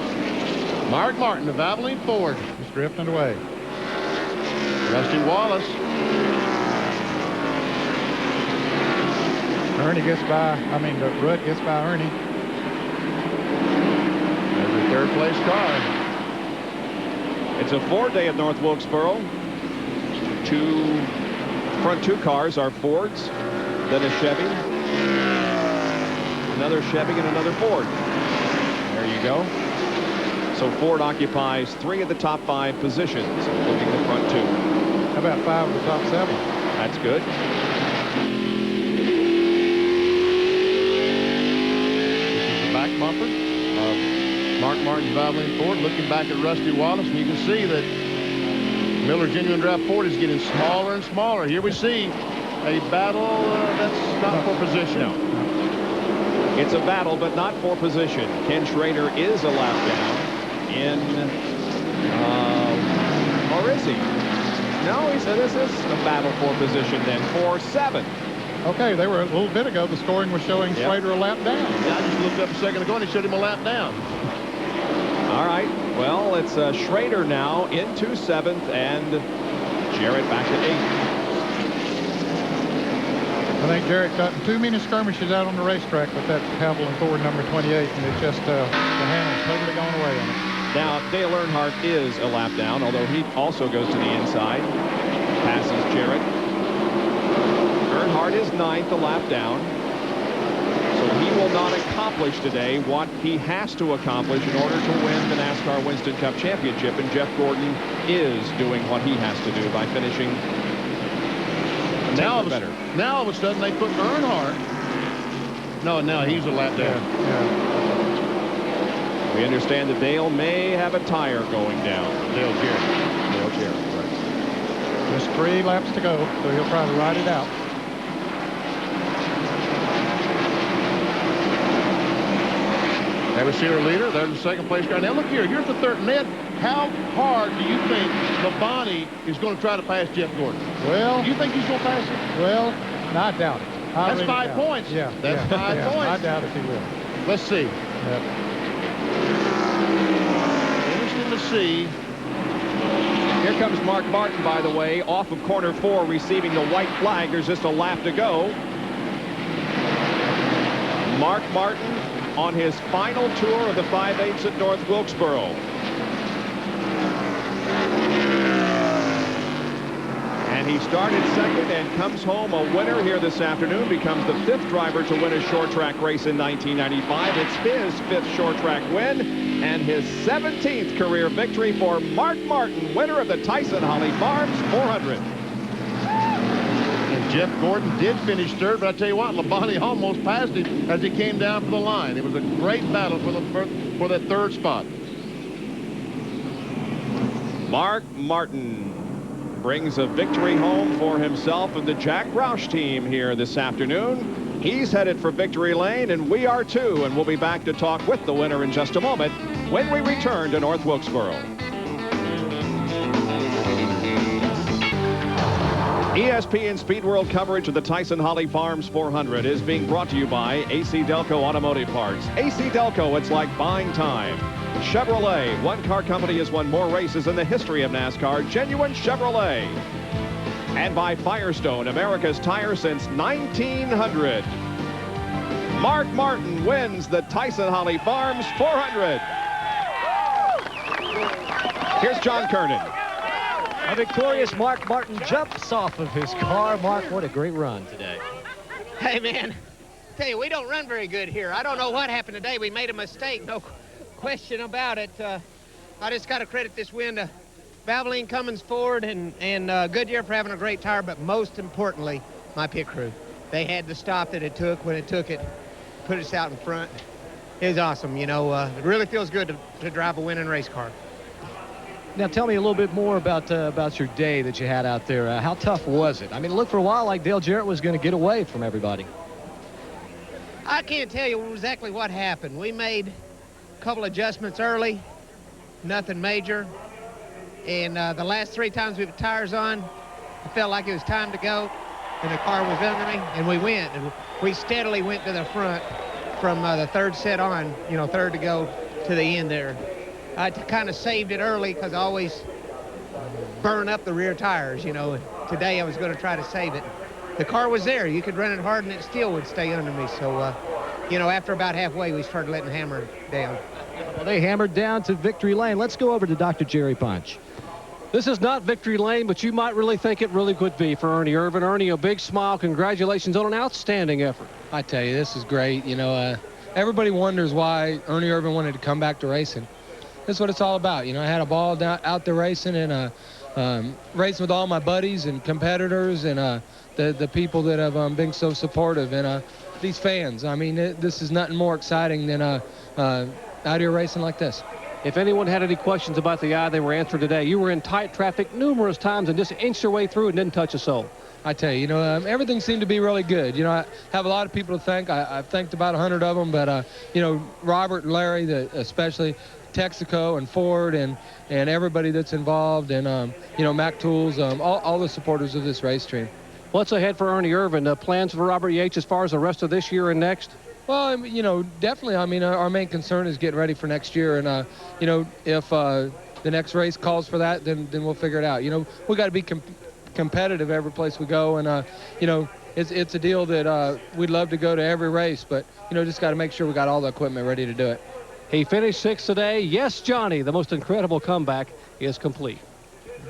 Mark Martin of Abilene Ford. He's drifting away. Rusty Wallace. Rudd gets by Ernie. There's a third place car. It's a Ford day at North Wilkesboro. Front two cars are Fords, then a Chevy, another Chevy, and another Ford. There you go. So Ford occupies 3 of the top 5 positions, including the front 2. How about 5 of the top 7? That's good. Back bumper of Mark Martin's Abilene Ford, looking back at Rusty Wallace, and you can see that Miller Genuine Draft Ford is getting smaller and smaller. Here we see a battle that's not for position. No. It's a battle, but not for position. Ken Schrader is a lap down in, or is he? No, he said this is a battle for position then, for 7. Okay, they were a little bit ago. The scoring was showing Schrader a lap down. Yeah, I just looked up a second ago and he showed him a lap down. All right. Well, it's Schrader now into 7th and Jarrett back to 8th. I think Jarrett got in too many skirmishes out on the racetrack with that Haviland Ford number 28, and it's just the handle's totally gone away on it. Now, Dale Earnhardt is a lap down, although he also goes to the inside. Passes Jarrett. Earnhardt is 9th, a lap down. So he will not accomplish today what he has to accomplish in order to win the NASCAR Winston Cup Championship, and Jeff Gordon is doing what he has to do by finishing now all of a sudden they put Earnhardt. No, he's a lap down. Yeah. We understand that Dale may have a tire going down. Dale Jarrett, right. Just 3 laps to go, so he'll probably ride it out. There we see our leader. There's the second place car. Now look here. Here's the third. Ned, how hard do you think Labonte is going to try to pass Jeff Gordon? Well, you think he's going to pass him? Well, I doubt it. That's 5 points. Yeah. That's 5 points. I doubt if he will. Let's see. Yep. Interesting to see. Here comes Mark Martin, by the way, off of corner 4, receiving the white flag. There's just a lap to go. Mark Martin on his final tour of the 5/8 at North Wilkesboro. And he started second and comes home a winner here this afternoon, becomes the 5th driver to win a short track race in 1995. It's his 5th short track win and his 17th career victory for Mark Martin, winner of the Tyson Holly Farms 400. And Jeff Gordon did finish 3rd, but I tell you what, Labonte almost passed him as he came down for the line. It was a great battle for that 3rd spot. Mark Martin brings a victory home for himself and the Jack Roush team here this afternoon. He's headed for victory lane, and we are too, and we'll be back to talk with the winner in just a moment when we return to North Wilkesboro. ESPN Speed World coverage of the Tyson Holly Farms 400 is being brought to you by AC Delco Automotive Parts. AC Delco, it's like buying time. Chevrolet, one car company has won more races in the history of NASCAR, genuine Chevrolet. And by Firestone, America's tire since 1900. Mark Martin wins the Tyson Holly Farms 400. Here's John Kernan. A victorious Mark Martin jumps off of his car. Mark, what a great run today. Hey, man, tell you, we don't run very good here. I don't know what happened today. We made a mistake, no question about it. I just got to credit this win to Valvoline, Cummins, Ford, and Goodyear for having a great tire, but most importantly, my pit crew. They had the stop that it took when it took it, put us out in front. It was awesome, you know. It really feels good to drive a winning race car. Now tell me a little bit more about your day that you had out there. How tough was it? I mean, it looked for a while like Dale Jarrett was going to get away from everybody. I can't tell you exactly what happened. We made a couple adjustments early, nothing major. And the last 3 times we put tires on, it felt like it was time to go, and the car was under me, and we went. And we steadily went to the front from the 3rd set on, you know, 3rd to go to the end there. I kind of saved it early because I always burn up the rear tires, you know. Today I was going to try to save it. The car was there. You could run it hard and it still would stay under me. So, you know, after about halfway, we started letting the hammer down. Well, they hammered down to victory lane. Let's go over to Dr. Jerry Punch. This is not victory lane, but you might really think it really could be for Ernie Irvin. Ernie, a big smile. Congratulations on an outstanding effort. I tell you, this is great. You know, everybody wonders why Ernie Irvin wanted to come back to racing. That's what it's all about. You know, I had a ball out there racing and racing with all my buddies and competitors and the people that have been so supportive and these fans. I mean, this is nothing more exciting than out here racing like this. If anyone had any questions about the eye, they were answered today. You were in tight traffic numerous times and just inched your way through and didn't touch a soul. I tell you, you know, everything seemed to be really good. You know, I have a lot of people to thank. I've thanked about 100 of them, but, you know, Robert and Larry, especially Texaco and Ford and everybody that's involved and, you know, Mac Tools, all the supporters of this race team. What's ahead for Ernie Irvin? Plans for Robert Yates as far as the rest of this year and next? Well, you know, definitely. I mean, our main concern is getting ready for next year. And, you know, if the next race calls for that, then we'll figure it out. You know, we got to be competitive every place we go. And, you know, it's a deal that we'd love to go to every race. But, you know, just got to make sure we got all the equipment ready to do it. He finished 6th today. Yes, Johnny, the most incredible comeback is complete.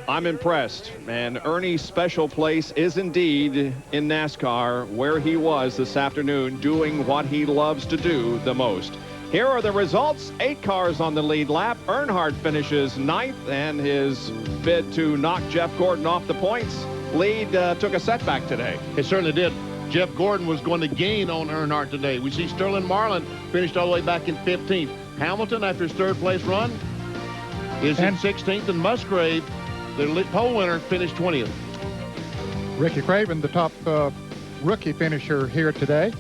I'm impressed, and Ernie's special place is indeed in NASCAR, where he was this afternoon doing what he loves to do the most. Here are the results. 8 cars on the lead lap. Earnhardt finishes 9th, and his bid to knock Jeff Gordon off the points lead took a setback today. It certainly did. Jeff Gordon was going to gain on Earnhardt today. We see Sterling Marlin finished all the way back in 15th. Hamilton, after his 3rd place run, is in 16th, and Musgrave, the pole winner, finished 20th. Ricky Craven, the top rookie finisher here today.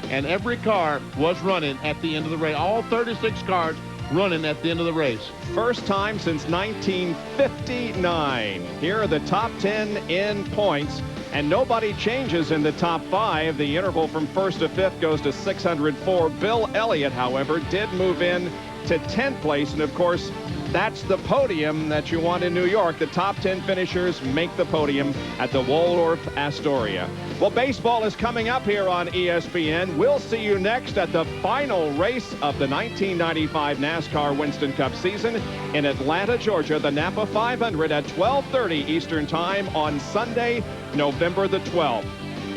And every car was running at the end of the race. All 36 cars running at the end of the race. First time since 1959. Here are the top 10 in points, and nobody changes in the top 5. The interval from 1st to 5th goes to 604. Bill Elliott, however, did move in to 10th place, and of course, that's the podium that you want in New York. The top 10 finishers make the podium at the Waldorf Astoria. Well, baseball is coming up here on ESPN. We'll see you next at the final race of the 1995 NASCAR Winston Cup season in Atlanta, Georgia, the Napa 500 at 12:30 Eastern Time on Sunday, November the 12th.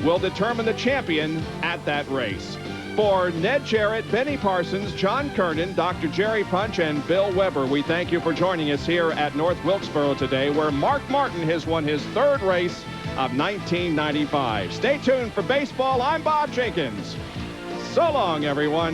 We'll determine the champion at that race. For Ned Jarrett, Benny Parsons, John Kernan, Dr. Jerry Punch, and Bill Weber, we thank you for joining us here at North Wilkesboro today, where Mark Martin has won his 3rd race of 1995. Stay tuned for baseball. I'm Bob Jenkins. So long, everyone.